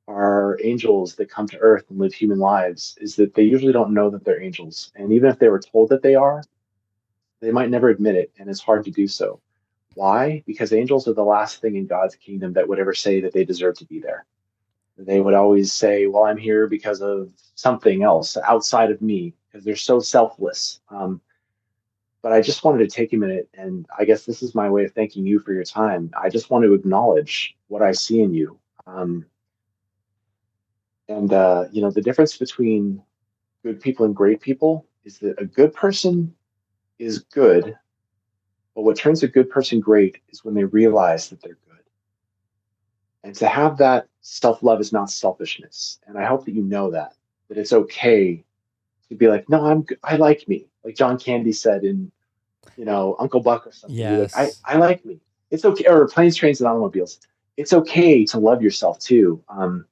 Speaker 3: are angels that come to Earth and live human lives is that they usually don't know that they're angels. And even if they were told that they are, they might never admit it, and it's hard to do so. Why? Because angels are the last thing in God's kingdom that would ever say that they deserve to be there. They would always say, well, I'm here because of something else outside of me, because they're so selfless. But I just wanted to take a minute, and I guess this is my way of thanking you for your time. I just want to acknowledge what I see in you. The difference between good people and great people is that a good person is good, but what turns a good person great is when they realize that they're good. And to have that self love is not selfishness. And I hope that you know that it's okay to be like, no, I like me. Like John Candy said in, Uncle Buck or something. Be like,
Speaker 2: Yes.
Speaker 3: I like me. It's okay. Or planes, trains, and automobiles. It's okay to love yourself too. I'm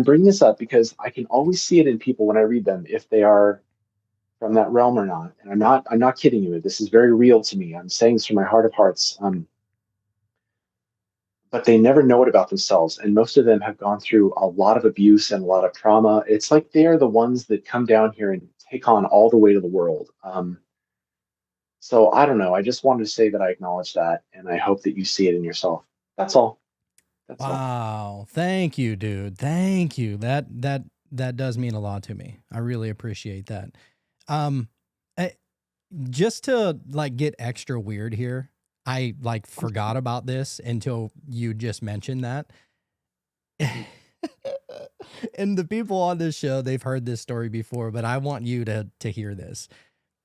Speaker 3: bringing this up because I can always see it in people when I read them if they are from that realm or not. And I'm not kidding you. This is very real to me. I'm saying this from my heart of hearts. But they never know it about themselves. And most of them have gone through a lot of abuse and a lot of trauma. It's like they're the ones that come down here and take on all the weight of the world. So I don't know. I just wanted to say that I acknowledge that, and I hope that you see it in yourself. That's all. That's all.
Speaker 2: Wow. Thank you, dude. Thank you. That does mean a lot to me. I really appreciate that. Um, I, just to like get extra weird here, I like forgot about this until you just mentioned that. And the people on this show, they've heard this story before, but I want you to hear this.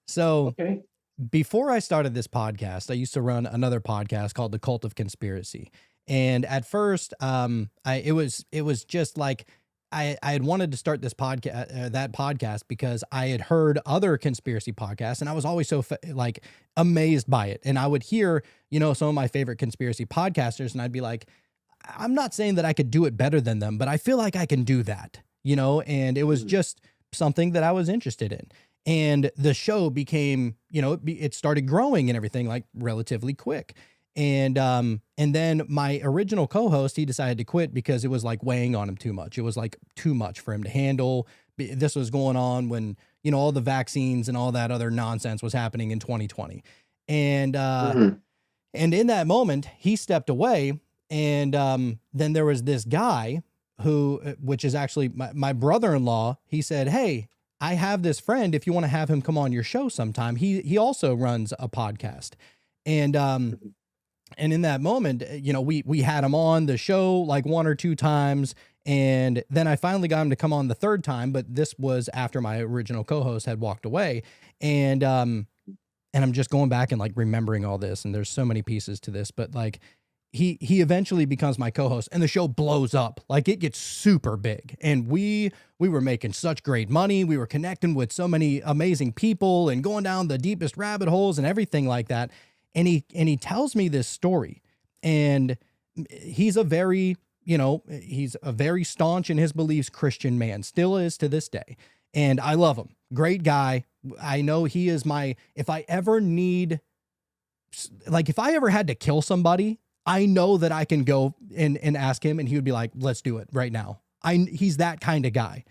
Speaker 2: So
Speaker 3: Okay.
Speaker 2: before I started this podcast, I used to run another podcast called The Cult of Conspiracy. And at first, it was just like I had wanted to start this podcast, that podcast, because I had heard other conspiracy podcasts, and I was always so like amazed by it. And I would hear, some of my favorite conspiracy podcasters, and I'd be like, I'm not saying that I could do it better than them, but I feel like I can do that, and it was just something that I was interested in. And the show became, it started growing and everything like relatively quick. And then my original co-host, he decided to quit because it was like weighing on him too much. It was like too much for him to handle. This was going on when, all the vaccines and all that other nonsense was happening in 2020. And,
Speaker 3: Mhm.
Speaker 2: and in that moment, he stepped away. And then there was this guy who, which is actually my brother-in-law. He said, "Hey, I have this friend. If you want to have him come on your show sometime, he also runs a podcast." And in that moment, we had him on the show like one or two times, and then I finally got him to come on the third time. But this was after my original co-host had walked away, and I'm just going back and like remembering all this, and there's so many pieces to this, but like. He eventually becomes my co-host, and the show blows up. Like, it gets super big, and we were making such great money. We were connecting with so many amazing people and going down the deepest rabbit holes and everything like that. And he tells me this story, and he's a very, he's a very staunch in his beliefs Christian man, still is to this day. And I love him. Great guy. I know he is if I ever had to kill somebody, I know that I can go and ask him, and he would be like, "Let's do it right now." He's that kind of guy.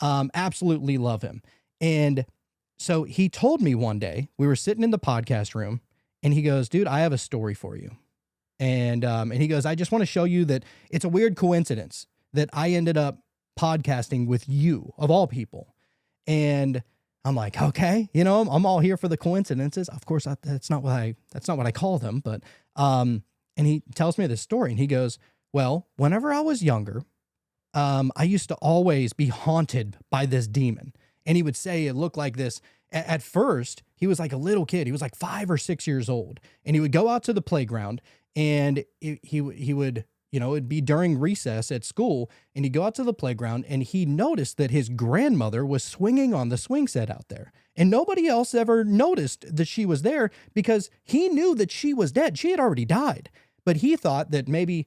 Speaker 2: Absolutely love him. And so he told me one day, we were sitting in the podcast room, and he goes, "Dude, I have a story for you." And he goes, "I just want to show you that it's a weird coincidence that I ended up podcasting with you of all people." And I'm like, "Okay, I'm all here for the coincidences." Of course, that's not what I call them, but and he tells me this story, and he goes, "Well, whenever I was younger, I used to always be haunted by this demon." And he would say it looked like this. At first, he was like a little kid. He was like 5 or 6 years old. And he would go out to the playground, and he would, it'd be during recess at school. And he'd go out to the playground, and he noticed that his grandmother was swinging on the swing set out there. And nobody else ever noticed that she was there because he knew that she was dead. She had already died. But he thought that maybe,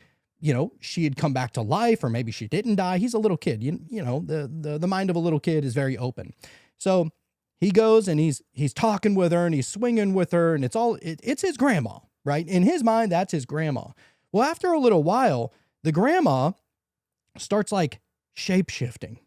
Speaker 2: she had come back to life, or maybe she didn't die. He's a little kid. The mind of a little kid is very open. So he goes and he's talking with her, and he's swinging with her, and it's his grandma, right? In his mind, that's his grandma. Well, after a little while, the grandma starts like shape-shifting.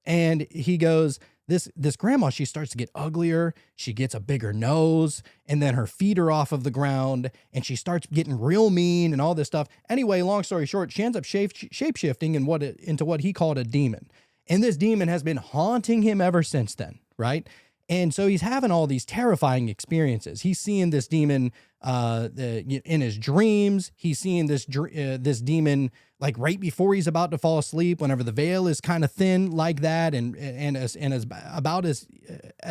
Speaker 2: And he goes, this grandma, she starts to get uglier. She gets a bigger nose, and then her feet are off of the ground, and she starts getting real mean and all this stuff. Anyway, long story short, she ends up shape-shifting into what he called a demon. And this demon has been haunting him ever since then, right? And so he's having all these terrifying experiences. He's seeing this demon in his dreams. He's seeing this demon like right before he's about to fall asleep, whenever the veil is kind of thin like that, and as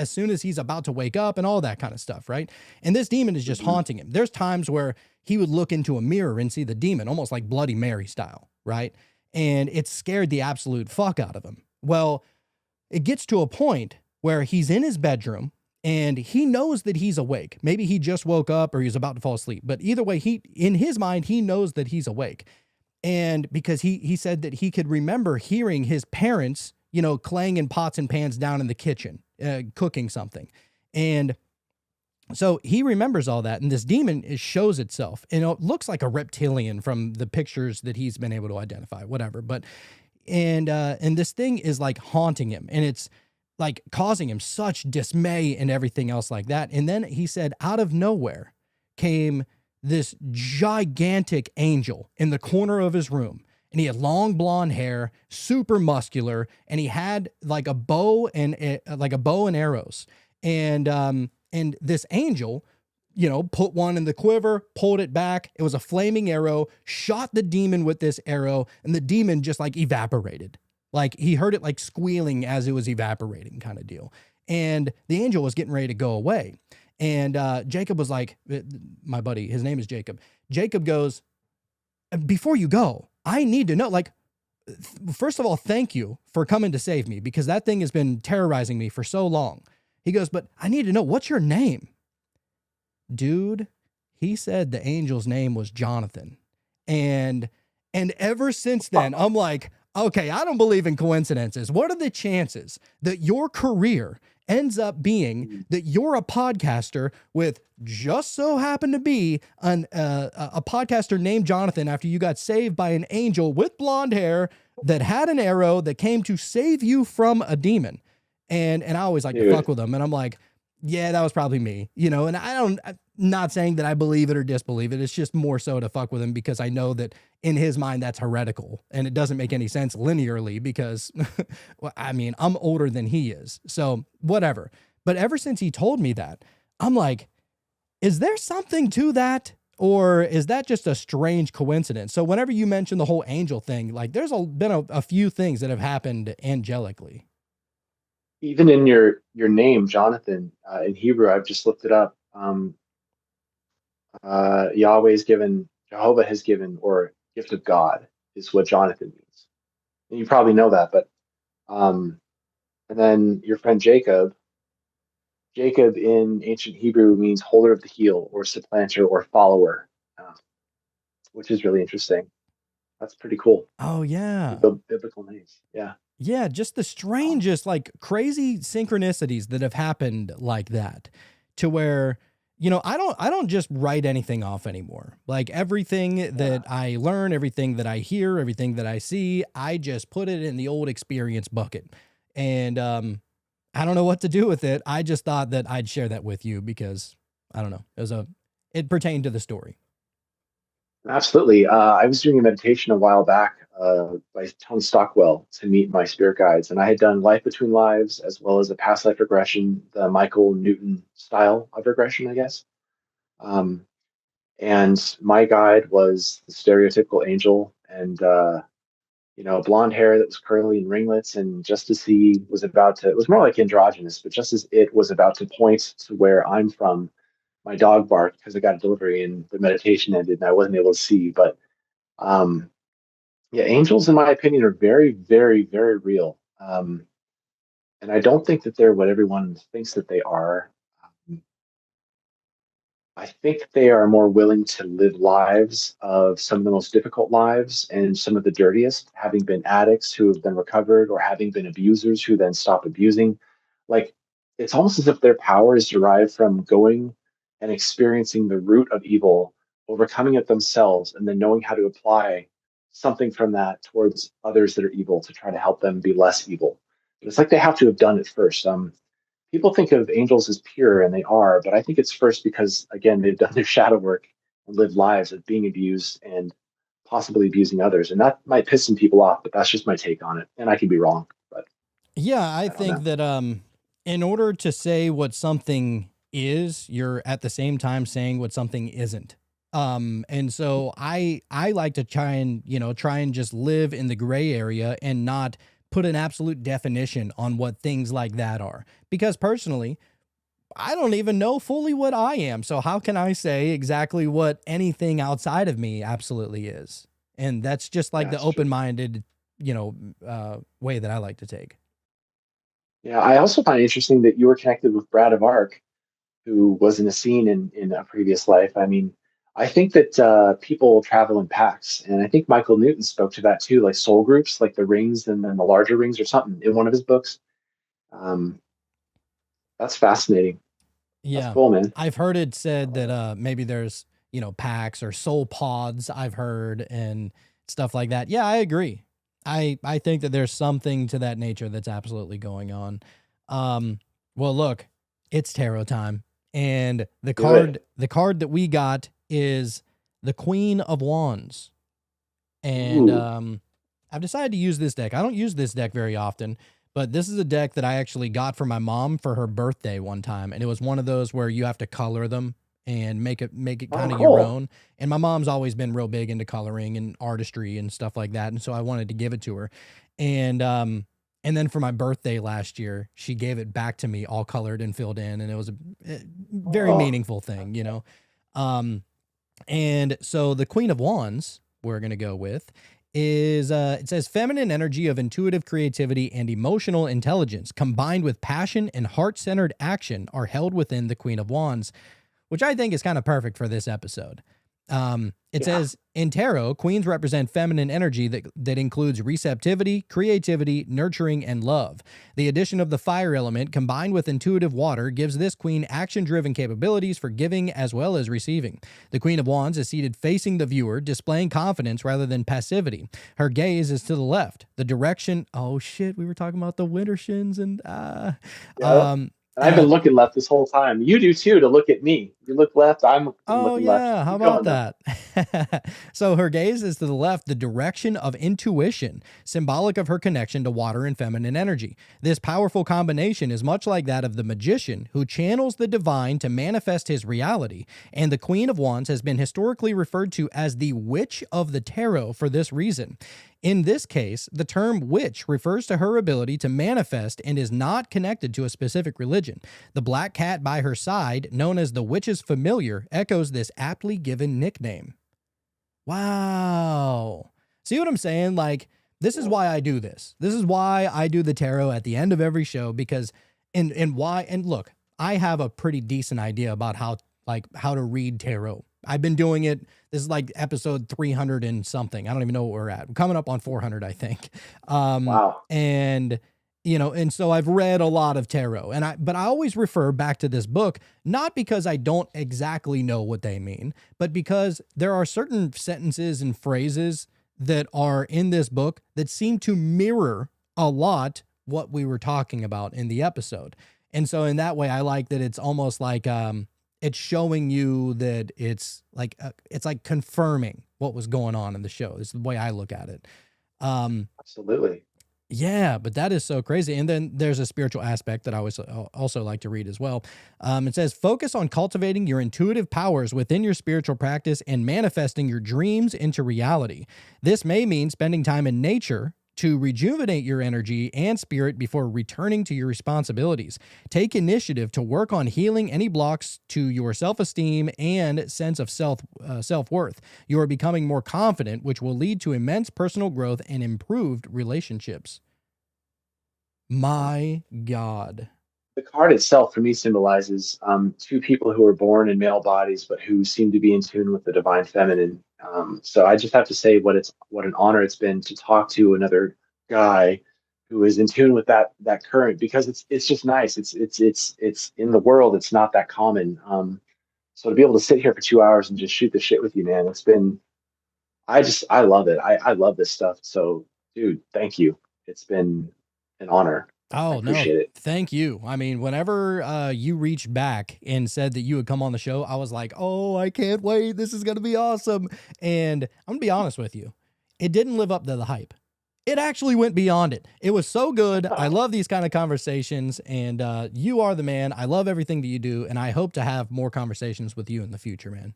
Speaker 2: soon as he's about to wake up, and all that kind of stuff, right? And this demon is just haunting him. There's times where he would look into a mirror and see the demon, almost like Bloody Mary style, right? And it scared the absolute fuck out of him. Well, it gets to a point where he's in his bedroom and he knows that he's awake. Maybe he just woke up or he's about to fall asleep. But either way, in his mind, he knows that he's awake. And because he said that he could remember hearing his parents, clanging pots and pans down in the kitchen, cooking something. And so he remembers all that. And this demon shows itself. And it looks like a reptilian from the pictures that he's been able to identify, whatever. But, and this thing is like haunting him. And like causing him such dismay and everything else like that. And then he said, out of nowhere came this gigantic angel in the corner of his room. And he had long blonde hair, super muscular, and he had like a bow and arrows. And this angel, you know, put one in the quiver, pulled it back. It was a flaming arrow, shot the demon with this arrow, and the demon just like evaporated. Like he heard it like squealing as it was evaporating, kind of deal. And the angel was getting ready to go away. And Jacob was like, my buddy, his name is Jacob. Jacob goes, before you go, I need to know, like, first of all, thank you for coming to save me, because that thing has been terrorizing me for so long. He goes, but I need to know, what's your name? Dude, he said the angel's name was Jonathan. And ever since then, I'm like, okay, I don't believe in coincidences. What are the chances that your career ends up being that you're a podcaster with just so happen to be a podcaster named Jonathan after you got saved by an angel with blonde hair that had an arrow that came to save you from a demon? And I always like to fuck with them. And I'm like, yeah, that was probably me, you know, and I'm not saying that I believe it or disbelieve it. It's just more so to fuck with him, because I know that in his mind, that's heretical and it doesn't make any sense linearly, because well, I mean, I'm older than he is, so whatever. But ever since he told me that, I'm like, is there something to that? Or is that just a strange coincidence? So whenever you mention the whole angel thing, like there's been a few things that have happened angelically.
Speaker 3: Even in your name, Jonathan, in Hebrew, I've just looked it up. Jehovah has given, or gift of God is what Jonathan means. And you probably know that, but and then your friend Jacob. Jacob in ancient Hebrew means holder of the heel, or supplanter, or follower, which is really interesting. That's pretty cool.
Speaker 2: Oh yeah.
Speaker 3: The biblical names. Yeah.
Speaker 2: Yeah, just the strangest, like crazy synchronicities that have happened like that, to where, you know, I don't just write anything off anymore. Like everything that I learn, everything that I hear, everything that I see, I just put it in the old experience bucket. And I don't know what to do with it. I just thought that I'd share that with you because I don't know. It pertained to the story.
Speaker 3: Absolutely. I was doing a meditation a while back by Tony Stockwell to meet my spirit guides, and I had done life between lives as well as a past life regression, the Michael Newton style of regression, I guess. Um, and my guide was the stereotypical angel, and blonde hair that was curly and ringlets. And just as he was about to, it was more like androgynous, but just as it was about to point to where I'm from, my dog barked because I got a delivery and the meditation ended and I wasn't able to see. But um, yeah, angels, in my opinion, are very, very, very real. And I don't think that they're what everyone thinks that they are. I think they are more willing to live lives of some of the most difficult lives and some of the dirtiest, having been addicts who have been recovered, or having been abusers who then stop abusing. Like, it's almost as if their power is derived from going and experiencing the root of evil, overcoming it themselves, and then knowing how to apply something from that towards others that are evil to try to help them be less evil. But it's like they have to have done it first. People think of angels as pure, and they are, but I think it's first because, again, they've done their shadow work and lived lives of being abused and possibly abusing others. And that might piss some people off, but that's just my take on it. And I could be wrong, but
Speaker 2: Yeah, I
Speaker 3: I don't
Speaker 2: think
Speaker 3: know.
Speaker 2: that in order to say what something is, you're at the same time saying what something isn't. And so I like to try and just live in the gray area and not put an absolute definition on what things like that are. Because personally, I don't even know fully what I am. So how can I say exactly what anything outside of me absolutely is? And that's just like
Speaker 3: Yeah,
Speaker 2: the
Speaker 3: it's true.
Speaker 2: open-minded, way that I like to take.
Speaker 3: Yeah, I also find it interesting that you were connected with Brad of Arc, who was in a scene in a previous life. I mean, I think that people travel in packs, and I think Michael Newton spoke to that too, like soul groups, like the rings and then the larger rings or something in one of his books. Um, that's fascinating. That's
Speaker 2: Yeah.
Speaker 3: cool, man.
Speaker 2: I've heard it
Speaker 3: I
Speaker 2: said
Speaker 3: love
Speaker 2: that
Speaker 3: it.
Speaker 2: maybe there's, packs or soul pods, I've heard, and stuff like that. Yeah, I agree. I think that there's something to that nature that's absolutely going on. Well, look, it's tarot time, and
Speaker 3: Do it.
Speaker 2: the card that we got is the Queen of Wands, and
Speaker 3: Ooh.
Speaker 2: I've decided to use this deck. I don't use this deck very often, but this is a deck that I actually got for my mom for her birthday one time, and it was one of those where you have to color them and make it
Speaker 3: Oh,
Speaker 2: kind of your
Speaker 3: cool.
Speaker 2: own. And my mom's always been real big into coloring and artistry and stuff like that, and so I wanted to give it to her. And then for my birthday last year, she gave it back to me all colored and filled in, and it was a very
Speaker 3: Oh,
Speaker 2: meaningful thing, you know. Um, and so the Queen of Wands we're going to go with is it says feminine energy of intuitive creativity and emotional intelligence combined with passion and heart-centered action are held within the Queen of Wands, which I think is kind of perfect for this episode. It
Speaker 3: yeah.
Speaker 2: says in tarot, queens represent feminine energy that includes receptivity, creativity, nurturing, and love. The addition of the fire element combined with intuitive water gives this queen action-driven capabilities for giving as well as receiving. The Queen of Wands is seated facing the viewer, displaying confidence rather than passivity. Her gaze is to the left. The direction, oh shit, we were talking about the winter shins and
Speaker 3: Yeah.
Speaker 2: um
Speaker 3: And I've
Speaker 2: uh
Speaker 3: been looking left this whole time. You do too, to look at me. You look left, I'm
Speaker 2: Oh,
Speaker 3: looking left.
Speaker 2: yeah. How
Speaker 3: Keep
Speaker 2: about
Speaker 3: going though.
Speaker 2: that? So her gaze is to the left, the direction of intuition, symbolic of her connection to water and feminine energy. This powerful combination is much like that of the magician who channels the divine to manifest his reality. And the Queen of Wands has been historically referred to as the Witch of the Tarot for this reason. In this case, the term witch refers to her ability to manifest and is not connected to a specific religion. The black cat by her side, known as the witch's familiar, echoes this aptly given nickname. Wow. See what I'm saying? Like, this is
Speaker 3: Cool.
Speaker 2: why I do this. This is why I do the tarot at the end of every show because and look, I have a pretty decent idea about how to read tarot. I've been doing it. This is like episode 300 and something. I don't even know what we're at. We're coming up on 400, I think.
Speaker 3: Wow.
Speaker 2: And and so I've read a lot of tarot but I always refer back to this book, not because I don't exactly know what they mean, but because there are certain sentences and phrases that are in this book that seem to mirror a lot what we were talking about in the episode. And so in that way, I like that it's almost like it's showing you that it's like confirming what was going on in the show. This is the way I look at it. Um,
Speaker 3: Absolutely.
Speaker 2: yeah, but that is so crazy. And then there's a spiritual aspect that I always also like to read as well. It says, focus on cultivating your intuitive powers within your spiritual practice and manifesting your dreams into reality. This may mean spending time in nature to rejuvenate your energy and spirit before returning to your responsibilities. Take initiative to work on healing any blocks to your self-esteem and sense of self-worth. You are becoming more confident, which will lead to immense personal growth and improved relationships.
Speaker 3: Um,
Speaker 2: My God.
Speaker 3: the card itself for me symbolizes two people who were born in male bodies, but who seem to be in tune with the divine feminine. So I just have to say what an honor it's been to talk to another guy who is in tune with that current, because it's just nice. It's in the world. It's not that common. So to be able to sit here for 2 hours and just shoot the shit with you, man, it's been, I love it. I love this stuff. So dude, thank you. It's been an honor. I
Speaker 2: Oh, no.
Speaker 3: appreciate it.
Speaker 2: Thank you. I mean, whenever you reached back and said that you would come on the show, I was like, oh, I can't wait. This is going to be awesome. And I'm going to be honest with you. It didn't live up to the hype. It actually went beyond it. It was so good. I love these kind of conversations, and you are the man. I love everything that you do, and I hope to have more conversations with you in the future, man.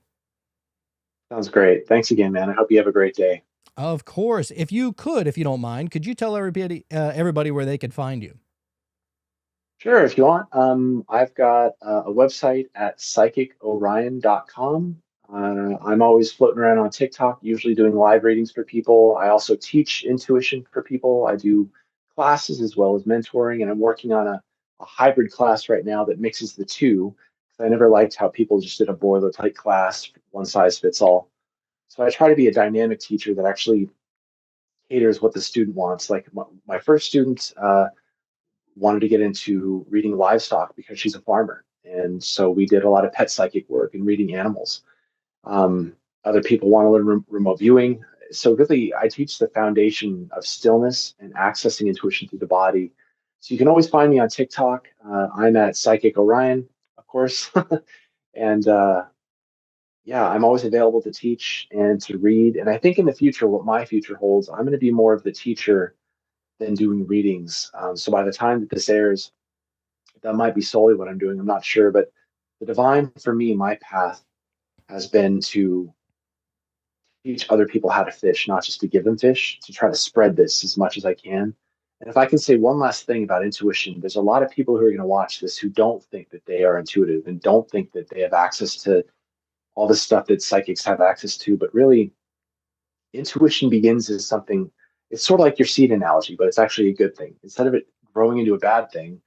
Speaker 3: Sounds great. Thanks again, man. I hope you have a great day.
Speaker 2: Of course. If you could, if you don't mind, could you tell everybody where they could find you?
Speaker 3: Sure, if you want. I've got a website at psychicorion.com. I'm always floating around on TikTok, usually doing live readings for people. I also teach intuition for people. I do classes as well as mentoring, and I'm working on a hybrid class right now that mixes the two. 'Cause I never liked how people just did a boilerplate class, one size fits all. So I try to be a dynamic teacher that actually caters what the student wants. Like my first student wanted to get into reading livestock because she's a farmer. And so we did a lot of pet psychic work and reading animals. Um, Other people want to learn remote viewing. So really, I teach the foundation of stillness and accessing intuition through the body. So you can always find me on TikTok. I'm at PsychicOrion, of course. And yeah, I'm always available to teach and to read. And I think in the future, what my future holds, I'm going to be more of the teacher than doing readings. So by the time that this airs, that might be solely what I'm doing. I'm not sure. But the divine, for me, my path has been to teach other people how to fish, not just to give them fish, to try to spread this as much as I can. And if I can say one last thing about intuition, there's a lot of people who are going to watch this who don't think that they are intuitive and don't think that they have access to all the stuff that psychics have access to. But really, intuition begins as something, it's sort of like your seed analogy, but it's actually a good thing. Instead of it growing into a bad thing,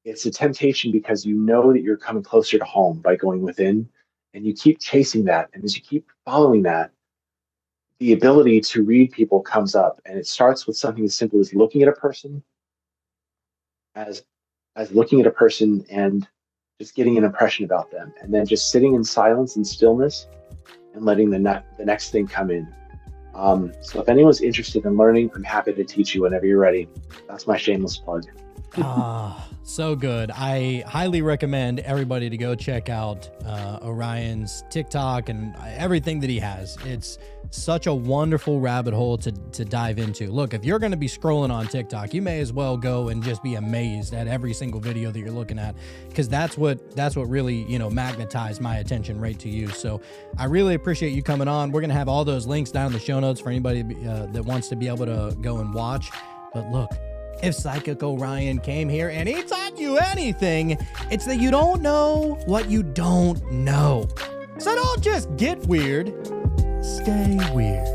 Speaker 3: it's a temptation because you know that you're coming closer to home by going within, and you keep chasing that. And as you keep following that, the ability to read people comes up, and it starts with something as simple as looking at a person, as looking at a person and just getting an impression about them, and then just sitting in silence and stillness and letting the next thing come in. So if anyone's interested in learning, I'm happy to teach you whenever you're ready. That's my shameless plug.
Speaker 2: So good. I highly recommend everybody to go check out Orion's TikTok and everything that he has. It's such a wonderful rabbit hole to dive into. Look, if you're going to be scrolling on TikTok, you may as well go and just be amazed at every single video that you're looking at, because that's what really, you know, magnetized my attention right to you. So I really appreciate you coming on. We're going to have all those links down in the show notes for anybody that wants to be able to go and watch. But look, if PsychicOrion came here and he taught you anything, it's that you don't know what you don't know. So don't just get weird, stay weird.